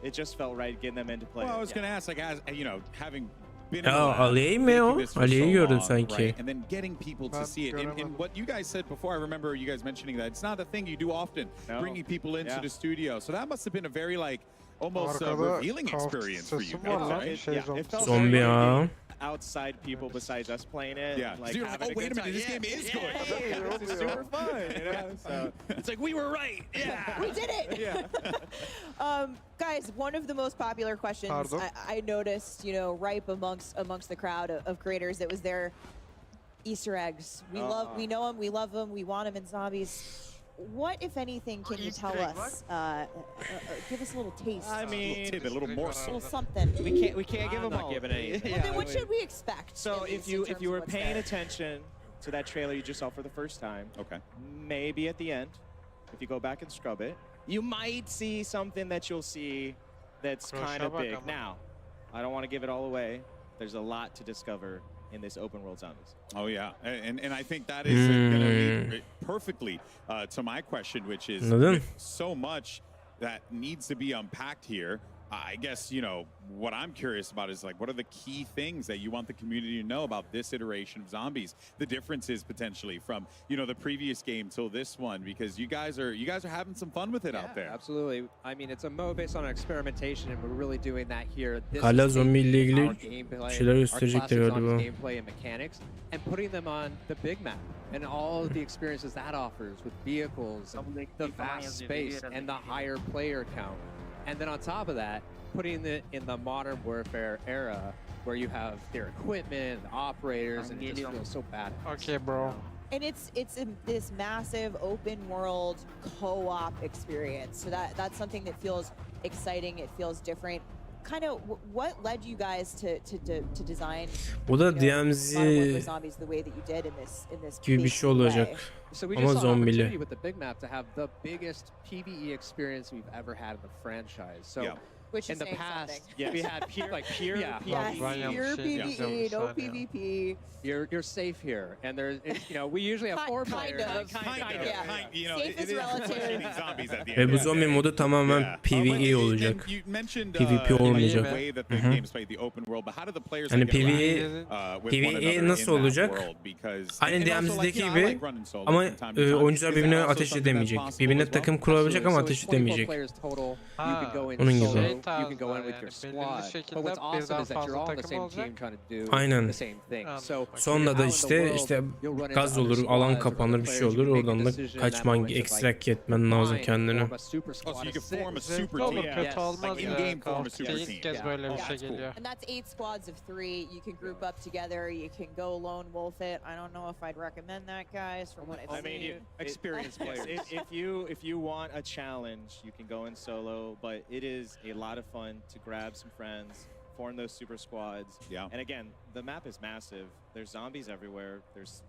It just felt right getting them into play. Well, I was going to ask, like, as you know, having been in Ya the lab, Ali'yi mi o? making this for Ali'yi so gördüm long, sanki. right? And then getting people to Ben see it. And göremedim. what you guys said before, I remember you guys mentioning that it's not a thing you do often, No. bringing people into Yeah. the studio. So that must have been a very, like, almost Arkada revealing kaos experience for you sesi var guys, lan. right? Şey Yeah, it zombisi. felt Zombi very ya. like outside people besides us playing it. Yeah. Like So you're like, having oh, wait a good minute, this time. game is Yeah, good. this is super fun. You know? So it's like we were right. Yeah, We did it! Yeah. Guys, one of the most popular questions Pardon? I noticed, you know, ripe amongst the crowd of creators that was their Easter eggs. We know them, we love them, we want them in zombies. What, if anything, can you tell us? Give us a little taste. I mean, Tidbit, a little a morsel. little something. we can't give them all. giving any. Well, then what should we expect? So at if least, you in terms were of what's paying there? attention to that trailer you just saw for the first time, Okay. maybe at the end, if you go back and scrub it, you might see something that you'll see that's kind of Roşa bak big. ama. Now, I don't want to give it all away. There's a lot to discover in this open world zombies. Oh yeah, and I think that is going to lead perfectly to my question, which is Anladın? with so much that needs to be unpacked here. I guess, you know, what I'm curious about is like, what are the key things that you want the community to know about this iteration of Zombies? The differences potentially from, you know, the previous game till this one, because you guys are having some fun with it out there. Absolutely. I mean, it's a mode based on experimentation, and we're really doing that here. This Hala is zombi ile taking ilgili our gameplay, şeyler our gösterecekler classic galiba. zombies gameplay and mechanics, and putting them on the big map and all of the experiences that offers with vehicles, and the vast space, and the higher player count. And then on top of that, putting it in the modern warfare era where you have their equipment, the operators, and it just feels so bad. Okay, bro. And it's this massive open world co-op experience. So that's something that feels exciting. It feels different. Kind of what led you guys to design Bu da Modern DMZ Warfare Zombies the way that you did in this gibi bir big şey olacak. way? So we Ama just saw an zombili. opportunity with the big map to have the biggest PvE experience we've ever had in the franchise. So Which in is the saying past, something. we had pure Yes, PvE. pure PvE, no PvP. You're safe here, and there's you know we usually have 4 players. You know, Safe it is is relative. zombies at the Ve end. bu zombi modu tamamen PvE olacak. You mentioned PvP the olmayacak. way that the Hı hı. game's played, the open world, but how do the players Hani like, PvE interact, with one PvE another nasıl in that olacak? world? Because Aynen and also, like, DMZ'deki you know, I gibi like running solo ama from time to time. oyuncular Is birbirine that also ateş something that's edemeyecek. possible Birbirine as well? takım kurabilecek ama So ateş it's 24 edemeyecek. players total. You can go in Onun gibi. solo. Şey You can go in tarzı with your yani, belirli squad. şekilde But what's awesome birden is that you're fazla all on the takım same olacak. team trying to do Aynen. the same thing. So Sonra da işte alan kapanır, bir şey olur. Oradan da kaçman, ekstrak etmen lazım kendini. Oh, so you can form a super Olur, team. kötü olmaz Like ya. in-game form a super İlk team. kez böyle bir şey geliyor. And that's 8 squads of 3. You can group up together. You can go lone wolf it. I don't know if I'd recommend that, guys, from what I've seen. Experienced players. If you want a challenge, you can go in solo, but it is a lot of fun to grab some friends, form those super squads. Yeah. And again, the map is massive. There's zombies everywhere. There's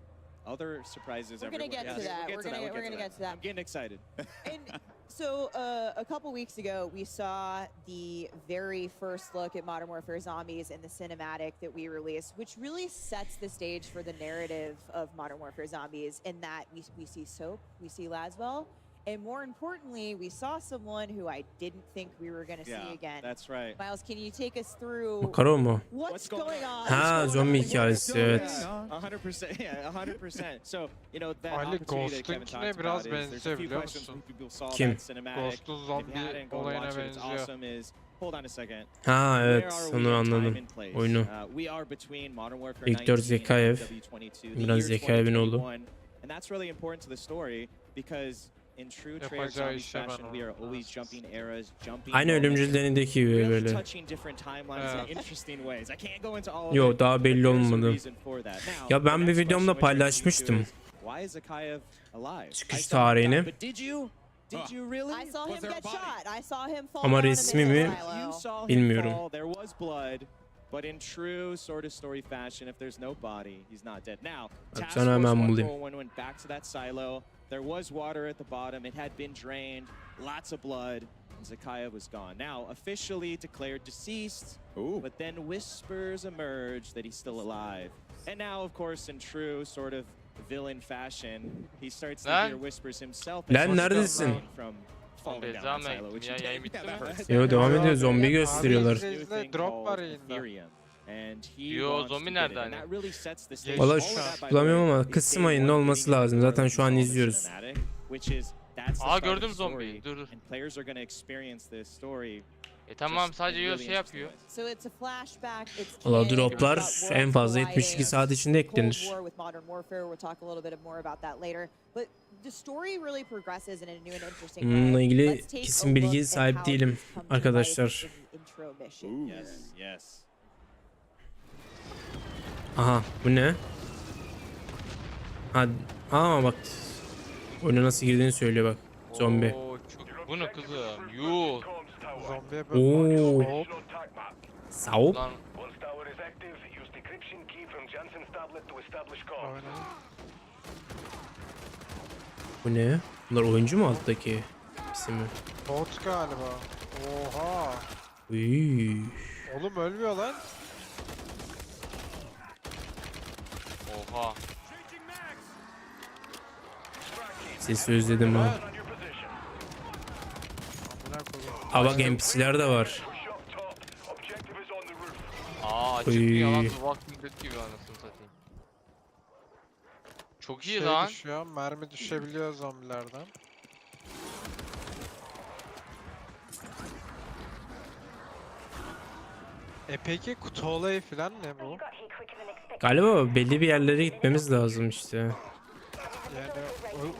other surprises We're gonna everywhere. get to that. We're gonna get to that. I'm getting excited. And so a couple weeks ago, we saw the very first look at Modern Warfare Zombies in the cinematic that we released, which really sets the stage for the narrative of Modern Warfare Zombies in that we see Soap, we see Laswell, and more importantly, we saw someone who I didn't think we were going to see again. That's right. Miles, can you take us through Bu karo mu? what's going on? Ha, zombi hikayesi, evet. 100%, yeah, 100%. So, you know, that Ali opportunity that Kevin Ghost'unkine talked biraz about is there's a benziyor few biliyor questions musun? people saw Kim? that cinematic. Ghost'un If you zombi hadn't, go olayına watch it. It's benziyor. awesome is, hold on a second. Ha, Where evet, are we onu in anladım. time and place? Oyunu. We are between Modern Warfare İlk 4 19 Zekayev. and MW22, the Biraz year Zekayev'in oldu. 2021. And that's really important to the story because in true Treyarch Yapacağı Zombies işe ben fashion, we are onu- always jumping eras, jumping Aynı moments, ölümcüllerindeki gibi really böyle. touching different timelines in interesting ways. I can't go into all of Yo, it, daha but belli there's a olmadı. reason for that. Now, Ya ben the bir next videomda question which I alluded to paylaşmıştım. is, why is Zekayev alive? Çıkış I saw him tarihini. die, but did you really? I saw him get shot. I saw him fall Ama down in resmi the mi? silo. You saw him Bilmiyorum. fall, there was blood, but in true sort of story fashion, if there's no body, he's not dead. Now, Task sana Force hemen bulayım. 141 went back to that silo. There was water at the bottom. It had been drained. Lots of blood. And Zekayev was gone. Now, officially declared deceased, but then whispers emerged that he's still alive. And now, of course, in true sort of villain fashion, he starts to hear whispers himself. and Lan starts to neredesin? run from falling down that silo, which Yayın bitti mi? Yo, devam ediyor, zombi gösteriyorlar. İzle, drop var yayında. Yo, zombi nerede hani? Valla bulamıyorum ama Kasım ayında olması lazım. Zaten şu an izliyoruz. Aa, gördüm zombiyi. Dur. Tamam, sadece şey yapıyor. So it's a flashback. It's Valla canon, droplar it's about en fazla world 72 saat içinde Cold eklenir. War with Modern Warfare. We'll talk a little bit more about that later. But the story really progresses in a new and interesting way. Bununla ilgili Let's take kesin a bilgi look at sahip how değilim this comes to arkadaşlar. life in the intro mission. Yes. Aha, bu ne? Ha, ama bak oyuna nasıl girdiğini söylüyor bak. Zombi. Oo, bu ne kızım? Yuh. Zombiye Oo. böyle Saup. Lan Bu ne? Bunlar oyuncu mu alttaki? İsmi. bot galiba. Oha. Uy. Oğlum ölmüyor lan. oha. Sesi özledim ha. Amına Aa bak NPC'ler de var. Açık bir yalan Walking Dead gibi anasını satayım. Çok iyi lan. Düşüyor, mermi düşebiliyor zombilerden. Peki kutu olayı falan ne bu? Galiba belli bir yerlere gitmemiz lazım işte. Yani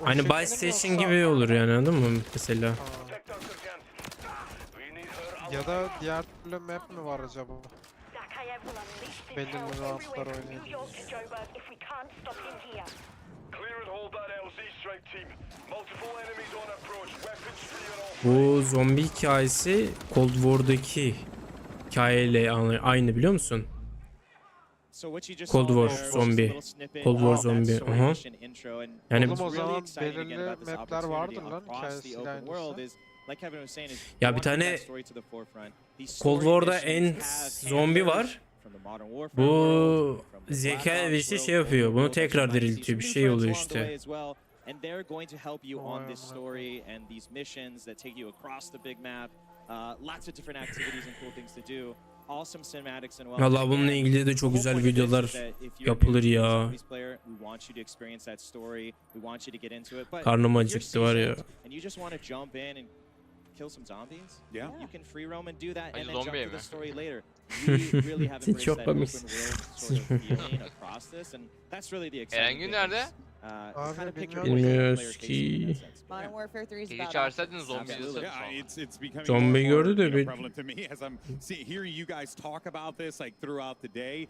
Hani buy station gibi olur yani, anladın mı mesela? Ya da diğer türlü map mi var acaba? Belirli roundlar oynayabiliriz. Bu zombi hikayesi Cold War'daki hikayeyle aynı, biliyor musun? Cold War zombi. Cold War zombi. Aha. Yani Oğlum o zaman belirli mapler vardır lan hikayesiyle aynısı. ya bir tane Cold War'da en zombi var. Bu zeka ve işte şey yapıyor. Bunu tekrar diriltiyor. Bir şey oluyor işte. And they're going to help you on this story and these missions that take you across the big map. Lots of different activities and cool things to do. Awesome cinematics and well. Valla bununla ilgili de çok güzel videolar yapılır ya. Karnım acıktı var ya. And you just want to jump in and kill some zombies? Yeah. You can free roam and do that and then Zombie jump to mi? the story later. We really have embraced Çok that komik. open world sort of feeling across this and that's really the exciting Erengün thing. nerede? Kind of picture Bilmiyoruz ki. Modern Warfare 3 is Gece about çağırsaydınız zombi Absolutely. Yeah, it's becoming Zombi more and gördü de more, bir- prevalent to me as I'm hearing you guys talk about this like throughout the day.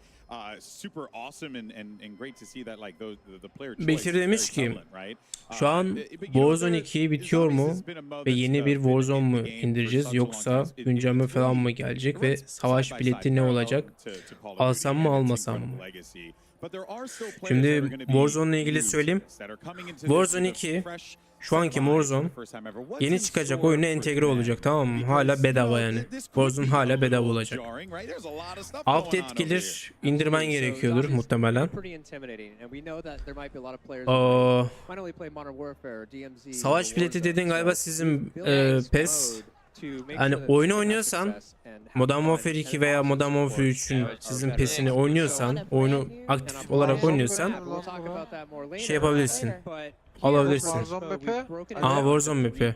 Super awesome and great to see that like the player choice Bekir is demiş very ki prevalent, right? şu an Warzone 2 bitiyor mu ve yeni bir Warzone mu indireceğiz, yoksa güncelleme falan mı gelecek ve savaş bileti ne olacak? Alsam mı almasam mı? Şimdi Warzone ile ilgili söyleyeyim. Warzone 2 şu anki Warzone yeni çıkacak oyuna entegre olacak, tamam mı? Hala bedava yani. Warzone hala bedava olacak. Update gelir, indirmen gerekiyordur muhtemelen. Savaş bileti dediğin galiba sizin PES. Hani oyunu oynuyorsan, Modern Warfare 2 veya Modern Warfare 3'ün sizin PES'ini oynuyorsan, oyunu aktif olarak oynuyorsan şey yapabilirsin. Alabilirsin. Warzone map'i. Aha Warzone map'i.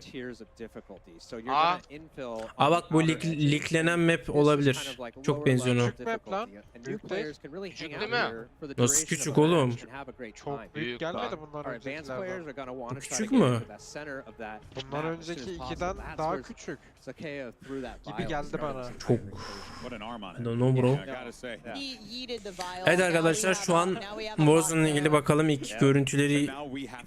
Aa bak bu leaklenen map olabilir. Çok benziyor ona. Küçük map lan. Büyük değil. Küçük değil mi? Nasıl küçük oğlum? Çok büyük gelmedi bunlar öncekilerden. Bu küçük mü? Bunlar önceki 2'den daha küçük gibi geldi bana. Çok. No bro. Evet arkadaşlar, şu an Warzone ile ilgili bakalım ilk görüntüleri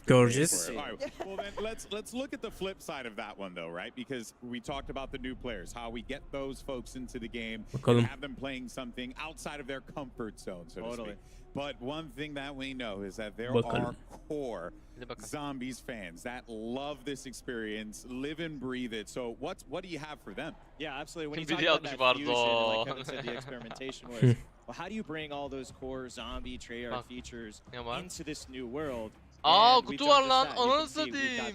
göreceğiz. Well then let's look at the flip side of that one though, right? Because we talked about the new players, how we get those folks into the game Bakalım. and have them playing something outside of their comfort zone, so to speak. But one thing that we know is that there are core zombies fans that love this experience, live and breathe it. So what do you have for them? Yeah, absolutely. When you talk about that fusion, and like Kevin said, the experimentation was, well, how do you bring all those core zombie Treyarch features into this new world? Aa kutu var lan, ananı satayım.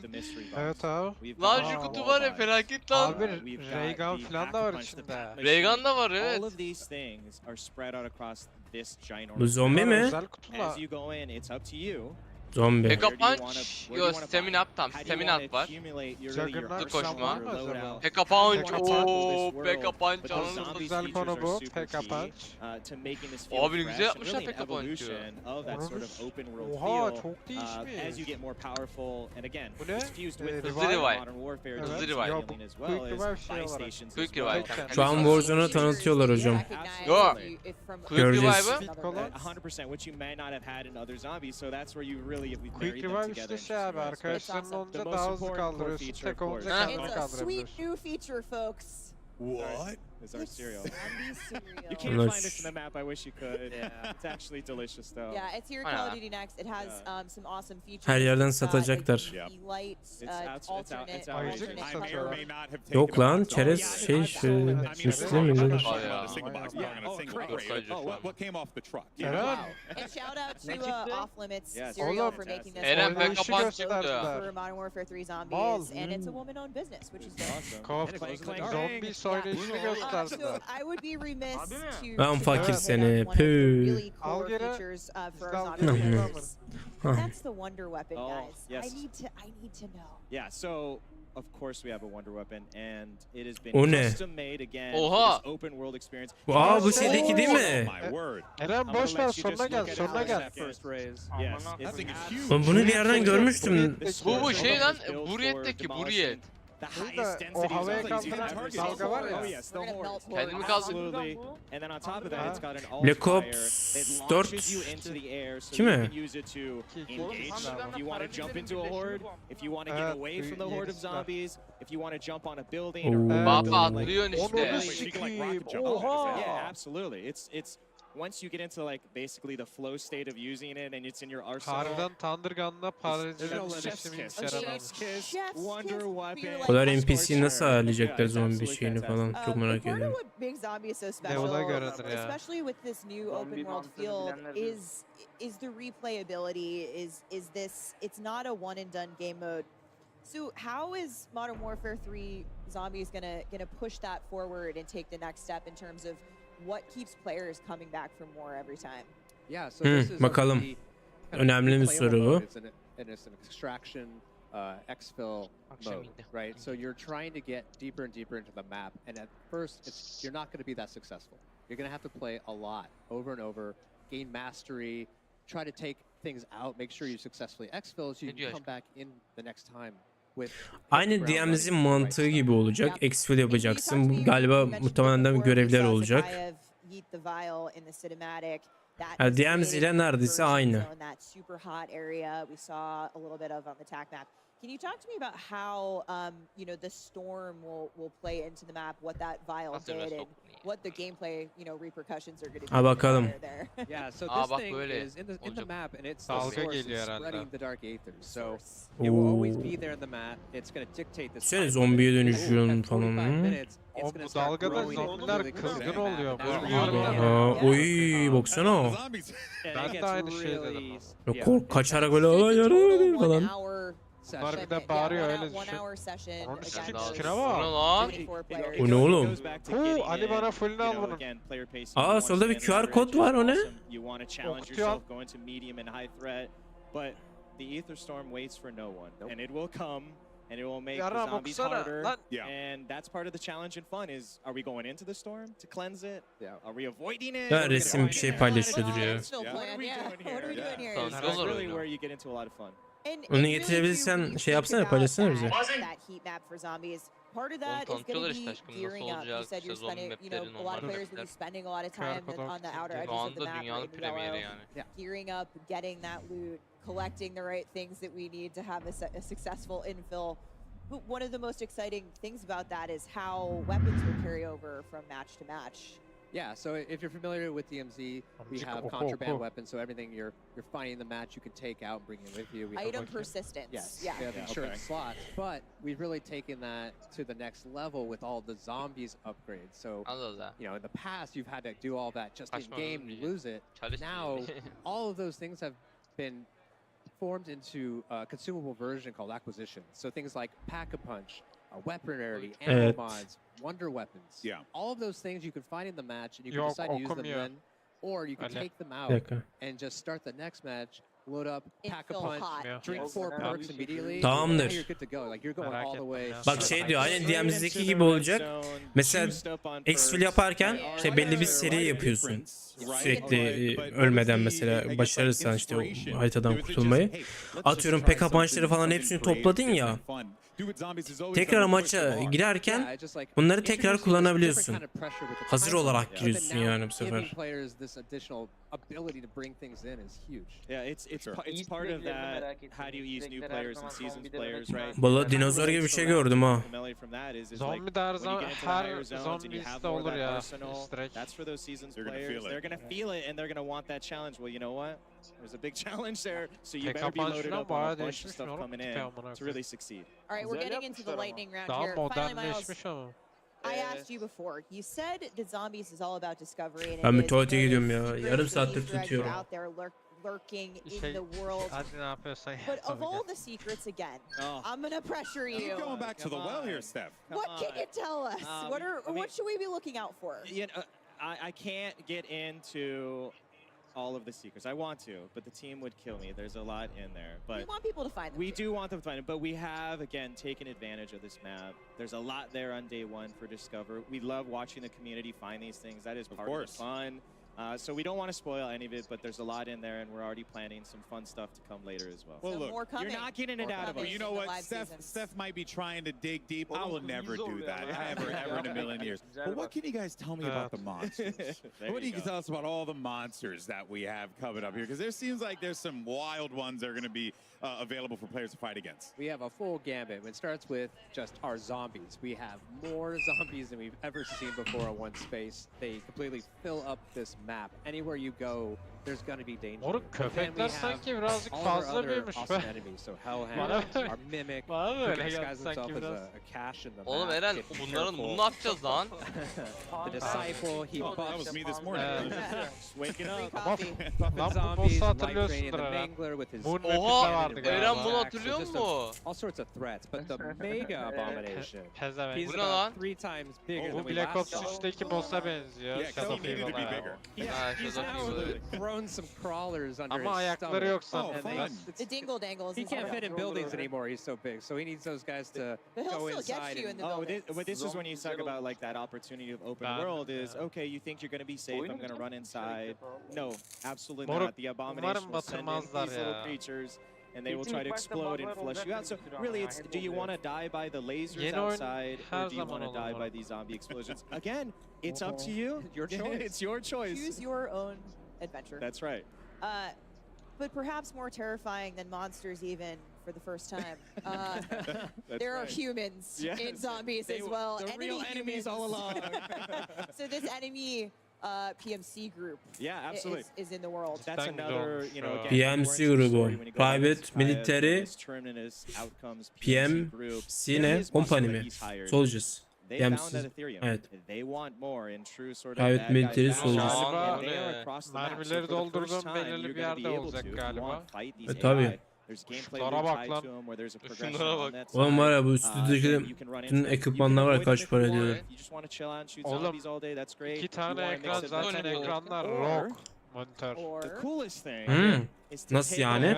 Evet abi. Lan şu kutu var ya, felaket lan. Abi Raygun falan da var içinde. Raygun da var, evet. All of these things are spread out across this ginormous. Bu zombi mi? Özel kutular. As you go in, it's up to you. Zombi. Pekka Punch, yo stamina up tam, stamina up var. Juggernaut koşma. falan var mı acaba? Pekka Punch, ooo Pekka Punch Asıl ananı güzel konu bu. Pekka Punch. Abi ne güzel yapmışlar Pekka Punch'u. Oha çok değişmiş. Bu ne? Hızlı revive. Hızlı revive. Yok bu quick revive şey olarak. Quick revive. Şu an Warzone'u tanıtıyorlar hocam. Yo. Quick Göreceğiz. revive'ı. 100% which you may not have had in other zombies, so that's where you really Quick revive işte şey abi, arkadaşların olunca daha hızlı kaldırıyorsun. Tek olunca kendini It's a sweet kaldırabiliyorsun. new feature, folks. What? is our cereal. Zombie cereal. You can't find this in the map. I wish you could. Yeah, it's actually delicious though. Yeah, it's here at Call of Duty Next. It has some awesome features. Her yerden satacaklar. Yok lan, çerez şey Müslüm mi nedir? What came off the truck? And shout out to Off Limits Cereal for making this Eren be kapan çıktı. for Modern Warfare 3 Zombies, and it's a woman-owned business, which is awesome. Zombi soylayışını gösterdiler. I would be remiss to Lan fakir seni. one of the Püh. really core features for our zombie players. That's the wonder weapon, guys. Yes. I need to know. Yeah, so of course we have a wonder weapon and it has been O ne? custom made again Oha. for this open world experience. Aa bu şeydeki değil mi? Eren boş ver, sonuna gel, sonuna gel. Yes, it's Ben bunu bir yerden görmüştüm. Bu şey lan Buriyet'teki Buriyet. Burada o havaya kaldıran dalga var ya. Kendimi kaldım. And then on top of that it's got an Black alt Ops fire that 4 launches you into the air so Kimi? you can use it to engage. If you want to jump into a horde, if you want to get away from the horde of zombies, if you want to jump on a building or Baba atlıyorsun işte. yeah, absolutely. It's once you get into like basically the flow state of using it and it's in your arsenal. Harbiden Thunder Gun'la paralelleşimi içeren O kadar NPC'yi nasıl ayarlayacaklar zombi şeyini falan çok merak Part of ediyorum. what makes Zombie so special, Level'a göredir ya. especially with this new open world field, is the replayability. Is this? It's not a one and done game mode. So how is Modern Warfare 3 Zombies gonna push that forward and take the next step in terms of what keeps players coming back for more every time? Yeah, so this is bakalım. kind of Önemli bir soru bu. It's an extraction, exfil mode, right? So you're trying to get deeper and deeper into the map, and at first, you're not going to be that successful. You're going to have to play a lot, over and over, gain mastery, try to take things out, make sure you successfully exfil so you can come back in the next time. Aynı DMZ'in mantığı gibi olacak. Exfil yapacaksın. Galiba muhtemelen de görevler olacak. Yani DMZ ile neredeyse aynı. Can you talk to me about how the storm will play into the map, what that vial did, and what the gameplay repercussions are going to be? Bakalım. Yeah, so this thing is in the map, and it's the source is spreading the dark aether. So it will always be there in the map. It's going to dictate the. Şöyle zombiye dönüşüyorsun falan. O bu dalgada zombiler kızgın oluyor. Oy baksana. Ben de aynı şey dedim. Yok kaçarak böyle falan. Bunlar bir de bağırıyor öyle düşün. Onun sikine bak. O ne oğlum? Ali bana fullini al bunun. Aa solda bir QR kod var o ne? Okutuyor. But the ether storm waits for no one and it will come and it will make the Yaram zombies okusana harder. lan. And that's part of the challenge and fun is, are we going into the storm to cleanse it? Are we avoiding it? Ya resim bir şey paylaşıyordur ya. That's really where you get into a lot of fun. Onu getirebilirsen şey yapsana paylaşsana bize. Part of that is going to be gearing up. You said you're spending, a lot of players will be spending a lot of time on the outer edges of the map, right, in yellow, gearing up, getting that loot, collecting the right things that we need to have a successful infill. But one of the most exciting things about that is how weapons will carry over from match to match. Yeah, so if you're familiar with DMZ, we have contraband weapons, so everything you're finding in the match you can take out and bring it with you. We Item persistence. Yes, yeah. we have insurance slots, but we've really taken that to the next level with all the zombies upgrades. So, in the past you've had to do all that just in game, you lose it. Now, all of those things have been formed into a consumable version called acquisition. So things like Pack-a-Punch, weapon rarity, ammo mods, wonder weapons. Yeah. All of those things you can find in the match and you can decide to use them then, or you can take them out and just start the next match, load up, Pack-a-Punch, drink 4 perks immediately. Tamamdır. You're good to go. Like you're going all the way. Bak şey diyor aynen DMZ'deki gibi olacak. Mesela exfil yaparken işte belli bir seri yapıyorsun. Sürekli ölmeden mesela başarırsan işte o haritadan kurtulmayı. Atıyorum PK punch'ları falan hepsini topladın ya. tekrar maça girerken bunları tekrar kullanabiliyorsun. Hazır olarak giriyorsun yani bu sefer. Valla dinozor gibi bir şey gördüm ha. Zombi de her zaman her zombiste olur ya. That's for those seasons players. They're gonna feel it and they're gonna want that challenge. Well, you know what? There's a big challenge there, so you better be loaded up on a bunch of stuff coming in to really succeed. All right, we're getting into the lightning round here. Finally, Miles, I asked you before. You said that zombies is all about discovery. Ben bir tuvalete gidiyorum ya. Yarım saattir tutuyorum. Out there lurking in the world. Hadi ne yapıyorsan But of all the secrets again, I'm gonna pressure you. Keep going back to the well here, Steph. What can you tell us? What should we be looking out for? You know, I can't get into all of the secrets. I want to, but the team would kill me. There's a lot in there. But we want people to find them. We do want them to find it, but we have, again, taken advantage of this map. There's a lot there on day one for Discover. We love watching the community find these things. That is part of the fun. So we don't want to spoil any of it, but there's a lot in there, and we're already planning some fun stuff to come later as well. Well, look, you're not getting it out of us. You know what? Steph might be trying to dig deep. I will never do that, ever in a million years. But what can you guys tell me about the monsters? What do you tell us about all the monsters that we have coming up here? Because there seems like there's some wild ones that are going to be available for players to fight against. We have a full gambit. It starts with just our zombies. We have more zombies than we've ever seen before in one space. They completely fill up this map. Anywhere you go, there's going to be danger. Moruk köpekler sanki birazcık fazla büyümüş be. Our mimic, who disguises himself as a cache in the Oğlum map. Eren bunların bunu ne yapacağız lan? The disciple, he buffs me this morning. Waking up. Lan bu boss'u hatırlıyorsundur Eren. Moon map'inde vardı galiba. Eren bunu hatırlıyor mu? All sorts of threats, but the mega abomination. Pezevenk. He's about 3 times bigger than Bu we Black last Ops saw. 3'teki boss'a benziyor. Yeah, he needed to be bigger. He's now thrown some crawlers under Ama his ayakları yok stomach. sanırım. The dingle dangles. He can't fit in buildings anymore. He's so big, so he needs those guys to But he'll go still get inside. you in the Oh, building. but this is when you talk about like that opportunity of open world is, okay, you think you're going to be safe, I'm going to run inside. No, absolutely not. The abomination will send in these little creatures and they will try to explode and flush you out. So really, it's, do you want to die by the lasers outside or do you want to die by these zombie explosions? Again, it's up to you. Your choice. It's your choice. Choose your own adventure. That's right. But perhaps more terrifying than monsters even for the first time. There are humans in zombies as well. The real enemies all along. So this enemy PMC group absolutely. is in the world. That's another, you know, again, PMC grubu. Private Military PMC ne? Company mi? Soldiers. PMC. Evet. Private Military Soldiers. Mermileri doldurduğum belirli bir yerde olacak galiba. Tabii. Şunlara bak lan. Şunlara bak. Oğlum var ya bu stüdyodaki bütün ekipmanlar var ya kaç para ediyor. Oğlum 2 tane ekran zaten ekranlar ROG monitör. The coolest thing Nasıl yani?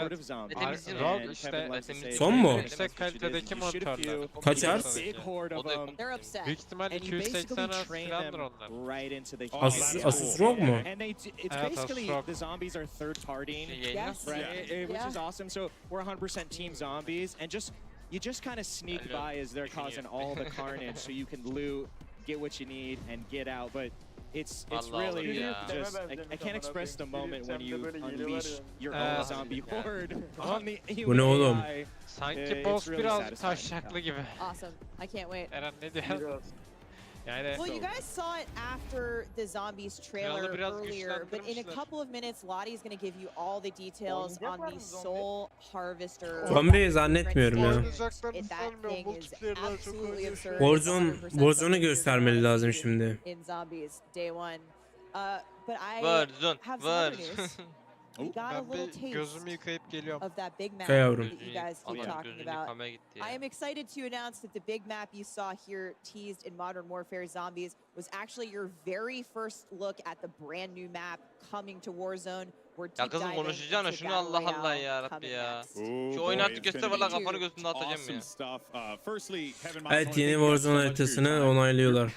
ROG işte Son mu? yüksek kalitedeki monitörler. Kaç hertz? They're upset. Büyük ihtimal 280 Hz falandır onlar. Asus ROG mu? It's basically the zombies are third partying, which is awesome. So we're 100% team zombies, and you just kind of sneak by as they're causing all the carnage, so you can loot, get what you need, and get out. But it's really just I can't express the moment when you unleash your own zombie horde on the Bu ne oğlum? Sanki boss biraz taşaklı gibi. Awesome. I can't wait. Eren ne diyor? Yani Well, you guys saw it after the zombies trailer earlier, but in a couple of minutes, Lottie's going to give you all the details on the Soul Harvester. Zombi zannetmiyorum ya. That thing is absolutely absurd. Warzone'u göstermeli lazım şimdi. In zombies, day one. But I Warzone, have some other news. We got a little taste gözümü yıkayıp geliyorum. of that big map Yavrum. that you guys keep talking about. I am excited to announce that the big map you saw here teased in Modern Warfare Zombies was actually your very first look at the brand new map coming to Warzone. Ya kızım konuşacağına şunu Allah Allah ya Rabbi ya. Şu oyunu artık göster valla kafanı gözünde atacağım ya. Evet, yeni Warzone haritasını onaylıyorlar.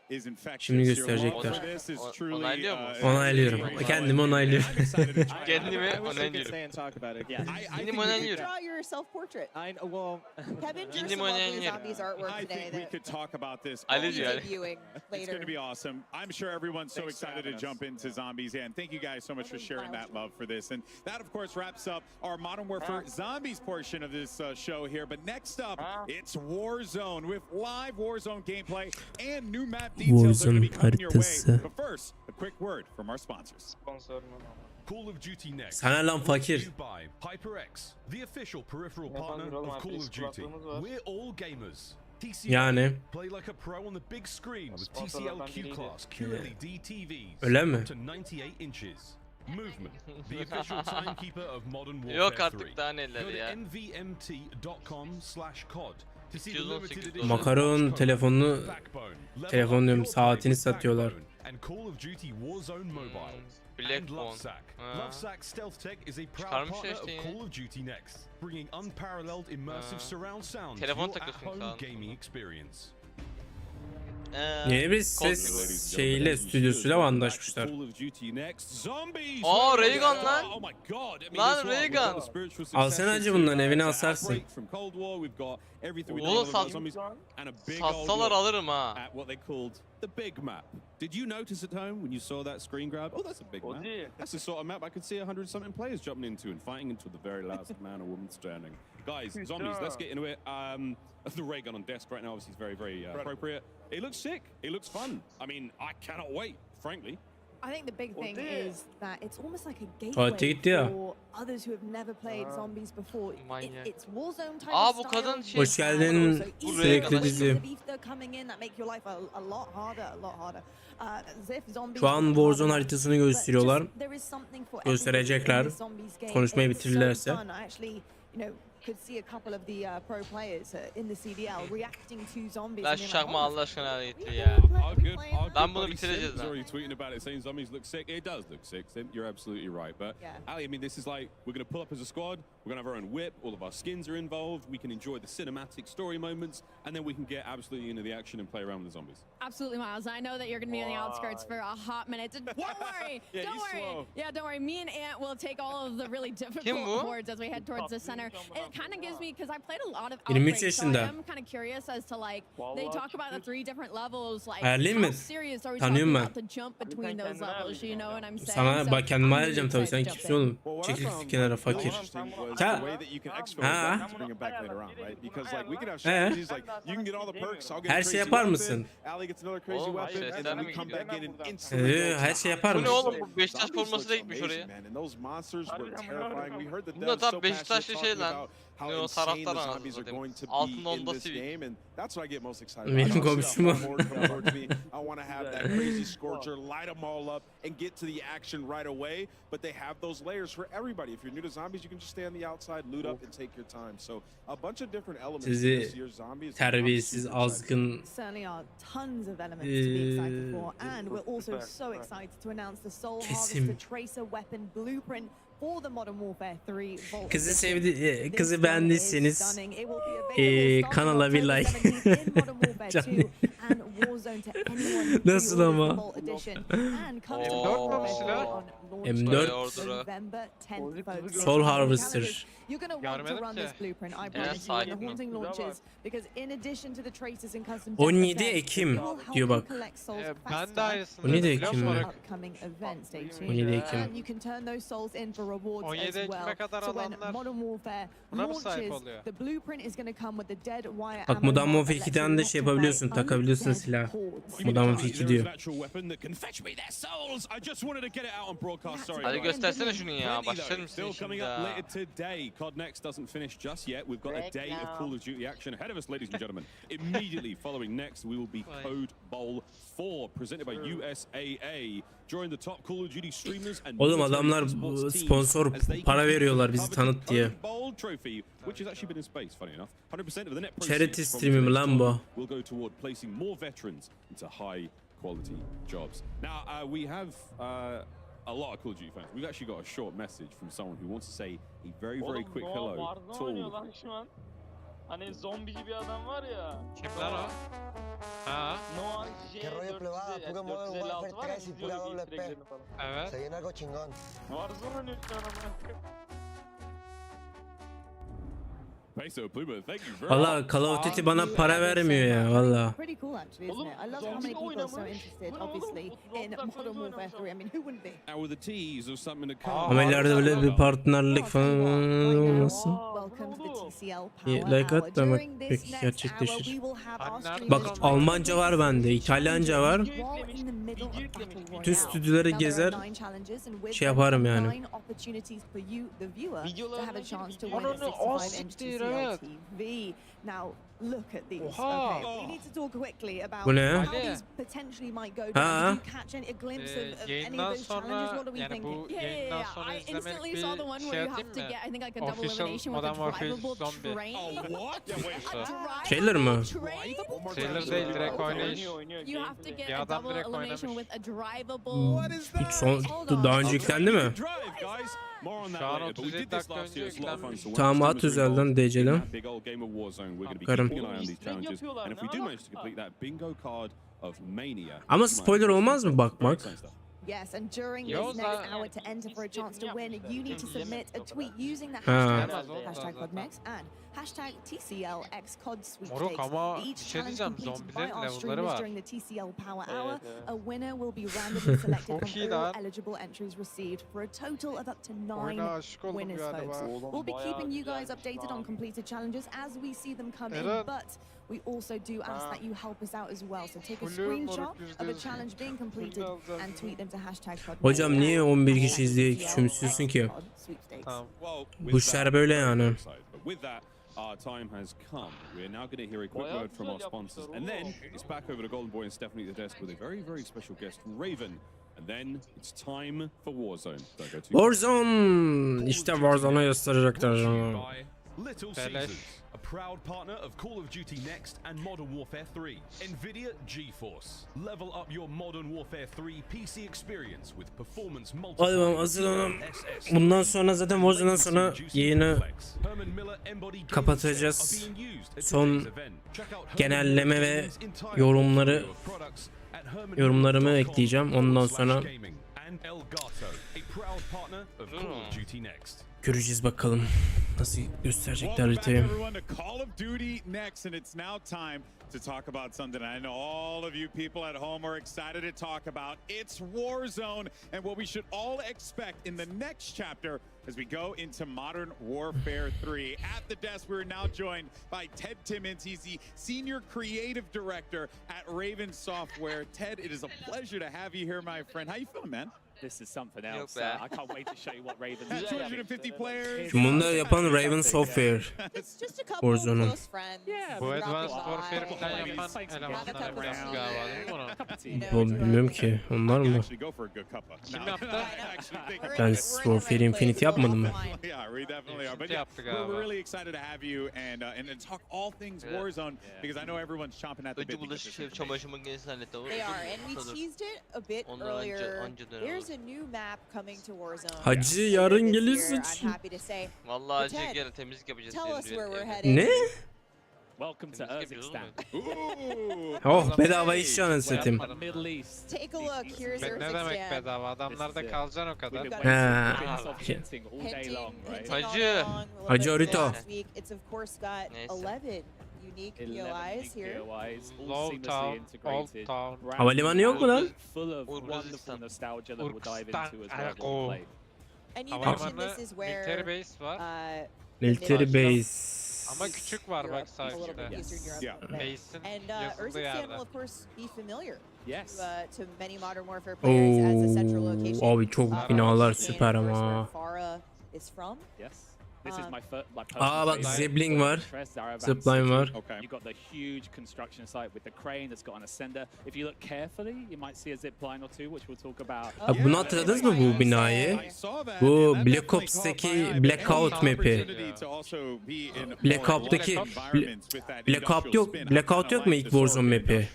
is infectious. Şimdi Your gösterecekler. love for this is truly, Onaylıyor mu? Onaylıyorum. Kendimi onaylıyorum. Kendimi I wish I could onaylıyorum. stay and talk about it. Yeah. Kendimi onaylıyorum. Draw your self-portrait. Well, Kevin drew Kendimi some lovely onaylıyorum. zombies artwork I today think we that could talk about this. Ali will be diyor Ali. debuting It's later. going to be awesome. I'm sure everyone's so excited to jump into zombies. And thank you guys so much for sharing that love for this. And that, of course, wraps up our Modern Warfare Zombies portion of this show here. But next up, it's Warzone with live Warzone gameplay and new map details that are going to be coming your way. Haritası. But first, a quick word from our sponsors. Sponsor mu? Call of Duty Next. Sana lan fakir. By HyperX, the official peripheral Ne partner yapalım oğlum, of Call artık of Duty. kulaklığımız var. We're all gamers. TCL, Yani. play like a pro on the big screen with TCL Sponsorlardan Q biriydi. Class QLED TVs. Öyle mi? Up to 98 inches. Movement, the official timekeeper of Modern Warfare Yok 3. artık daha neler Go to ya. nvmt.com/cod to see the limited 218 edition Makaron watch telefonunu, Backbone. Level telefon up diyorum, your saatini play with satıyorlar. Backbone and Call of Duty Warzone Mobile. And Blackbone. Lovesack. Ha. Lovesack Stealth Tech is a proud Çıkarmış partner işte of ya. Call of Duty Next, bringing unparalleled immersive surround sound to Telefon your takıyorsun at-home sağ ol. gaming experience. Yeni bir ses şeyiyle, stüdyosuyla mı anlaşmışlar? Call of Duty Next. Zombies. Aa, Raygun lan. Oh my god. I mean, Lan guess what? We've Raygun. got the spiritual Alsana successor hacı to, bundan, evine to asarsın. Outbreak from Cold War. We've got everything we've Oğlum done about zombies and a big old satsalar look alırım ha. at what they called the big map. Did you notice at home when you saw that screen grab? Oh, that's a big map. That's the sort of map I could see 100-something players jumping into and fighting until the very last man or woman standing. Guys, zombies, let's get into it. The ray gun on desk right now obviously is very, very appropriate. It looks sick. It looks fun. I mean, I cannot wait, frankly. I think the big thing is that it's almost like a Tuvalete gateway gitti ya. for others who have never played zombies before. Manyak. It's Warzone type Aa, of bu style. kadın şey. Hoş geldin sürekli dizi. Coming in that make your life a lot harder. Şu an Warzone haritasını gösteriyorlar. Gösterecekler. Konuşmayı bitirirlerse. Could see a couple of the pro players in the CDL reacting to zombies. Lan şu şakma Allah aşkına gitti ya. Lan bunu bitireceğiz lan. Already tweeting about it, saying zombies look sick. It does look sick. Sim. You're absolutely right. But Ali, I mean, this is like we're gonna pull up as a squad. We're gonna have our own whip. All of our skins are involved. We can enjoy the cinematic story moments, and then we can get absolutely into the action and play around with the zombies. Absolutely, Miles. I know that you're going to be on the outskirts for a hot minute. Don't worry. Don't worry. Yeah, don't worry. Me and Ant will take all of the really difficult boards as we head towards the center. And it kind of gives me, because I played a lot of 23 Outbreak, so I yaşında. am kind of curious as to like, they talk about the 3 different levels. Like, Ayarlayayım how mı? serious are we Tanıyorum talking ben. about to jump between those levels? You know what I'm saying? Sana So bak, kendime I'm really ayarlayacağım tabii. Sen excited to kimsin jump in. oğlum? Çekil kenara fakir. The way that you can exfil back to bring them back later on, right? Because like we can have strategies like you can get all the perks. I'll get a Her şey crazy yapar weapon, mısın? Ali gets another crazy weapon, and then we come back in and instantly. Her şey yapar Bu ne mısın? oğlum, bu Beşiktaş forması da gitmiş oraya. Man, and those monsters were terrifying. We heard the Bu da devs tam so Beşiktaşlı passionate şey talking lan. about Ne how o insane taraftar the anasını zombies are satayım. going to Altın be in onda this sivil. game, and that's what I get most excited about. Benim I wanna see komşum that o. horde come towards me. I want to have that crazy scorcher, light them all up, and get to the action right away. But they have those layers for everybody. If you're new to zombies, you can just stay on the outside, loot up, and take your time. So a bunch of different elements to Sizi this year's zombies. terbiyesiz, azgın, Certainly are tons of elements to be excited for, and we're also so excited to announce the Soul Kesim. Harvester Tracer Weapon Blueprint for the Modern Warfare 3 Vault. Kızı Edition. sevdi, This kızı gun is beğendiyseniz stunning. It will be available starting kanala bir October like. 17th in Modern Warfare 2 Canlı. and Warzone to anyone who Nasıl pre-orders ama? the Vault Edition and comes to M4 Modern mu Warfare silah? on launch M4. November 10th. folks. Soul Harvester. You're going to want to Görmedim run ki. this blueprint, I En promise you, when the sakin mi? haunting launches, because in addition to the tracers and custom 17 death Ekim effects, it will help diyor you bak. collect souls Ben de faster 17 aynısını Ekim mi? upcoming events. Stay tuned. 17 Ekim. And you can turn those souls in for rewards 17 as well. Ekim'e kadar So when alanlar Modern Warfare buna mı sahip launches, oluyor? the blueprint is going to come with the dead wire Bak ammo Modern mod Warfare that 2'den de lets şey you yapabiliyorsun, activate takabiliyorsun undead silah. hordes. Modern Warfare 2 There is diyor. an actual weapon that can fetch me their souls. I just wanted to get it out on broadcast. Sorry. Hadi guys. göstersene şunu ya. Plenty, Başlar though. mısın Still şimdi coming up ya? later today. COD Next doesn't finish just yet. We've got a day of Call of Duty action ahead of us, ladies and gentlemen. Immediately following Next, we will be Code Bowl 4, presented by USAA. Join the top Call of Duty streamers and Oğlum military adamlar esports teams sponsor as they para compete veriyorlar for bizi the tanıt coveted diye. Code Bowl trophy, which has actually been in space, funny enough. 100% of the net Charity proceeds from stream'i mi today's lan bu? tournament will go toward placing more veterans into high quality jobs. Now, we have a lot of Call of Duty fans. We've actually got a short message from someone who wants to say a very, very quick hello to all Hani zombici bir adam var ya. Kim lan o? Ha. Noah ¿Qué rollo plebada? Tú que Modern Warfare 3 y pura WP. Evet. Se viene algo chingón. Warzone oynuyor şu an ama. Peso Pluma, thank you very Valla Call of Duty bana para vermiyor ya valla. Pretty cool actually, isn't it? I love how many people are so interested, obviously, in Modern Warfare 3. I mean, who wouldn't be? Now with the tease of something to come. Ama ileride böyle bir partnerlik falan olmasın. Welcome to the TCL Power Like Hour. atlamak During this peki next gerçekleşir. hour, we will have our Bak streamers Almanca var bende, İtalyanca var. while in the middle of Battle Royale. Bütün stüdyoları Now, there gezer, are 9 challenges and with şey them yaparım come yani. 9 opportunities for you, the viewer, to have a chance to win a Ananı, 65-inch siktir, TCL evet. TV. Now, look at these. Oha. Okay, we need to talk quickly about Bu ne? how these potentially might go down. Ha. Did you catch a glimpse of any Yayından of those challenges? sonra What are we yani thinking? bu Yeah, yayından yeah, sonra I izlemek instantly bir saw the one where şey you have yapayım to mı? get, I think, like a double Official elimination with a Modern Warfare drivable Zombie. train. What? Yeah, wait. Trailer mı? Trailer değil, direkt oynayış. You have to get Bir a adam double direkt elimination oynamış. with a drivable. Hiç son, daha önce yüklendi mi? More on that Şu an later, but we 37 did this dakika last year. önce It's a lot of fun. So when Tamam, our at streamers are özelden involved in DC'den. that big old game of Warzone, we're going to be Bakarım. keeping an eye on these challenges. And if we do manage to complete that bingo card of Mania. Ama spoiler olmaz mı bakmak? Yes, and during Yo, this next that- hour to enter for a chance to win, you need to submit a tweet using the Ha. hashtag #CODNEXT and hashtag TCLXCOD sweepstakes. Moruk ama Each bir şey challenge diyeceğim, completed by zombilerin our level'ları streamers var. during the TCL Power Evet, Hour, evet. a winner will be randomly selected Çok iyi from all lan. eligible entries received for a total of up to 9 Oyuna aşık oldum winners, galiba. folks. We'll be bayağı keeping you guys güzelmiş updated lan. on completed challenges as we see them come in, Eren. but we also do ask that you help us out as well. So take a Blue screenshot moruk of a %100. challenge being completed alacağız and tweet them to hashtag Hocam niye 11 kişi izleyip küçümsüyorsun ki? Tamam. Bu işler böyle yani. But with that, our time has come. We're now going to hear a quick Bayağı word from our güzel sponsors. yapmışlar And then oğlum. it's back over to Golden Boy and Stephanie at the desk with a very, very special guest, Raven. And then it's time for Warzone. Don't go too Warzone! İşte Warzone'u gösterecekler. Little Caesars, a proud partner of Call of Duty Next and Modern Warfare 3. NVIDIA GeForce. Level up your Modern Warfare 3 PC experience with performance Hadi multiplier. bakalım hazırlanalım. Bundan sonra zaten Warzone'dan sonra yayını kapatacağız. Son genelleme ve yorumlarımı ekleyeceğim. Ondan sonra göreceğiz bakalım nasıl gösterecekler haritayı. Everyone to Call of Duty Next, and it's now time to talk about something I know all of you people at home are excited to talk about. It's Warzone and what we should all expect in the next chapter as we go into Modern Warfare 3. At the desk, we're now joined by Ted Timmons. He's the Senior Creative Director at Raven Software. Ted, it is a pleasure to have you here, my friend. How you feeling, man? This is something Yok else. be. I can't wait to show you what Raven's 250 players. Şimdi bunu da yapan Raven Software. Just a couple of Warzone'un. close friends. Bu throughout Advanced the Warfare line. falan yapan elemanlar yaptı galiba değil mi bunu? Bu bilmiyorum ki. Onlar mı? Kim yaptı? Advanced Warfare Infinity yapmadı mı? Yeah, we definitely are. But Infinity yeah, yaptı we're galiba. really excited to have you and talk all things Warzone because I know everyone's chomping at the bit. Önce to get this bulaşık information. çamaşır makinesini halletti. They are, and we teased it a bit Ondan earlier. anca dönem There's a new map coming to Warzone. Hacı yarın This gelirsin. year, I'm happy to say. Vallahi But acı Ted, gene temizlik yapacağız. Tell us evde. where we're Evde. headed. Ne? Welcome to Temizlik yapıyoruz Urzikstan. Oh bedava iş canını satayım. Middle East. Take a look. Here's Ne demek Urzikstan. bedava? Adamlarda kalacaksın o kadar. Ha. Hinting all day long, right? Hacı. Hacı Harita. This week, it's of course got Neyse. 11 unique 11 POIs unique here. POIs, all Low seamlessly Town, Old integrated. Town. Brand Havalimanı yok mu lan? full of Urgizistan. wonderful nostalgia that we'll dive into as well Urgizistan. while we play. And you mentioned Havalimanı, this is military where base var. Military Base. Ama küçük var bak sağ a little üstte. bit Eastern Europe. Yeah. Okay. Base'in And yazıldığı Urzikstan yerde. will of course be familiar Yes. to many Modern Warfare players as a central location. Oo, abi çok binalar süper in, of course, ama. where Farah is from. Yes. This is my Aa bak personal Zipling var. interest, our advanced Zipline city. var. Okay. You've got the huge construction site with the crane that's got an ascender. If you look carefully, you might see a zip line or two, which we'll talk about. Abi bunu hatırladınız mı bu binayı? Bu Black Ops'taki Blackout map'i. Blackout'taki Blackout yok mu ilk Warzone map'i?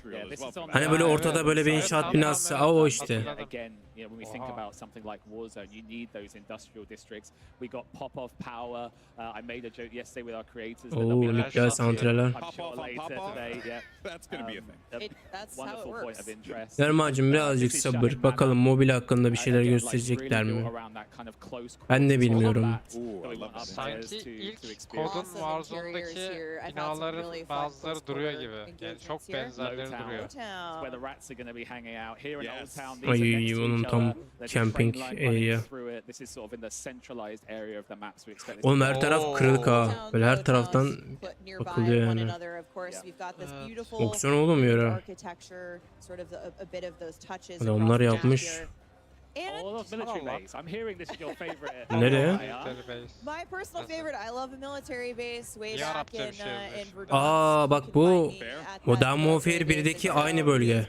Hani böyle ortada böyle bir inşaat binası. Aa o işte. Again, you know, when we think about something like Warzone, you need those industrial districts. We got pop-off power, I made a joke yesterday with our creators. Nükleer santraller. That's going to be a thing. That's how it Wonderful point works. of interest. Dermacım birazcık sabır. Bakalım mobil hakkında bir şeyler gösterecekler mi? Ben de bilmiyorum. Sanki ilk kodun Warzone'daki binaların bazıları duruyor gibi. Yani çok benzerleri duruyor. Ay onun tam camping area. Oğlum her taraf kırık ha. Böyle her taraftan bakılıyor yani. Opsiyon olmuyor ha. Adamlar yapmış. Nereye? My personal favorite. I love a military base way back in Verdansk. Aa bak bu Modern Warfare 1'deki aynı bölge.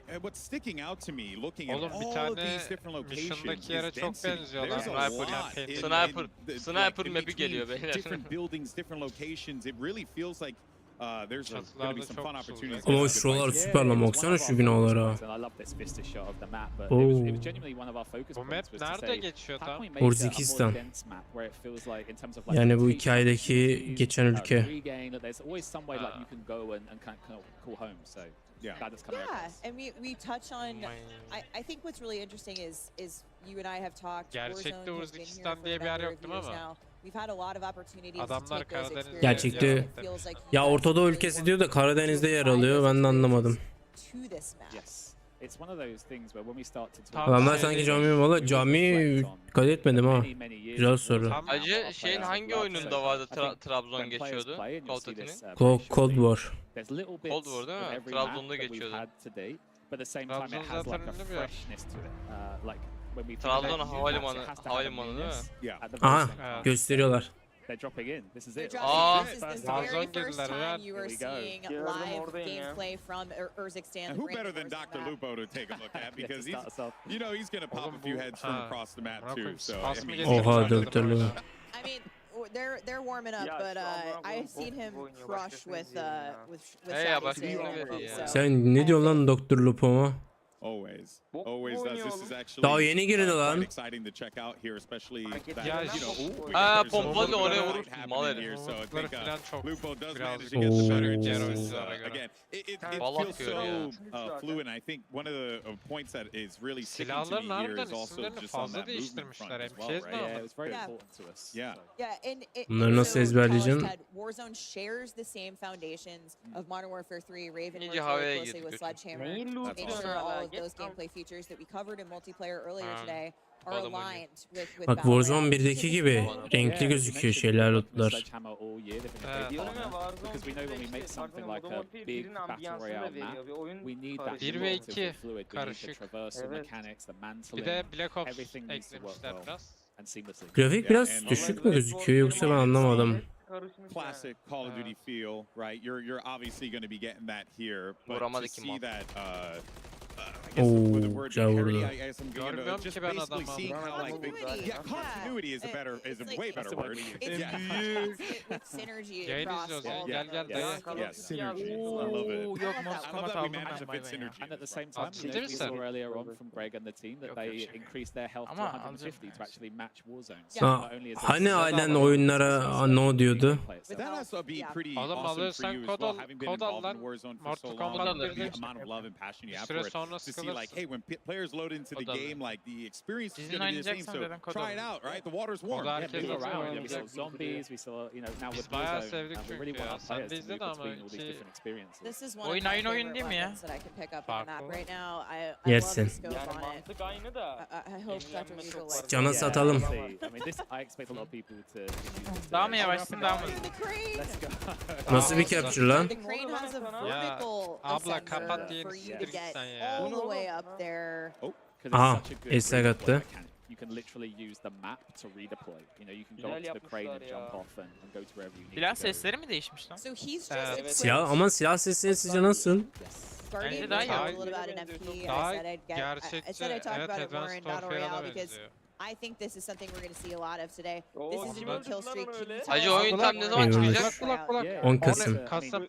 What's sticking out to me looking Oğlum at bir all tane these different locations dışındaki yere is çok density. benziyorlar. There's a lot. Sniper map'i geliyor beyler. Different buildings, different locations. It really feels like there's going to be some fun opportunities. Ama şuralar süper lan, baksana şu binalara. Oo. Bu map nerede geçiyor tam? Urzikistan. Yani bu hikayedeki geçen ülke. Yeah, and we touch on. I think what's really interesting is you and I have talked. Gerçekte Urzikistan diye bir yer yok değil mi ama? We've had a lot of opportunities Adamlar Karadeniz'de. Gerçekte ya Orta Doğu ülkesi diyor da Karadeniz'de yer alıyor, ben de anlamadım. Adamlar sanki cami dikkat etmedim ha. Güzel soru. Acı şeyin hangi oyununda vardı Trabzon geçiyordu? Call of Duty'nin? Cold War. Cold War değil mi? Trabzon'da geçiyordu. Trabzon zaten ünlü bir yer. Trabzon havalimanı değil mi? Aha gösteriyorlar. Aa, Warzone girdiler ya. And who better than Dr. Lupo to take a look at, because he's, you know, he's going to pop a few heads from across the map too. So I mean, Oha Dr. Lupo. I mean, they're warming up, but I've seen him crush with Sen ne diyorsun lan Dr. Lupo'ma? Always does. This is actually Daha yeni girdi lan. exciting to check out here, especially that, Ya you know, pompalı oraya vurur mal herif. so I think Lupo does manage to Oo. get the better again. It Vallahi feels görüyor so fluid. I think one of the points that is really sticking to Silahların me here harbiden is also isimlerini just on fazla that movement değiştirmişler. front as well, MC'de right? ama. Bunları nasıl ezberleyeceksin? Warzone shares the same foundations of Modern Warfare 3. Raven İyice worked havaya really closely girdik with götür. Sledgehammer. Make sure all of those gameplay features that we covered in multiplayer earlier today are aligned with Bak Warzone 1'deki gibi renkli gözüküyor şeyler, lootlar. Bir ve iki karışık. Bir de Black Ops eklemişler biraz. Grafik biraz düşük mü gözüküyor yoksa ben anlamadım. Classic Call of Duty feel, right? You're obviously going to be getting that here, but to see that I guess with the word parity, I guess I'm going to just basically seeing how like continuity is a way better word. Yayın izliyoruz ya. Gel dayı. Yeah, synergy. I love it. Yok I love that we managed to fit synergy. And at the same time, we saw earlier on from Greg and the team that they increased their health to 150 to actually match Warzone. Hani ailen oyunlara no diyordu. That has to be pretty Oğlum awesome for alırsan you as kod well, al, having been kod al involved in lan. Warzone for so Mortal long, Kombat the 1'de amount of love and passion you bir have süre for it, sonra to see like, hey, when players load into the game, like the experience is Sizin going to be the same, oynayacaksan so dedim kod try it alın. out, right? The water's warm. Kodu herkes People alıyor. around, we saw zombies, we saw, you know, now Biz with bayağı Warzone, sevdik we really çünkü want ya. our Sen players de to izledin move ama between all these ki different experiences. This is one Oyun of my aynı oyun favorite değil mi ya? weapons that I can pick up on the map Farklı. right now. I love Yersin. the scope Yani on it. mantık aynı da. I hope Dr. Lupo likes Cana Yeah, satalım. I mean, this, I expect a lot of people to use this Daha mı today. yavaşsın daha mı? The crane! Let's go. Nasıl bir capture lan? The crane has a vertical abla kapat ascender diye for you to siktir get sen ya. all the way up there. Oh, 'cause Aha, it's such a good Esra redeploy attı. mechanic. You can literally use the map to redeploy. You know, you can go Güzel up to the crane and yapmışlar jump ya. off and go to wherever you need Silah to go. sesleri mi değişmiş lan? So he's just Evet. equipped. Silah ama silah sesleri sizce nasıl? Guardian Bence was daha iyi. talking a little about an MP. Daha I said I'd get. gerçekçi, I said I'd talk evet, about it more Advanced in Battle Warfare'a Royale da because benziyor. I think this is something we're going to see a lot of today. This is a kim new öldürdü kill lan streak. öyle? Can you tell Hacı us oyun what tam ne we're zaman doing? çıkacak? Kulak kulak kulak. Yeah. 10 Kasım. I mean, Kasım.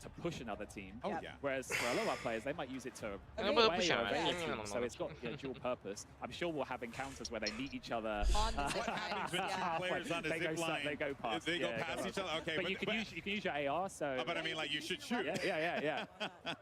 to push another team. Oh, yeah. Whereas for a lot of our players, they might use it to Okay. away or push out, evade a yeah. team, so it's got dual purpose. I'm sure we'll have encounters where they meet each other. On the zip happens when yeah. players on a they zip go, line, they go past. they go past each other? Okay, but you can use your AR. So. But I mean, like, you should shoot. Yeah.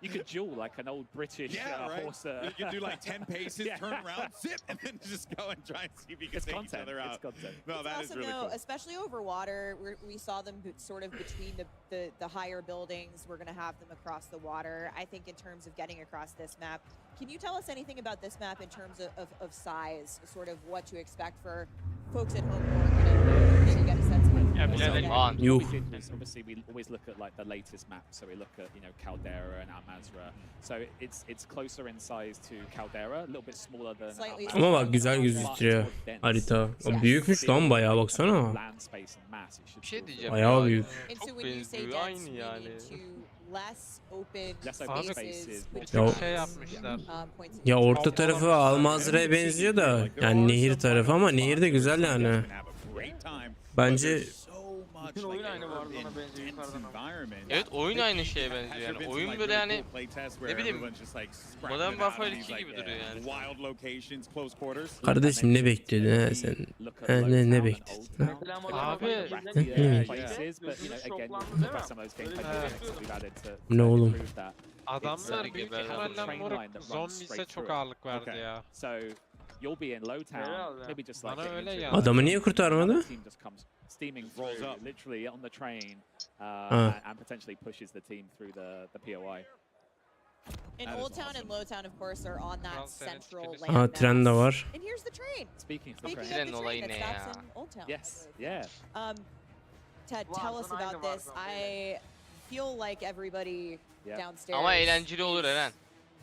You could duel like an old British right. horse. You can do like 10 paces, turn around, zip, and then just go and try and see if you can take each other out. It's content. No, that is also really know, cool. especially over water, we saw them sort of between the higher buildings. We're going to have them across the water. I think in terms of getting across this map, can you tell us anything about this map in terms of size, sort of what to expect for folks at home who are going to maybe get a sense of it? Ya bilerek Lan. Yuh. Obviously, we always look at like the latest map. So we look at Caldera and Almazra. So it's closer in size to Caldera, a little bit smaller than. Slightly Almazra, Ama bak güzel gözüküyor harita. O büyükmüş lan bayağı baksana. land space and mass. It should Bir şey diyeceğim Bayağı ya. büyük. And so Çok when you say benziyor, dense, aynı we yani. mean to less open Less open spaces spaces, between Ya- şey yapmışlar. points. Ya orta tarafı Almazra'ya benziyor da yani nehir tarafı ama nehir de güzel yani. Bence Bütün oyun aynı Warzone'a benziyor yukarıdan ama. Evet oyun aynı şeye benziyor yani. Oyun böyle yani ne bileyim Modern Warfare 2 gibi duruyor yani. kardeşim ne bekliyordun ha sen? Ne bekledin? Ha? Mesela Modern Abi, Warfare'de ne izlediğimizde places, but gözümüz again, şoklandı değil mi? some of those Öyle gameplay bir mechanics that we've added to Ne oğlum? improve that. Adamlar It's, büyük uh, ihtimalle train moruk line that runs zombie ise straight çok through it. ağırlık verdi Okay. ya. So you'll be in low town, Herhalde. maybe just like Bana getting öyle into geldi. Adamı niye kurtarmadı? team just comes steaming through, literally on the train, and potentially pushes the team through the POI. And Old Town and Low Town, of course, are on that Kral senin central çıkış- land Aha tren de mass. var. And here's the train. Speaking of the Speaking train, of the Tren olayı train ne that ya? stops in Old Town. yes, yeah. Ted, tell us Warzone aynı about this. Warzone. I feel like everybody Yeah. downstairs. Ama eğlenceli olur Eren.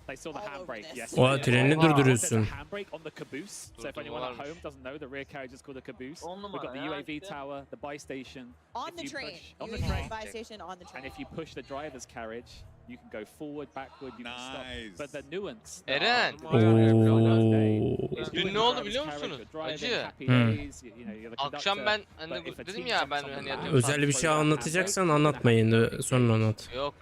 They saw the All over handbrake, this. yes. Oha treni There's durduruyorsun. a handbrake on the caboose, so if anyone at home doesn't know, the rear carriage is called a caboose. On We've got the numara ya UAV işte. tower, the buy station. On If the you train. push- on the UAV train. buy station on the train. And if you push the driver's carriage, you can go forward, backward, you can stop. Nice. But the nuance. Eren. Oo. Dün ne oldu biliyor musunuz? Acı. Akşam ben hani dedim ya ben hani yatıyorum. Özel bir şey anlatacaksan anlatmayın da sonra anlat. Yok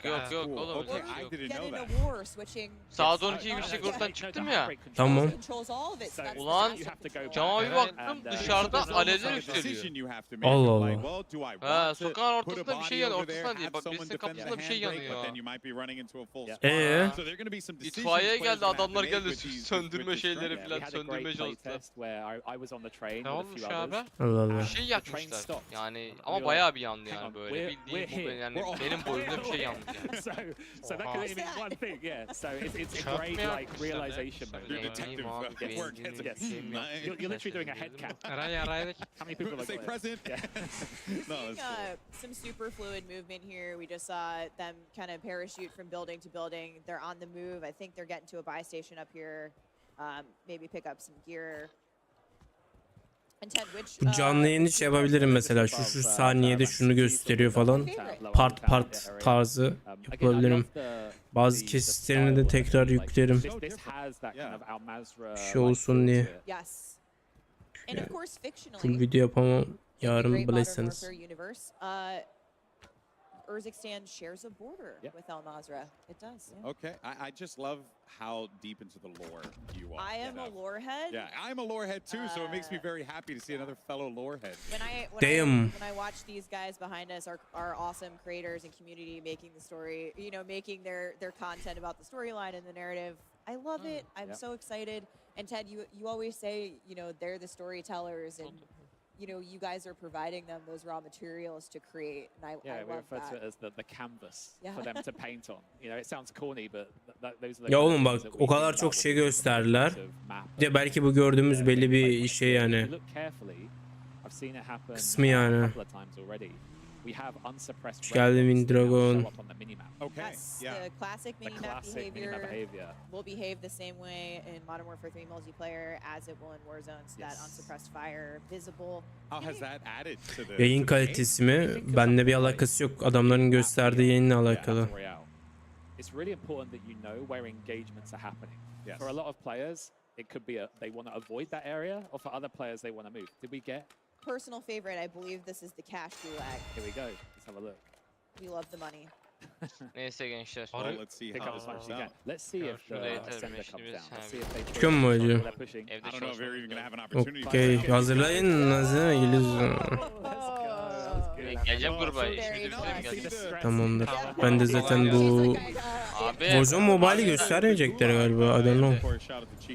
oğlum öyle bir şey yok. Get in a war switching. Saat 12 gibi işte gruptan çıktım ya. Tamam. Controls all of it. So that's Ulan the massive control. cama bir baktım dışarıda alevler yükseliyor. Allah Allah. Ha sokağın ortasında bir şey yanıyor. Ortasında değil bak birisinin kapısında bir şey yanıyor. İtfaiye geldi adamlar geldi söndürme şeyleri falan söndürmeye çalıştılar. Ne olmuş abi? Allah Allah. Bir şey yakmışlar yani ama bayağı bir yandı yani böyle bildiğin bu yani benim boyumda bir şey yandı yani. So that could mean one thing, yeah. So it's a great like realization moment. Yes. You're literally doing a head count. Eren yaraydık. How many people are Say like present. Yeah. Seeing some super fluid movement here. We just saw them kind of parachute from building to building. They're on the move. I think they're getting to a buy station up here. Maybe pick up some gear. And Ted, which, Canlı yayını şey yapabilirim mesela şu saniyede şunu gösteriyor falan. Part tarzı yapabilirim. Bazı kesitlerini de tekrar yüklerim. Şey olsun diye. Yes. And of course, fictionally. Full video yapamam. Yarın Great Modern bileseniz. Warfare universe. Urzikstan shares a border with Al Mazrah. It does. Yeah. Okay, I just love how deep into the lore you are. I am a lore head. Yeah, I'm a lore head too, so it makes me very happy to see another fellow lore head. When I watch these guys behind us, our awesome creators and community making the story, making their content about the storyline and the narrative, I love it. I'm so excited. And Ted, you always say, they're the storytellers and you guys are providing them those raw materials to create, and I Yeah, we love refer that. to it as the canvas Yeah. for them to paint on. It sounds corny, but those are the Ya kind of oğlum bak things that o we kadar think çok about şey when we gösterdiler. sort of map Bir de belki bu gördüğümüz belli bir şey yani. Look carefully. I've seen it happen Kısmı a yani. couple of times already. We have unsuppressed Hoş geldin weapons that now Dragon. show up on the minimap. Okay, Yes, yeah. the classic The minimap classic behavior, minimap behavior. will behave the same way in Modern Warfare 3 multiplayer as it will in Warzone. So that Yes. unsuppressed fire, visible. How has that added to the Yayın kalitesi mi? Bende bir alakası yok. Adamların gösterdiği yayınla alakalı. It's really important that you know where engagements are happening. Yes. For a lot of players, it could be they want to avoid that area, or for other players, they want to move. Did we get? Personal favorite, I believe this is the cash gulag. Here we go. Let's have a look. We love the money. Neyse gençler. Well, let's see Pick how up as much as you it can. Let's see if the Şurada yeter, sender beşini comes biz down. Let's hem- see if they Çıkıyor mu hacı? they're pushing. Evde I don't know if you're even gonna have an çalışmamız opportunity. Okey. Hazırlayın. Hazırlayın. İngiliz. Geleceğim gruba. Şimdi geleceğim. Tamamdır. Ben de zaten bu Abi. Warzone Mobile'i göstermeyecekler galiba. I don't know.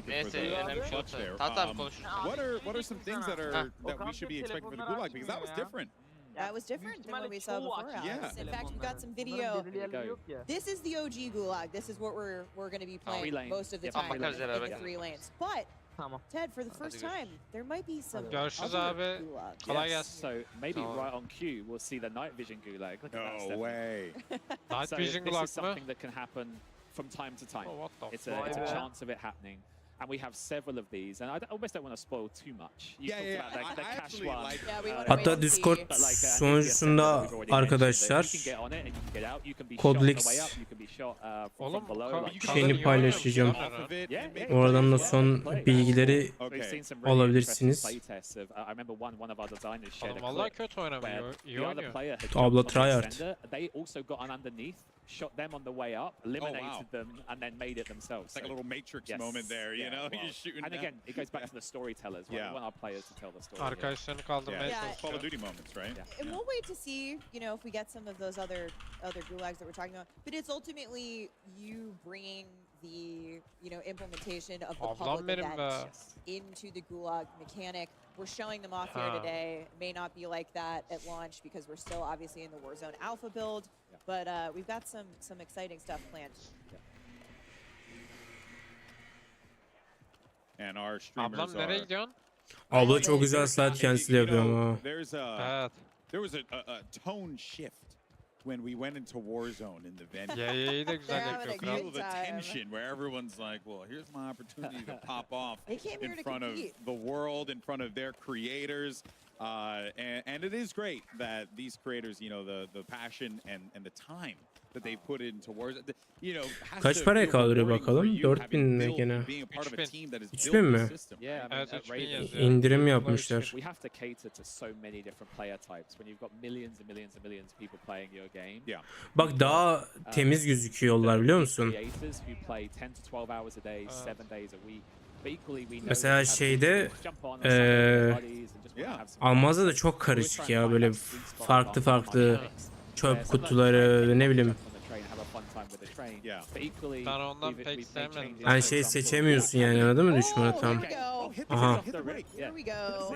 Neyse önemli şey yoksa. Tamam konuş. What are some things that we should be expecting for the Gulag, because that was different. That was different than what we saw before, Alex. Yeah. In fact, we got some video. This is the OG Gulag. This is what we're going to be playing lane. most of the Yeah, time in bakarız the beraber. 3 lanes. But Ted, for the first time, there might be some Görüşürüz other abi. gulags. Kolay Yes, gelsin. so maybe Tamam. right on cue we'll see the night vision gulag. Look at that, No Stephanie. way. Night So vision this gulag is mı? something that can happen from time to time. Oh, what the It's a chance of it happening. And we have several of these, and I almost don't want to spoil too much. You talked about the cash actually one. like- Yeah, we wanna Hatta wait to Discord see. But like, sonucunda NVIDIA said that we've already arkadaşlar mentioned that you can get on it and you can get out. You can be Code shot on the Leaks way up. You can be shot from Oğlum below. bu like- şeyini paylaşacağım. Yeah, Oradan da son bilgileri We've seen some really alabilirsiniz. interesting playtests of, I remember one of our designers shared Oğlum a vallahi clip kötü oynamıyor. where İyi the other oynuyor. player had Abla jumped on the tryhard. extender. They also got on underneath, shot them on the way up, eliminated them, and then made it themselves. It's like a So- little Matrix Yes. moment there, you Yeah, know? well, You're shooting and down. again, it goes back to the storytellers. We Yeah. want our players to tell the story. Arkadaşlarını kaldırmaya Yeah, Yeah. it's Call of çalışıyor. Duty moments, right? Yeah. And we'll wait to see, you know, if we get some of those other gulags that we're talking about. But it's ultimately you bringing the, you know, implementation of the Ablam public benim be. event into the gulag mechanic. We're showing them off here Ha. today. It may not be like that at launch because we're still obviously in the Warzone Alpha build. But we've got some exciting stuff planned. And our streamers Ablam nereye are... gidiyorsun? Abla çok güzel slide cancel yapıyor ama. There's Evet. there was a tone shift when we went into Warzone in the venue. Yayı da güzel They're yapıyor having a kral. Feel the tension where everyone's like, well, here's my opportunity to pop off They came here in to front of compete. the world, in front of their creators. And it is great that these creators, you know, the passion and the time that they put into Warzone, you know, has Kaç to paraya feel kaldırıyor rewarding for bakalım? you 4000 having mi built gene? and being a part of a 3000. team that has 3000 built mi? the system. Yeah, I mean, Evet at 3000 Raven, yazıyor. İndirim yapmışlar. we have to cater to so many different player types. When you've got millions and millions and millions of people playing your game. Yeah. Bak daha temiz gözüküyorlar biliyor musun? Creators who play 10 to 12 hours a day, 7 days a week. But equally we know Mesela we have şeyde, people who jump on and suck up their buddies and just wanna have some fun. Almaz'da da çok karışık ya, böyle farklı farklı çöp kutuları, ne bileyim. Yeah. Ben ondan pek sevmedim. Yani şey seçemiyorsun yani, anladın mı düşmanı tam? Here we go. Aha. Here we go.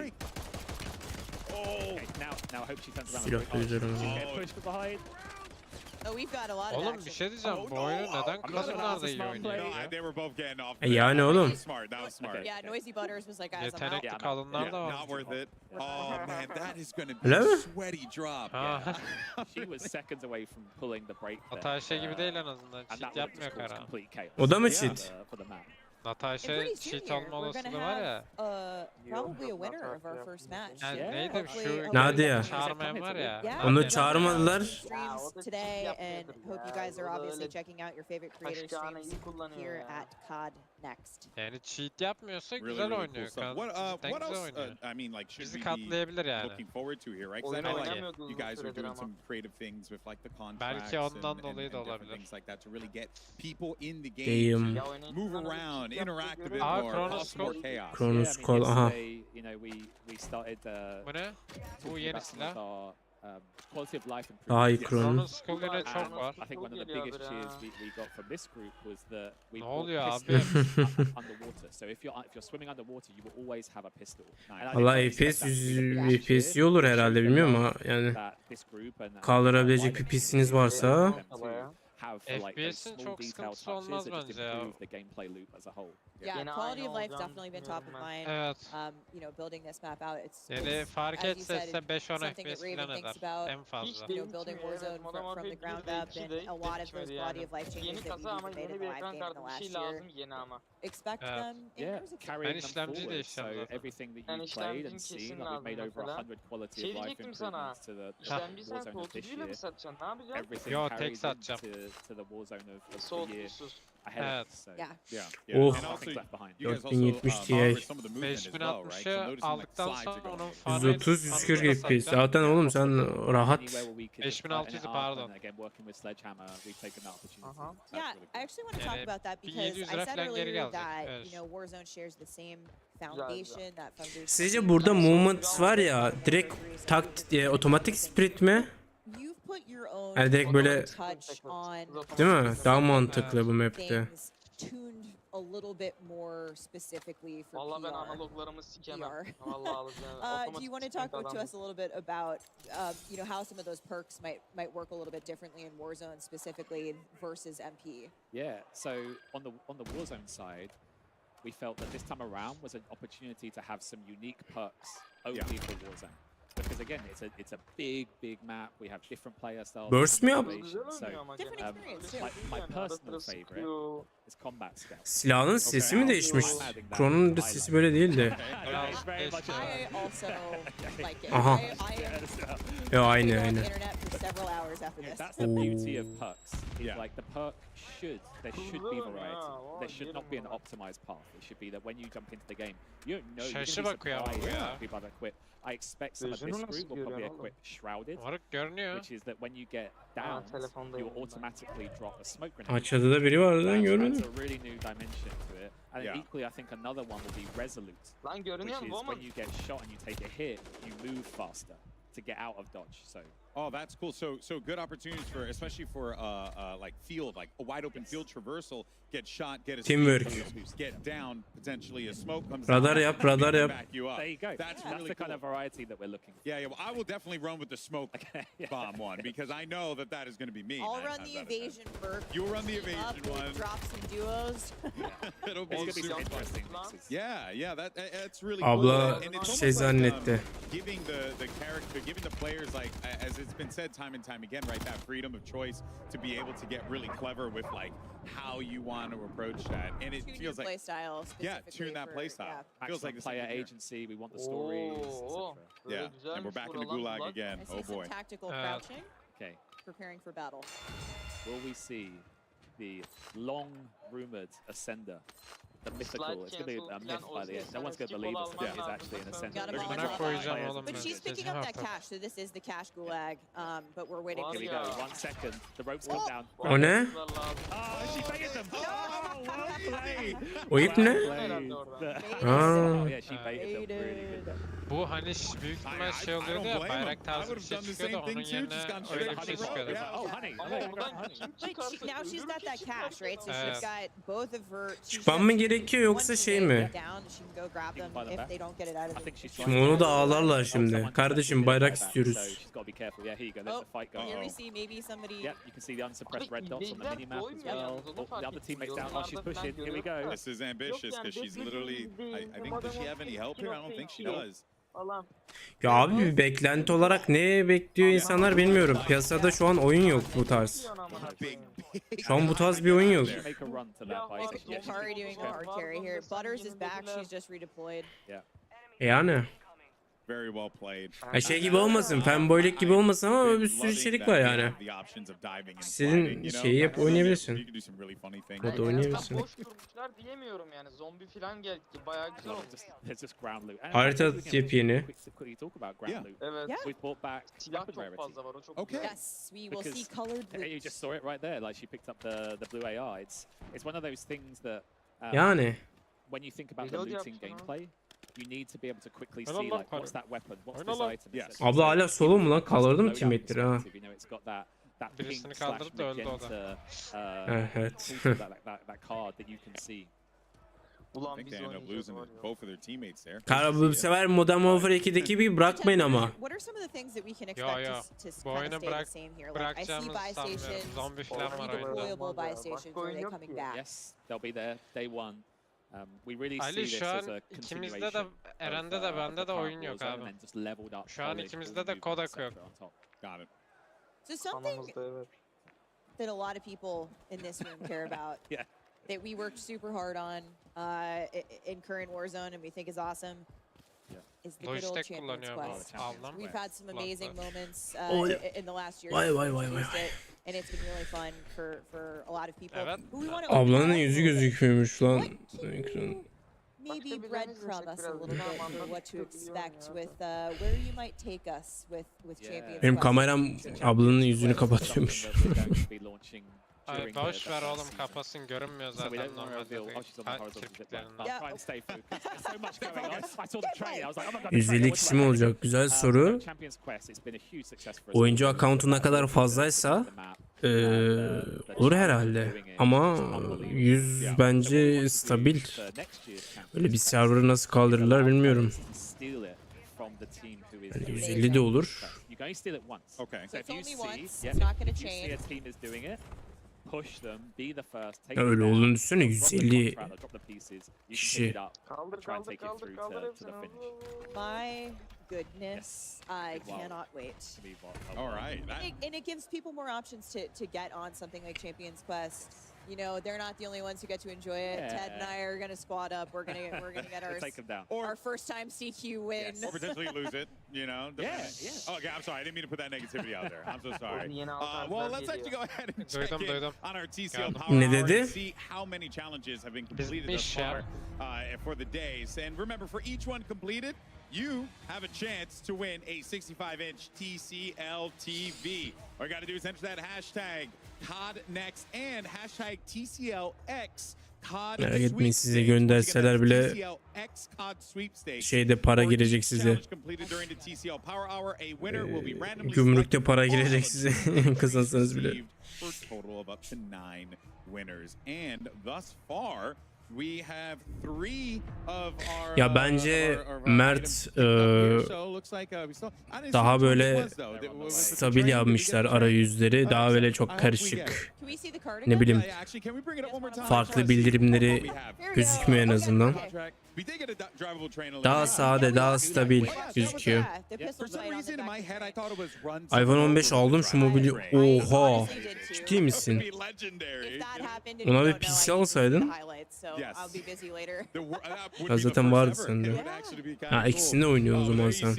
Now I hope she turns around. Silahlı üzerine. Get pushed from behind. Oh, we've got a lot of Oğlum action. bir şey diyeceğim. Bu oyunu neden kadınlar da iyi oynuyor? No, they were both getting off. Yani That oğlum. was smart. That was smart. Yeah, Noisy Butters was like, guys, I'm out. Yetenekli kadınlar da var. Not worth it. Oh man, that is going to be Öyle a mi? sweaty drop. Ha. She was seconds away from pulling the break there. Natasha gibi değil en azından. And Cheat that would yapmıyor just cause kara. complete chaos. O da mı Yeah. cheat? For the map. And Natasha pretty soon cheat here, olma we're gonna olasılığı var ya. have probably a winner of our first match. Yani Yeah. neydi Hopefully- şu hopefully Nadia. çağırmayan var ya. Yeah. Onu we've got çağırmadılar. Streams today, and hope you guys are obviously checking out your favorite creator streams here at COD Next. Yani cheat yapmıyorsa Really, güzel really cool oynuyor. stuff. Cidden What güzel else? oynuyor. I mean, like, should Bizi we be katlayabilir yani. looking forward to here, right? 'Cause I know like you guys are doing some creative things with like the contracts Belki ondan and dolayı da different olabilir. things like that to really get people in the game Damn. to move around, interact a bit Aa, more, Kronos cause more Code. chaos. Kronos Yeah, I Code, mean, aha. yesterday, you know, we started Bu ne? Bu talking yeni about some of silah. our quality of life Daha iyi improvements. Kronos. Kronos Skull yine çok And var. I think one of the biggest cheers we got from this group was that we Ne brought oluyor pistols abi? underwater. So if you're swimming underwater, you will always have a pistol. And I Valla didn't expect FPS that to be the 100 biggest FPS cheer. iyi olur herhalde, It bilmiyorum shows ama the yani love that this group and kaldırabilecek wider bir PC'niz varsa them to have for like those FPS'in small çok detail sıkıntısı touches olmaz that just bence ya. improve the gameplay loop as a whole. Yeah, quality of life's definitely been top of mind. Evet. You know, building this map out, it's Yani fark as you etse said, ise 5-10 something that FPS Raven falan thinks eder. about. En fazla. You know, building Warzone from the ground up, and a lot of those quality of life changes that we've even made in the live game in the last year. Expect them in Yeah, yours if carrying Ben them işlemci forward. So değişeceğim zaten. everything that you've played and seen, like we've made over 100 quality of life improvements to the Warzone of this year. Everything Yo, tek carries satacağım. to the Warzone of the year ahead Evet. of us. So Yeah. Yeah. Oh. And also, nothing's left behind. you guys also 4070 Ti. borrowed some of the movement as well, right? So 5060'ı noticing like aldıktan slides are sonra going. onun farı 130 140 FPS. Zaten oğlum sen rahat. 5600 pardon. Again, working with Sledgehammer, we've taken that opportunity. That's Yeah, really I actually want to talk Yani about that bir because 700 I lira said falan geri earlier gelecek. that, Evet. you know, Warzone shares the same foundation, that foundation. Sizce burada movement var ya, direkt otomatik sprint mi? You've put your own Yani direkt böyle, touch on değil mi? Daha mantıklı bu map'te. things tuned a little bit more specifically for Vallahi ben PR. analoglarımı sikemem. PR. Vallahi alacağım. Do you want to talk to us a little bit about, you know, how some of those perks might work a little bit differently in Warzone specifically versus MP? Yeah. So on the Warzone side, we felt that this time around was an opportunity to have some unique perks only for Warzone. Because again, it's a big map. We have different player styles. Burst mi yap? So, my personal favorite is combat stealth. Silahın sesi mi değişmiş? Kron'un da sesi böyle değildi. Aha. Ya aynı. That's the beauty of perks. Like the perk there should be variety. There should not be an optimized path. It should be that when you jump into the game, you don't know you're going to be surprised people that equip. I expect some of this group will probably equip Shrouded, which is that when you get down, you'll automatically drop a smoke grenade. Açıda da biri vardı lan görmedim. That's a really new dimension to it. And equally, I think another one will be Resolute, which is when you get shot and you take a hit, you move faster to get out of dodge. So. Oh, that's cool. So good opportunities for, especially for like field, like a wide open field traversal. Get shot, get a teamwork, get down. Potentially a smoke comes. Radar yap. There you go. That's really the kind of variety that we're looking for. Yeah. Well, I will definitely run with the smoke bomb one because I know that is going to be me. I'll run the evasion perk. You'll run the evasion one. Drop some duos. It'll be super interesting. Yeah. That's really Abla cool. şey zannetti. Giving the character, giving the players, like as it's been said time and time again, right? That freedom of choice to be able to get really clever with like how you want to approach that, and it feels like tune that play style. Feels like player agency. We want the stories. Yeah, and we're back in the gulag again. Oh boy. Tactical crouching. Okay. Preparing for battle. Will we see the long rumored ascender? The mythical. It's going to be a myth by the end. No one's going to believe it's actually an ascender. But she's picking up that cash, so this is the cash gulag. But we're waiting. Here we go. 1 second. The rope's come down. O ne? Oh, she baited them. Oh, well played. O ip ne? Oh, yeah, she baited them really good. Bu hani büyük ihtimal şey oluyordu ya, bayrak tarzı bir şey çıkıyordu, onun yerine öyle bir şey çıkıyordu. Oh, honey. Now she's got that cash, right? So she's got both of her. Çıkmam mı gerekiyor yoksa şey mi? Şimdi onu da ağlarlar şimdi. Kardeşim bayrak istiyoruz. This is ambitious because she's literally. I think, does she have any help here? I don't think she does. Ya abi bir beklenti olarak ne bekliyor insanlar bilmiyorum. Piyasada şu an oyun yok bu tarz. Şu an bu tarz bir oyun yok. Yani. Very well played. Şey gibi olmasın, fanboylik gibi olmasın ama bir sürü içerik var yani. İstediğin şeyi yap oynayabilirsin. O da oynayabilirsin. Boş durmuşlar diyemiyorum yani. Zombi falan geldi. Bayağı güzel oldu. Harita yepyeni. Evet. Silah çok fazla var. O çok güzel. Yes, we will see colored loot. You just saw it right there. Like she picked up the blue AR. It's one of those things that. Yani. When you think about the looting gameplay. You need to be able to quickly see like what's that weapon, what's this item. Yes. Abla hala solo mu lan? Kaldırdı mı teammate'leri ha? Birisini kaldırıp da öldü o da. Evet. That card that you can see. Ulan biz oynayacağız var ya. Kara bu sefer Modern Warfare 2'deki bir bırakmayın ama. Yo. Bu oyunu bırakacağımız sanmıyorum. Zombi falan var oyunda. Yes, they'll be there day one. We really see Ali this şu as an a ikimizde de Eren'de de bende de oyun yok abi. Şu an ikimizde de kodak yok. Got it. So something that a lot of people in this room care about that we worked super hard on in current Warzone and we think is awesome is the good old Champions Quest. We've had some amazing moments in the last year. And it's been really fun for a lot of people. Ablanın yüzü gözükmüyormuş lan ekran. Maybe breadcrumb us a little bit for what to expect with where you might take us with Champions Quest. Benim kameram ablanın yüzünü kapatıyormuş. Ay boş ver oğlum, kapasın, görünmüyor zaten normalde kirpiklerinden. 150 kişi mi olacak? Güzel soru. Oyuncu account'u ne kadar fazlaysa olur herhalde. Ama 100 bence stabil. Öyle bir server'ı nasıl kaldırırlar bilmiyorum. Yani 150 de olur. Ya öyle olduğunu düşünsene 150. kişi. My goodness, I cannot wait. All right. And it gives people more options to get on something like Champions Quest. You know, they're not the only ones who get to enjoy it. Yeah. Ted and I are gonna squad up. We're gonna get our first time CQ win. Or potentially lose it, you know? Yeah. Oh, okay, I'm sorry. I didn't mean to put that negativity out there. I'm so sorry. Well, let's actually go ahead and check in on our TCL Power Ne Hour dedi? and see how many challenges have been completed thus far for the days. And remember, for each one completed, you have a chance to win a 65-inch TCL TV. All you got to do is enter that hashtag CODNext and hashtag TCLX. Merak etmeyin, size gönderseler bile şeyde para girecek size. Gümrükte para girecek size kazansanız bile. Ya bence Mert daha böyle stabil yapmışlar arayüzleri. Daha böyle çok karışık. Ne bileyim, farklı bildirimleri gözükmüyor en azından. Daha sade, daha stabil gözüküyor. iPhone 15 aldım şu mobili. Oha! Ciddi misin? Ona bir PC alsaydın. Ya zaten vardı sende. Ha, ikisini oynuyor o zaman sen.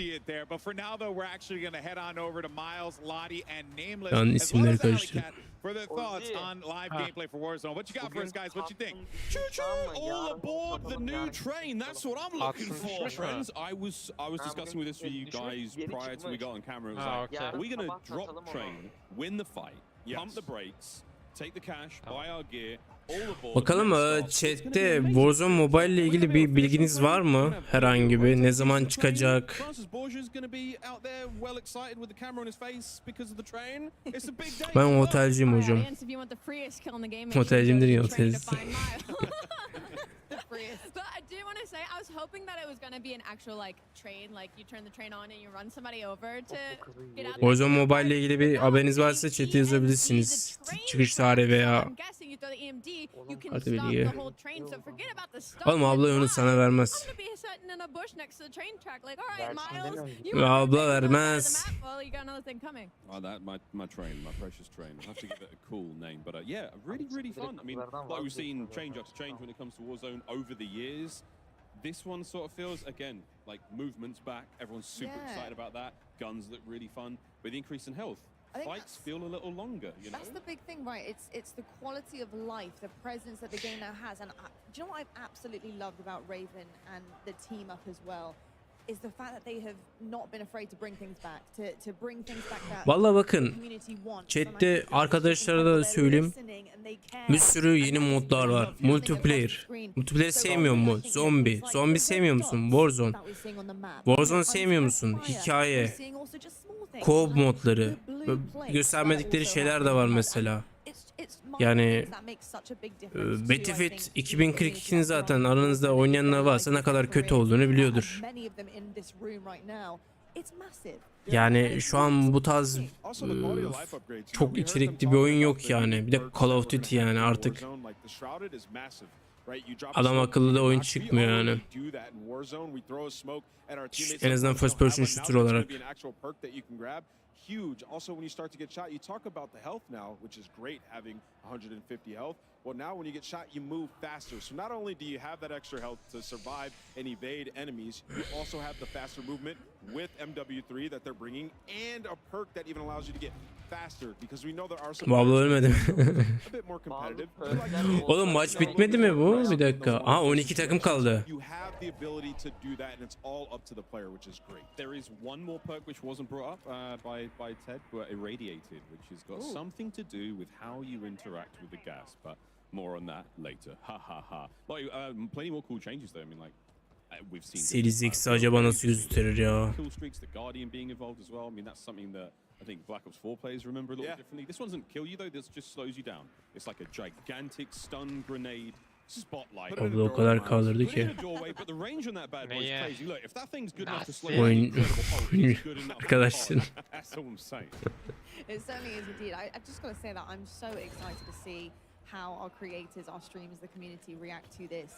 Yani isimleri karıştırdım. For their thoughts on live gameplay for Warzone. What you got for us, guys? What you think? Choo-choo! All aboard the new train. That's what I'm looking for, friends. I was discussing with this with you guys prior to we got on camera. It was like, are we gonna drop train, win the fight, pump the brakes, take the cash, buy our gear? Bakalım chatte Warzone Mobile ile ilgili bir bilginiz var mı? Herhangi bir ne zaman çıkacak? Ben otelciyim hocam. Otelciyim değil, otelciyim. But I do want to say, I was hoping that it was going to be an actual like train, like you turn the train on and you run somebody over to get out. Warzone Mobile ile ilgili bir haberiniz varsa chat'e yazabilirsiniz. Çıkış tarihi veya hadi bilgi. Oğlum abla onu sana vermez. Abla vermez. Oh, that my train, my precious train. I have to give it a cool name, but yeah, really fun. I mean, like we've seen change after change when it comes to Warzone over the years. This one sort of feels again like movement's back. Everyone's super excited about that. Guns look really fun, but the increase in health. Fights feel a little longer, you know. That's the big thing, right? It's the quality of life, the presence that the game now has, and do you know what I've absolutely loved about Raven and the team up as well? Is the fact that they have not been afraid to bring things back, to bring things back that. Vallahi bakın, chatte arkadaşlara da söyleyeyim. Bir sürü yeni modlar var. Multiplayer. Multiplayer sevmiyor mu? Zombi. Zombi sevmiyor musun? Warzone. Warzone sevmiyor musun? Hikaye. Co-op modları. Göstermedikleri şeyler de var mesela. Yani Battlefield 2042'nin zaten aranızda oynayanlar varsa ne kadar kötü olduğunu biliyordur. Yani şu an bu tarz çok içerikli bir oyun yok yani. Bir de Call of Duty yani artık. Adam akıllı da oyun çıkmıyor yani. En azından first person shooter olarak. Huge. Also, when you start to get shot, you talk about the health now, which is great having 150 health. Well, now when you get shot, you move faster. So not only do you have that extra health to survive and evade enemies, you also have the faster movement with MW3 that they're bringing, and a perk that even allows you to get faster because we know there are some Vallahi ölmedim. a bit more competitive. Oğlum maç bitmedi mi bu? Bir dakika. Aa 12 takım kaldı. You have the ability to do that, and it's all up to the player, which is great. There is one more perk which wasn't brought up by Ted, but irradiated, which has got something to do with how you interact with the gas, but more on that later. Ha ha ha. Like plenty more cool changes though. I mean, like we've seen. Series X acaba nasıl gösterir ya? Kill streaks, the Guardian being involved as well. I mean, that's something that I think Black Ops 4 players remember a little differently. This one doesn't kill you though. This just slows you down. It's like a gigantic stun grenade. Spotlight. Abla o kadar kaldırdı ki. Oyun arkadaşlar. It certainly is indeed. I just got to say that I'm so excited to see how our creators, our streamers, the community react to this,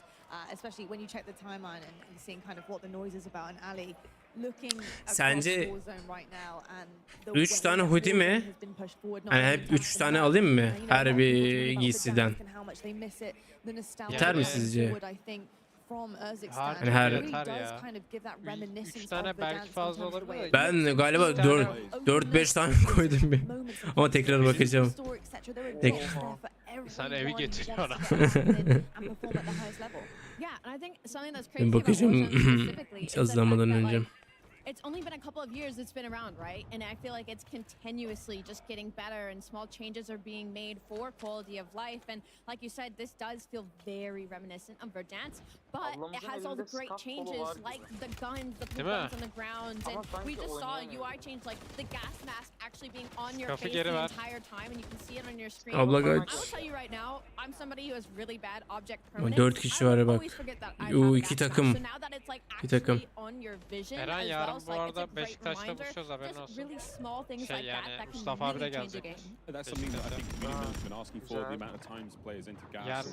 especially when you check the timeline and seeing kind of what the noise is about. And Ali, looking Sence Warzone right now and the 3 tane hoodie mi? Yani hep 3 tane alayım mı? Her bir giysiden. Yeter mi sizce? Yani her... 3 tane belki fazla olabilir. Ben galiba 4-5 tane koydum bir. Ama tekrar bakacağım. Sen evi getiriyorsun. Ben bakacağım yazılamadan önce. It's only been a couple of years it's been around, right? And I feel like it's continuously just getting better and small changes are being made for quality of life. And like you said, this does feel very reminiscent of Verdansk, but it has all the great changes like the guns, the guns on the ground. And we just saw a UI change, like the gas mask actually being on your face the entire time and you can see it on your screen. Abla I will kaç. tell you right now, I'm somebody who has really bad object 4 kişi var bak. O 2 takım. 2 takım. Eren yarın bu arada Beşiktaş'ta buluşuyoruz, haberin olsun. Şey yani Mustafa abi de gelecek. That's something that I think Miniman's been asking for, the amount of times players enter gas.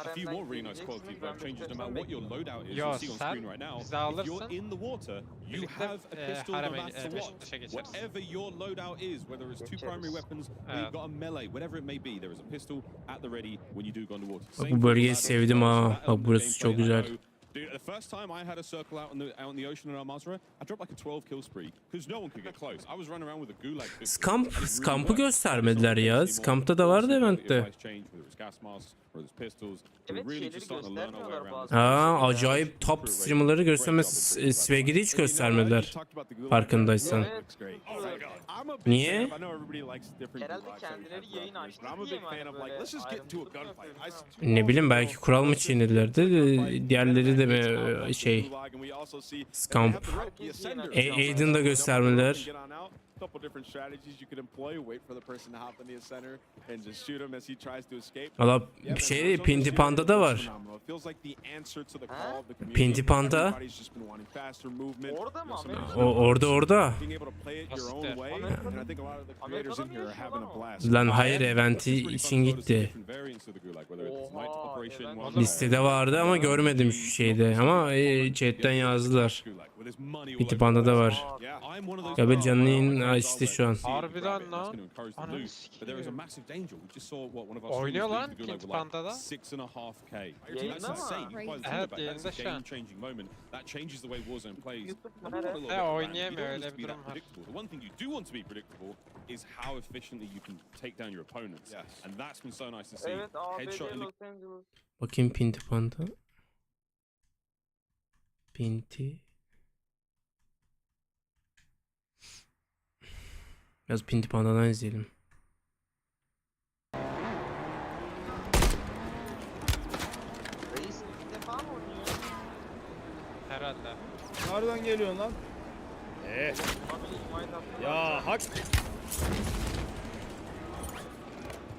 A few more really nice quality changes no matter what your loadout is. You see on screen right now. If you're in the water, you have a pistol no matter what. Whatever your loadout is, whether it's 2 primary weapons or you've got a melee, whatever it may be, there is a pistol at the ready when you do go underwater. Bak bu bölgeyi sevdim ha. Bak burası çok güzel. Dude, the first time I had a circle out in the ocean in Al Mazrah, I dropped like a 12 kill spree because no one could get close. I was running around with a gulag. Skamp'ı göstermediler ya. Skamp'ta da vardı eventte. Acayip top streamer'ları göstermesi. Swag'i hiç göstermediler. Farkındaysan. Niye? Herhalde kendileri yayın açtı diye mi hani böyle? Ne bileyim, belki kural mı çiğnediler de diğerleri de mi şey Scamp. Aiden da göstermediler. Couple different strategies you could employ. Wait for the person to hop in the center and just shoot him as he tries to escape. Valla şey Pinti Panda'da var. Pinti Panda. Orada. Lan hayır, eventi için gitti. Listede vardı ama görmedim şu şeyde. Ama chatten yazdılar. Pinti Panda'da var. Gabriel canlı açtı şu an. Harbiden lan. Oynuyor lan Pinti Panda'da. Yayında mı? Evet, yayında şu an. Oynayamıyor, öyle bir durum var. Is how efficiently you can take down your opponents. And that's been so nice to see. Evet, Headshot in the... Bakayım Pinti Panda. Pinti. Biraz Pinti Panda'dan izleyelim. Reis ilk defa mı oynuyor? Herhalde. Nereden geliyorsun lan? Ya hak.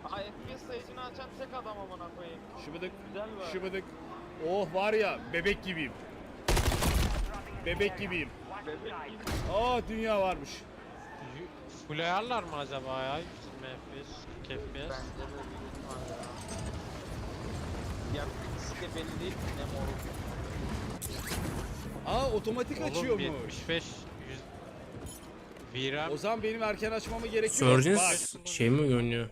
Aha, FPS sayıcını açan tek adam amına koyayım. Şıbıdık. Güzel be. Şıbıdık. Oh var ya, bebek gibiyim. Bebek gibiyim. Dünya varmış. Full ayarlar mı acaba ya? 120 FPS, 40 FPS. Bence de büyük ihtimalle ya. Ya ikisi de belli değil ne moruk. Otomatik açıyor mu? 75 100 VRAM. O zaman benim erken açmamı gerekiyor. Surgeons şey mi görünüyor?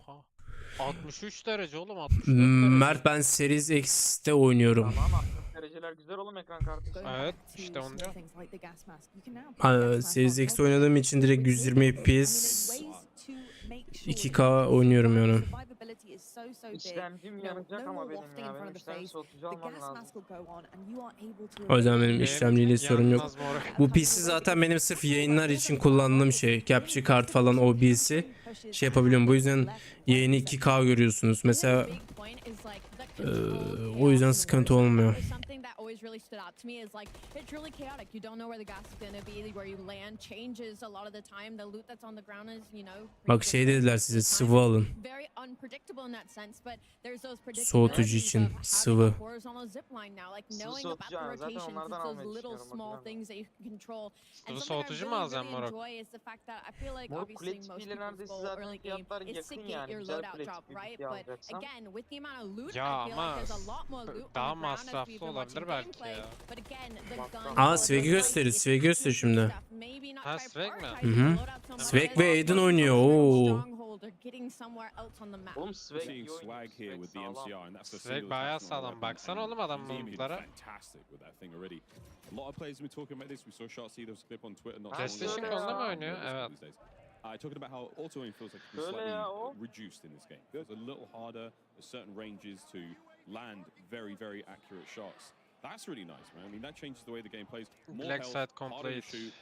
63 derece oğlum, 64 derece. Mert, ben Series X'te oynuyorum. Tamam, 60 dereceler güzel oğlum ekran kartı. Evet, işte onu diyor. Series X'te oynadığım için direkt 120 FPS 2K oynuyorum yani. İşlemcim yanacak ama benim ya. Benim işlemci soğutucu almam lazım. O yüzden benim işlemciyle sorun yok. Bu PC zaten benim sırf yayınlar için kullandığım şey. Capture Card falan, OBS'i şey yapabiliyorum. Bu yüzden yayını 2K görüyorsunuz. Mesela o yüzden sıkıntı olmuyor. really stood out to me is like it's really chaotic. You don't know where the gas is going to be, where you land changes a lot of the time. The loot that's on the ground is, you know, Bak şey dediler size, sıvı alın. very unpredictable in that sense, but there's those Soğutucu için sıvı. horizontal zip line now, like knowing about the rotations, it's those little small things that you can control. And something I really, really enjoy is the fact that I feel like obviously most people's goal early game is to get your loadout drop, right? But again, with the amount of loot, I feel like there's a lot more loot daha on the ground as we've masraflı been olabilir watching belki gameplay. ya. But again, the gun Aa Swag'i gösterir. Swag'i göster şimdi. maybe not Ha Swag mi? Hı hı. Swag ve Aiden oynuyor. Oo. stronghold or getting somewhere else on the map. Oğlum Swag Seeing iyi oynuyor. swag here with the MCR, and that's the Swag single bayağı attachment on sağlam. the Baksana weapon. oğlum adam He's been mumlara. fantastic with that thing already. A lot of players have been talking about this. We saw Shot see this clip on Twitter. Not PlayStation konusunda mı oynuyor? Evet. Talking about how auto aim feels like it's been Öyle slightly ya, o. reduced in this game. It's a little harder at certain ranges to land very, very accurate shots. That's really nice, man. I mean, that changes the way the game plays. More Black health, side harder to complete. shoot.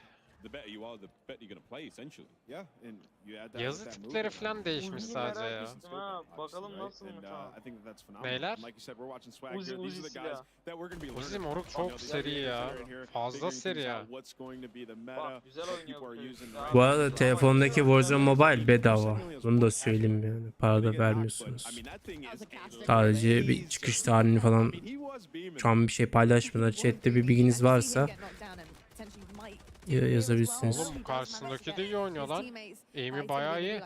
The better you are, the better you're gonna play, essentially. Yeah, and you add that Yazı with that tipleri movement. falan değişmiş Uzi'yi sadece merak ya. ettim ha. Bakalım Obviously, nasılmış right? ha. And I think that's phenomenal. Beyler. And like you said, we're watching swag Uzi, here. These are the Uzi'si guys ya. that we're going to be learning. Uzi moruk from. çok seri ya. Fazla seri ya. What's going to be the meta? Bak güzel what oynuyor people bu are çocuk. using Daha right Bu now. arada telefondaki Warzone Mobile bedava. Bunu da söyleyeyim yani. Para da vermiyorsunuz. Sadece bir çıkış tarihini falan şu an bir şey paylaşmıyorlar. Chat'te bir bilginiz varsa yazabilirsiniz. Oğlum bu karşısındaki de iyi oynuyor lan. Aim'i bayağı iyi.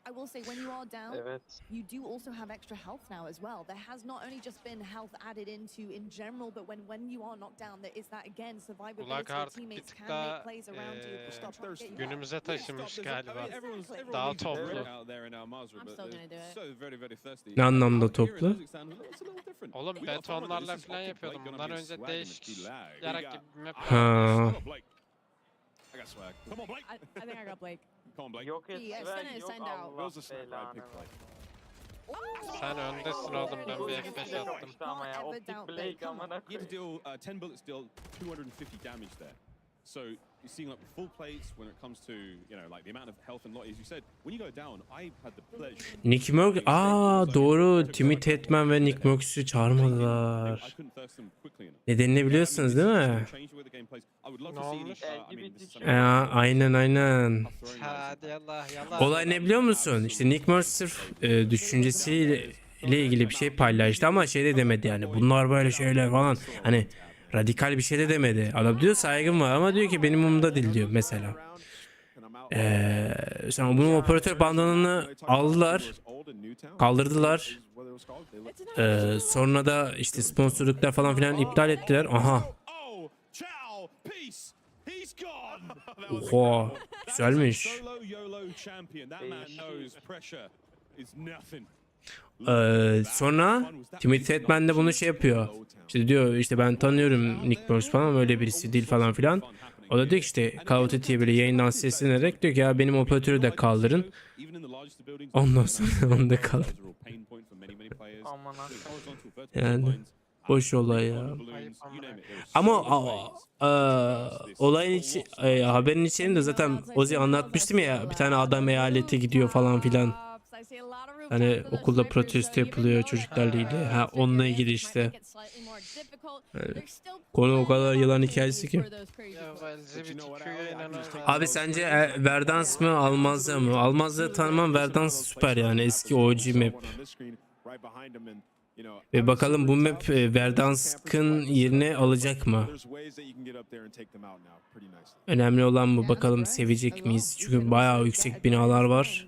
I will say when you are down, Evet. you do also have extra health now as well. There has not only just been health added into in general, but when you are knocked down, there is that again survivability. Kulak Your artık bir teammates tık can daha make plays around you. Stop trying to get you günümüze taşımış galiba. Everyone's Daha needs a toplu. break out there in our Mazda, I'm but still they're gonna do it. so very, very thirsty. Ne anlamda Out here in toplu? Kazakhstan, it's a little different. Oğlum We got betonlarla This is falan Optic yapıyordum. Blake Bundan gonna be önce swag değişik in the lag. yarak We gibi bir map Ha. var. Come on, Blake. I got swag. Come on, Blake. I think I got Blake. Come on, Blake. Yok et Yeah, Swag send it, yok send out. Allah Where's the sniper? I belanı picked Blake. Sen öndesin oğlum, ben bir F5 attım. İşte ama ya Optic Blake amına You had to koyayım. deal 10 bullets, deal 250 damage there. So you're seeing like full plates when it comes to like the amount of health and lot. As you said, when you go down, I had the pleasure. Nick Merck, doğru. Timmy Tetman ve Nick Merck'ü çağırmadılar. I couldn't thirst them quickly enough. Nedenini biliyorsunuz değil mi? Change the way the game plays. I would love Ne to see olmuş? I mean, this is something Aynen. Hadi yallah yallah. Olay ne biliyor musun? İşte Nick Merck sırf düşüncesiyle ilgili bir şey paylaştı ama şey de demedi yani. Bunlar böyle şeyler falan. Hani radikal bir şey de demedi. Adam diyor saygım var ama diyor ki benim umurumda değil diyor mesela. Sonra bunun operatör bandını aldılar. Kaldırdılar. Sonra da işte sponsorluklar falan filan iptal ettiler. Aha. Oha. Güzelmiş. Sonra Timothy Tetman de bunu şey yapıyor. İşte diyor işte ben tanıyorum Nick Merckx falan ama öyle birisi değil falan filan. O da diyor ki işte Call of Duty'ye böyle yayından seslenerek diyor ki ya benim operatörü de kaldırın. Ondan sonra onu da kaldır. Yani boş olay ya. Ama olayın haberin içeriğinde zaten Ozi anlatmıştım ya, bir tane adam eyalete gidiyor falan filan. Hani okulda protesto yapılıyor çocuklarla ilgili. Ha onunla ilgili işte. Yani, konu o kadar yılan hikayesi ki. Abi sence Verdans mı Almazya mı? Almazya tanımam, Verdans süper yani, eski OG map. Ve bakalım bu map Verdansk'ın yerine alacak mı? Önemli olan bu, bakalım sevecek miyiz? Çünkü bayağı yüksek binalar var.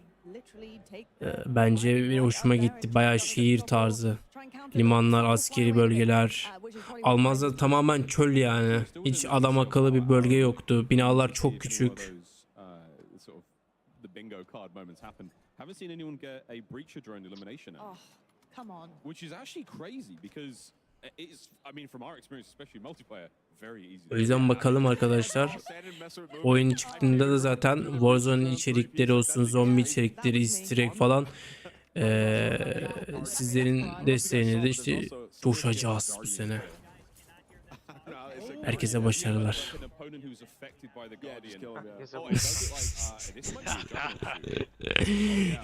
Bence bir hoşuma gitti. Bayağı şehir tarzı. Limanlar, askeri bölgeler. Almaz'da tamamen çöl yani. Hiç adam akıllı bir bölge yoktu. Binalar çok küçük. Come on. Which is actually crazy because it's, I mean, from our experience, especially multiplayer, very easy. O yüzden bakalım arkadaşlar. Oyun çıktığında da zaten Warzone içerikleri olsun, zombi içerikleri, easter egg falan sizlerin desteğini de işte coşacağız bu sene. Herkese başarılar.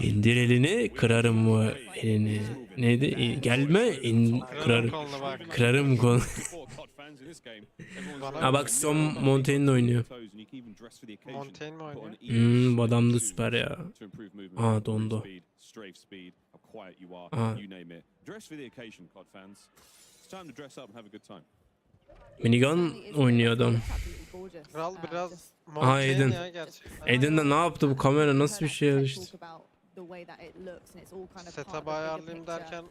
İndir elini, kırarım bu elini. Neydi? Gelme, kırarım kolunu. Ha bak son Montaigne'de oynuyor. Montaigne mi oynuyor? Bu adam da süper ya. Aa dondu. Aa. Minigun oynuyor adam. Kral biraz Aha Montaigne Aiden. ya gerçekten. Aiden de ne yaptı bu kamera nasıl bir şey işte. Setup'ı ayarlayayım derken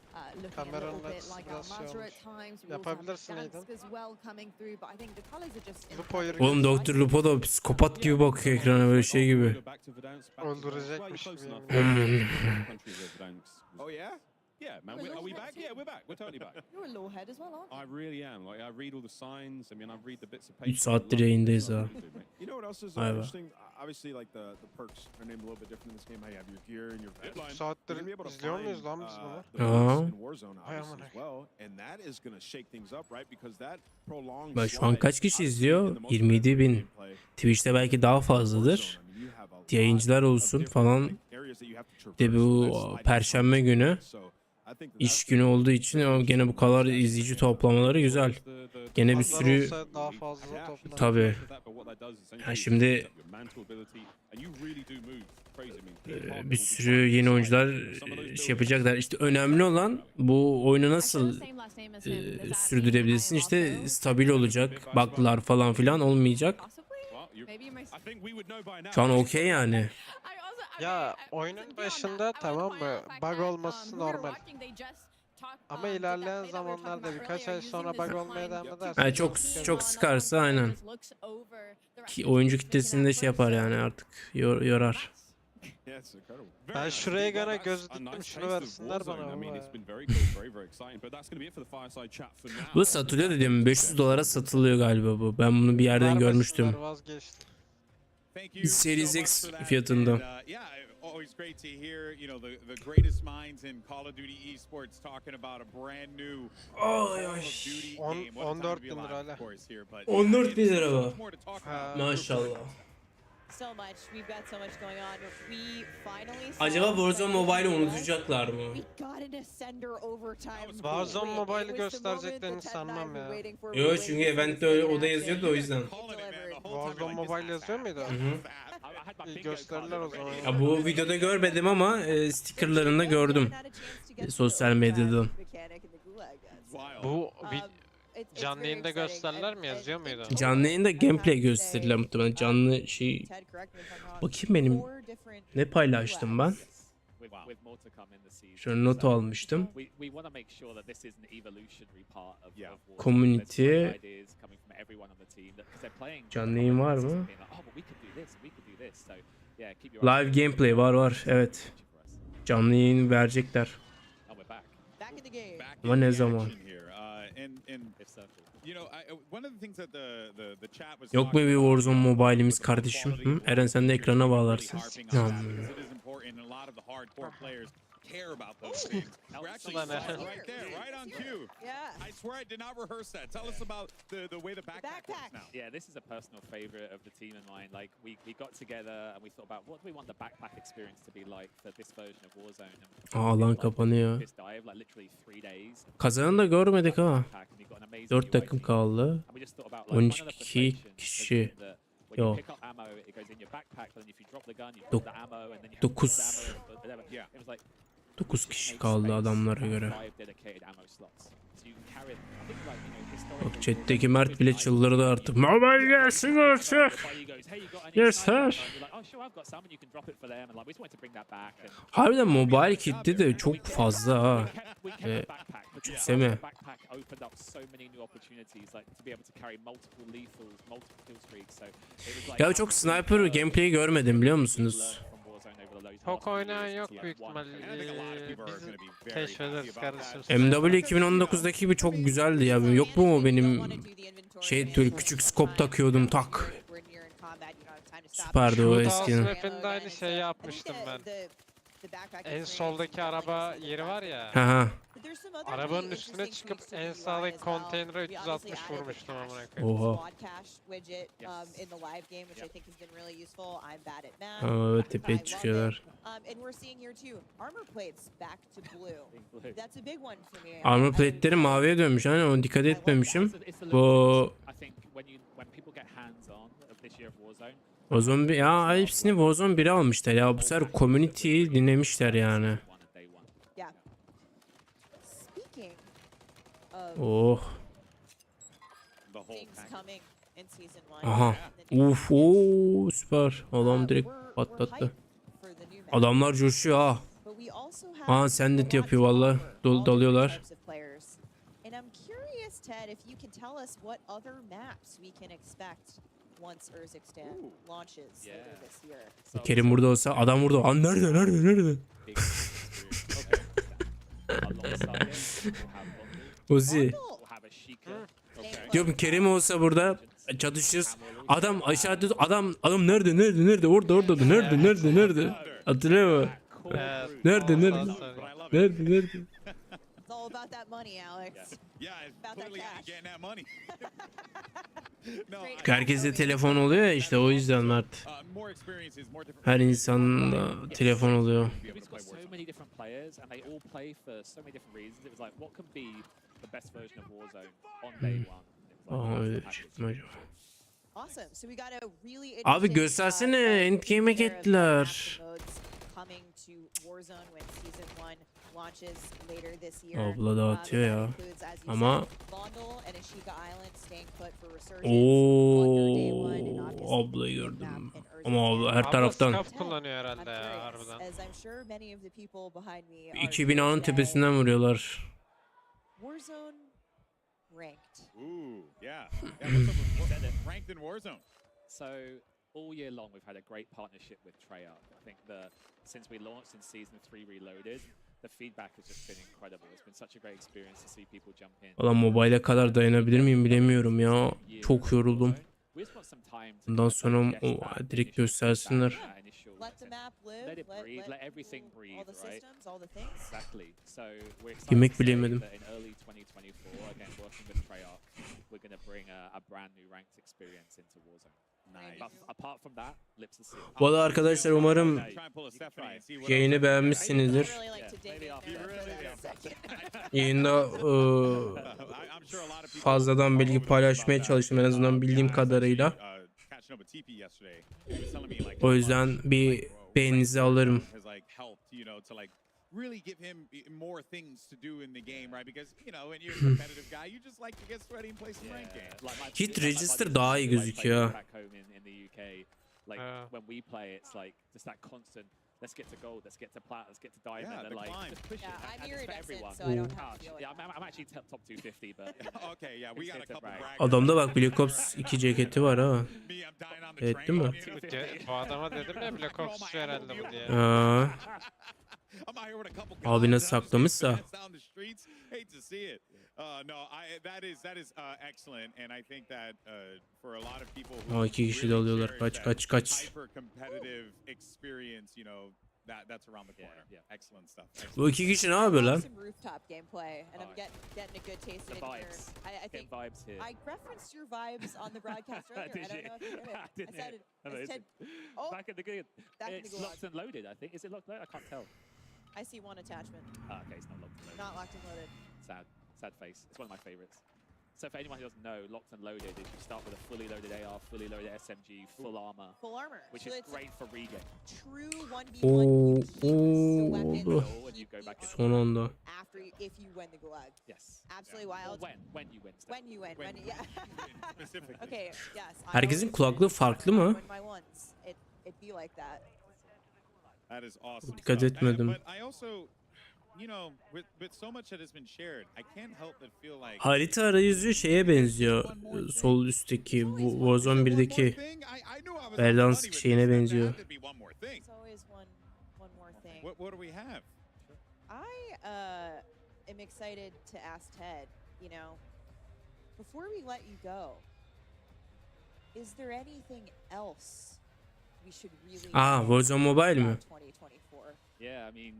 kameranın açısı biraz şey olmuş. Yapabilirsin Aiden. Lupo yürü. Oğlum Doktor Lupo da psikopat gibi bakıyor ekrana böyle şey gibi. Öldürecekmiş gibi yemin. Oh yeah? Yeah, man. Are we back? Yeah, we're back. We're totally back. You're a lawhead as well, aren't you? I really am. Like, I read all the signs. I mean, I read the bits of paper. 3 saattir yayındayız ha. You know what else is Vay be. interesting? Obviously, like the perks are named a little bit different in this game. How you have your gear and your vest. Saattir You're gonna be able to izliyor muyuz find, lan biz bunu? the perks Aa. in Warzone obviously as well, and that is gonna shake things up, right? Because that prolonged Bak şu an slide kaç kişi obviously izliyor? in the most 27 bin. gameplay. Twitch'te belki daha fazladır. I mean, you have a lot Yayıncılar of olsun different, falan. like, areas that you have to De traverse, bu and that slide perşembe günü So, I think that iş that's günü olduğu için o gene bu kadar izleyici toplamaları güzel. Gene bir Pazar sürü olsa daha fazla toplar. tabi. Ya şimdi bir sürü yeni oyuncular şey yapacaklar. İşte önemli olan bu oyunu nasıl sürdürebilirsin. İşte stabil olacak. Bug'lar falan filan olmayacak. Şu an okey yani. Ya oyunun başında tamam mı? Bug olması normal. Ama ilerleyen zamanlarda birkaç ay sonra bug olmaya devam ederse Yani çok sıkarsa aynen. Ki oyuncu kitlesinde şey yapar yani artık yorar. Ben şuraya gene göz diktim, şunu versinler bana ama. Bu satılıyor dedim, $500 satılıyor galiba bu. Ben bunu bir yerden görmüştüm. Vazgeçtim. Series X fiyatında. Always great to hear, you know, the greatest minds in Call of Duty esports talking about a brand new Call of Duty game. 14 bin lira hala. 14 bin lira bu. Maşallah. Acaba Warzone Mobile'i unutacaklar mı? Warzone Mobile'i göstereceklerini sanmam ya. Yok çünkü eventte öyle o da yazıyordu o yüzden. Warzone Mobile yazıyor muydu? İyi gösterirler o zaman. Ya bu videoda görmedim ama stickerlarında gördüm. Sosyal medyadan. Bu canlı yayında gösterirler mi, yazıyor muydu? Canlı yayında gameplay gösterirler muhtemelen. Canlı şey... Bakayım benim... Ne paylaştım ben? Şöyle not almıştım. Community. Canlı yayın var mı? Live gameplay var evet. Canlı yayın verecekler. Ama ne zaman? Yok mu bir Warzone Mobile'imiz kardeşim? Hı? Eren sen de ekrana bağlarsın. Care about those things. We're actually right there, right on cue. I swear I did not rehearse that. Tell us about the way the backpack works now. Yeah, this is a personal favorite of the team and mine. Like we got together and we thought about what do we want the backpack experience to be like for this version of Warzone. Alan kapanıyor. Kazanı da görmedik ha. 4 takım kaldı. 12 kişi. Yok. 9 kişi kaldı adamlara göre. Bak chat'teki Mert bile çıldırdı artık. Mobile gelsin artık. Yeter. Harbiden mobile kitle de çok fazla ha. Küçümseme. Ya çok sniper gameplay görmedim biliyor musunuz? Çok oynayan yok büyük ihtimalle. Biz keşfederiz kardeşim. MW 2019'daki gibi çok güzeldi ya. Yok mu benim şey böyle küçük scope takıyordum tak. Süperdi o eskinin. Map'inde aynı şeyi yapmıştım ben. En soldaki araba yeri var ya. Haha. Arabanın üstüne çıkıp en sağdaki konteynere 360 vurmuştum amına koyayım. Oha. Evet, tepeye çıkıyorlar. Armor plate'leri maviye dönmüş. Hani ona dikkat etmemişim. Bu Warzone ya hepsini Warzone 1'e almışlar ya. Bu sefer community'yi dinlemişler yani. Oh. Aha. Uf, ooo süper. Adam direkt patlattı. Adamlar coşuyor ha. Aa sendit yapıyor valla. Dalıyorlar. Kerim burada olsa adam burada. Aa nerede? Ozi. Diyorum Kerim olsa burada çatışırız. Adam aşağıda adam nerede? Orada. Nerede? Hatırlıyor musun? Nerede? It's all about that money, Alex. About that cash. Herkeste telefon oluyor ya işte o yüzden Mert. Her insanda telefon oluyor. Aha öyle çıktım acaba. Abi göstersene endgame'e gittiler. Abla dağıtıyor ya. Ama ooo ablayı gördüm. Ama abla her taraftan. Scope kullanıyor herhalde ya harbiden. İki binanın tepesinden vuruyorlar. Ooh, yeah. Ranked in Warzone. So all year long we've had a great partnership with Treyarch. I think since we launched in season 3 Reloaded, the feedback has just been incredible. It's been such a great experience to see people jump in. Valla mobile'e kadar dayanabilir miyim bilemiyorum ya. Çok yoruldum. Bundan sonra direkt göstersinler. Yemek bile yemedim. Valla arkadaşlar umarım yayını beğenmişsinizdir. Yayında fazladan bilgi paylaşmaya çalıştım en azından bildiğim kadarıyla. O yüzden bir beğeninizi alırım. Really give him more things to do in the game, right? Because you know, when you're a competitive guy, you just like to get sweaty and play some ranked games. Hit register daha iyi gözüküyor. Like when we play, it's like just that constant. Let's get to gold. Let's get to plat. Let's get to diamond. And like, just push it. I'm iridescent, so I don't have to deal with that. I'm actually top 250, but okay, yeah, we got a couple braggers. Adamda bak Black Ops 2 ceketi var ha. Etti mi? Bu adama dedim ya Black Ops'cu herhalde bu diye. Abi nasıl saklamışsa. Aa 2 kişi de alıyorlar. Kaç. Bu 2 kişi ne yapıyor lan? I see one attachment. Okay, it's not locked and loaded. Not locked and loaded. Sad face. It's one of my favorites. So for anyone who doesn't know, locked and loaded is you start with a fully loaded AR, fully loaded SMG, full armor. Full armor. Which is great for regame. True 1v1 Oo. Son anda. after if you win the gulag. Yes. Absolutely wild. When you win. When you win. Yeah. Okay, yes. Herkesin kulaklığı farklı mı? It be like that. That is awesome. Dikkat etmedim. But I also, you know, with so much that has been shared, I can't help but feel like Harita arayüzü şeye benziyor. Sol üstteki Warzone 1'deki Verdansk şeyine benziyor. There's always one more thing. What do we have? I am excited to ask Ted, you know, before we let you go, is there anything else we should really Warzone Mobile mi? 2024. Yeah, I mean,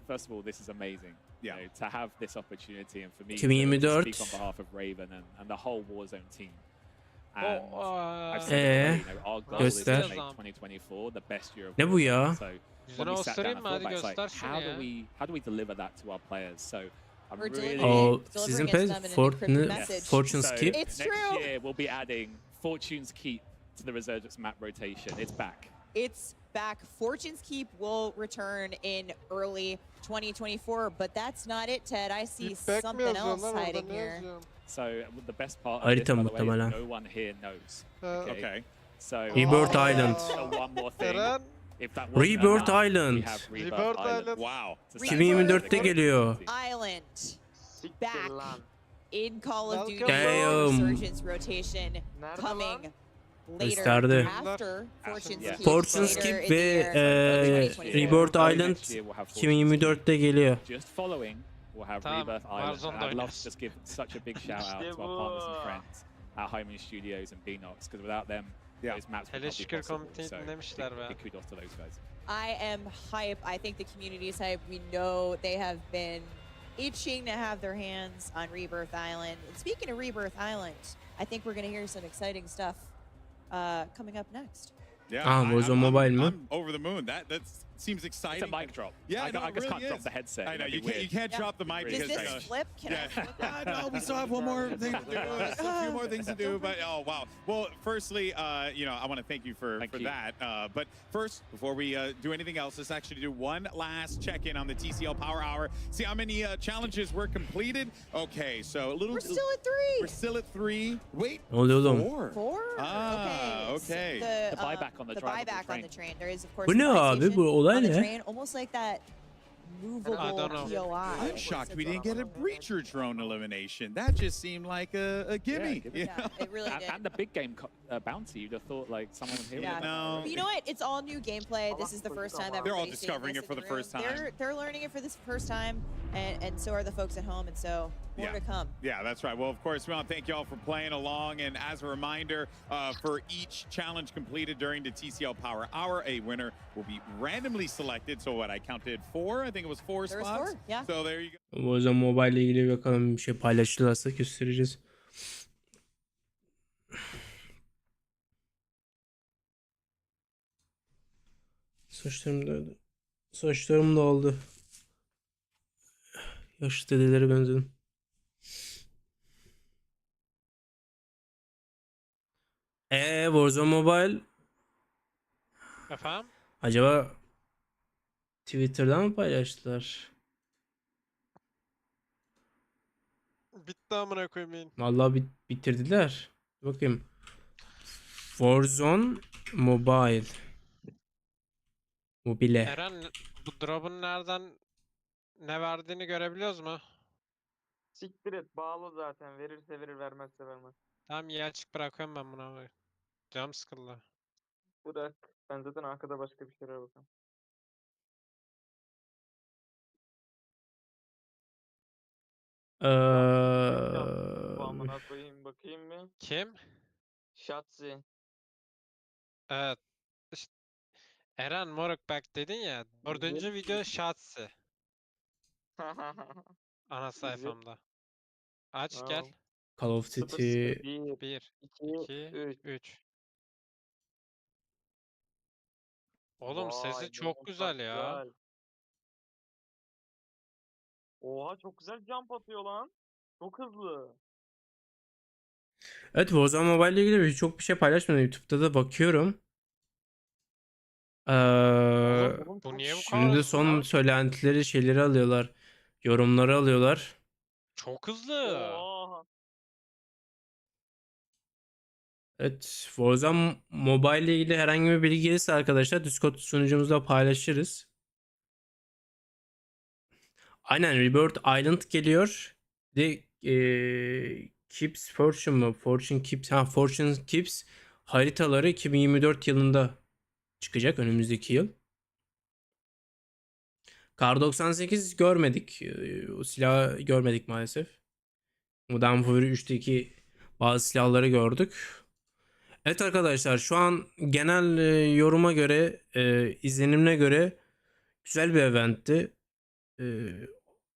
first of all, this is amazing. Yeah. You know, to have this opportunity and for me to 2024. speak on behalf of Raven and the whole Warzone team. And O, I've said it already, you know, our goal is to göster. make 2024 the best year of Ne bu ya? Warzone. So Yüzünü when we sat down, I göstereyim mi? thought Hadi back, it's like, göster şunu ya. how do we deliver that to our players? So I'm We're really Sizin delivering page it to them in an encrypted message. Fortune's so Keep. It's next true. year we'll be adding Fortune's Keep to the Resurgence map rotation. It's back. It's back. Fortune's Keep will return in early 2024, but that's not it, Ted. I see Feedback mi something else yazıyorlar orada, hiding ne here. yazıyor? So the best part of Harita this, by the way, muhtemelen. is no one here knows. Okay. So Rebirth Island. one more thing. Eren, If that wasn't Rebirth enough, Island. we have Rebirth Island. Wow. to satisfy 2024'te the geliyor. Island back in Call of Duty Damn. Resurgence rotation coming later Gösterdi. after Fortune's Yeah. Keep. Fortune's later Keep in the ve year, 2024. Rebirth Island Next year we'll have Fortune's 2024'te geliyor. Just following, we'll have Tamam, Rebirth Island. Warzone'da And I'd love oynarız. to just give such a big shout out to our partners and friends at Hyman Studios and Beanox, because without them, those maps would Hele not be şükür possible. komiteyi So dinlemişler be. big kudos to those guys. I am hype. I think the community is hype. We know they have been itching to have their hands on Rebirth Island. And speaking of Rebirth Island, I think we're going to hear some exciting stuff coming up next. Yeah. Warzone Mobile mi? I'm over the moon. That seems exciting. It's a mic drop. Yeah, I no, it just really can't drop is. the headset. I know That'd you be can't. weird. You can't drop the mic Does because this flip? Can I flip that? no, we still have one more thing to do. A few more things to do, but oh wow. Well, firstly, you know, I want to thank you for you. that. But first, before we do anything else, let's actually do one last check-in on the TCL Power Hour. See how many challenges were completed. Okay, so a little. We're still at 3. We're still at 3. Wait. Ne oluyor oğlum? 4. 4? Ah, okay. The buyback on the the drivable buyback on train. the train. There is of course Bu ne a buy abi? station Bu olay on the ne? train, almost like that movable I don't know. POI. I'm shocked we didn't get a breacher drone elimination. That just seemed like a gimme. gimme. you Yeah, know? it really did. And the big game bounty, you'd have thought like someone here. Yeah. would No. But you know what? It's all new gameplay. This is the first time They're all everybody's seeing discovering this it for in the room. first time. They're learning it for this first time, and so are the folks at home, and so more to come. Yeah, that's right. Well, of course, we want to thank you all for playing along. And as a reminder, for each challenge completed during the TCL Power Hour, a winner will be randomly selected. So what, I counted 4? I think it was 4 There was spots. 4, yeah. So there you go. Warzone Mobile ile ilgili bakalım bir şey paylaşırlarsa göstereceğiz. Saçlarım da oldu. Yaşlı dedelere benzedim. Warzone Mobile Efendim? acaba Twitter'dan mı paylaştılar? Bitti amına koyayım. Vallahi bitirdiler. Bakayım. Warzone Mobile. Mobile. Eren bu drop'un nereden ne verdiğini görebiliyoruz mu? Siktir et, bağlı zaten. Verirse verir, vermezse vermez. Tamam iyi açık bırakıyorum ben bunu. Canım sıkıldı. Bırak. Ben zaten arkada başka bir şeyler bakıyorum. Bu amına koyayım, bakayım mı? Kim? Şatsi. Evet. İşte, Eren moruk bak dedin ya. 4. video Şatsi. Ana sayfamda. Aç gel. Call of Duty 1, 2, 3. Oğlum sesi çok güzel ya. Oha çok güzel jump atıyor lan. Çok hızlı. Evet, Warzone Mobile ile ilgili çok bir şey paylaşmadım. YouTube'da da bakıyorum. Bu niye bu kadar Şimdi hızlı son lan? söylentileri, şeyleri alıyorlar. Yorumları alıyorlar. Çok hızlı. Oha. Evet, Warzone Mobile ile ilgili herhangi bir bilgi gelirse arkadaşlar Discord sunucumuzda paylaşırız. Aynen, Rebirth Island geliyor. De Keeps Fortune mu? Fortune Keeps haritaları 2024 yılında çıkacak, önümüzdeki yıl. Kar 98 görmedik. O silahı görmedik maalesef. Modern Warfare 3'teki bazı silahları gördük. Evet arkadaşlar, şu an genel yoruma göre, izlenimine göre güzel bir eventti.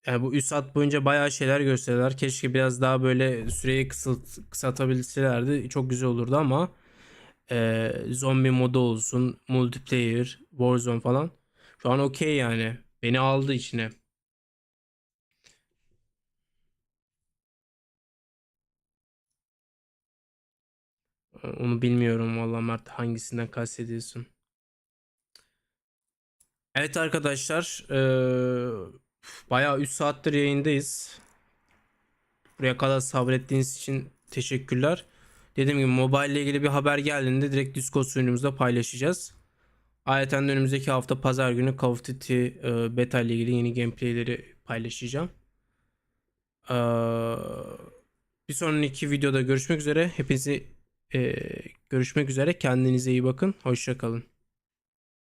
Yani bu 3 saat boyunca bayağı şeyler gösterdiler. Keşke biraz daha böyle süreyi kısaltabilselerdi. Çok güzel olurdu ama zombi modu olsun, multiplayer, Warzone falan. Şu an okey yani. Beni aldı içine. Onu bilmiyorum vallahi Mert, hangisinden kastediyorsun? Evet arkadaşlar, bayağı 3 saattir yayındayız. Buraya kadar sabrettiğiniz için teşekkürler. Dediğim gibi mobile ile ilgili bir haber geldiğinde direkt Discord sunucumuzda paylaşacağız. Ayrıca önümüzdeki hafta pazar günü Call of Duty beta ile ilgili yeni gameplayleri paylaşacağım. Bir sonraki videoda görüşmek üzere. Hepinizi görüşmek üzere. Kendinize iyi bakın. Hoşça kalın.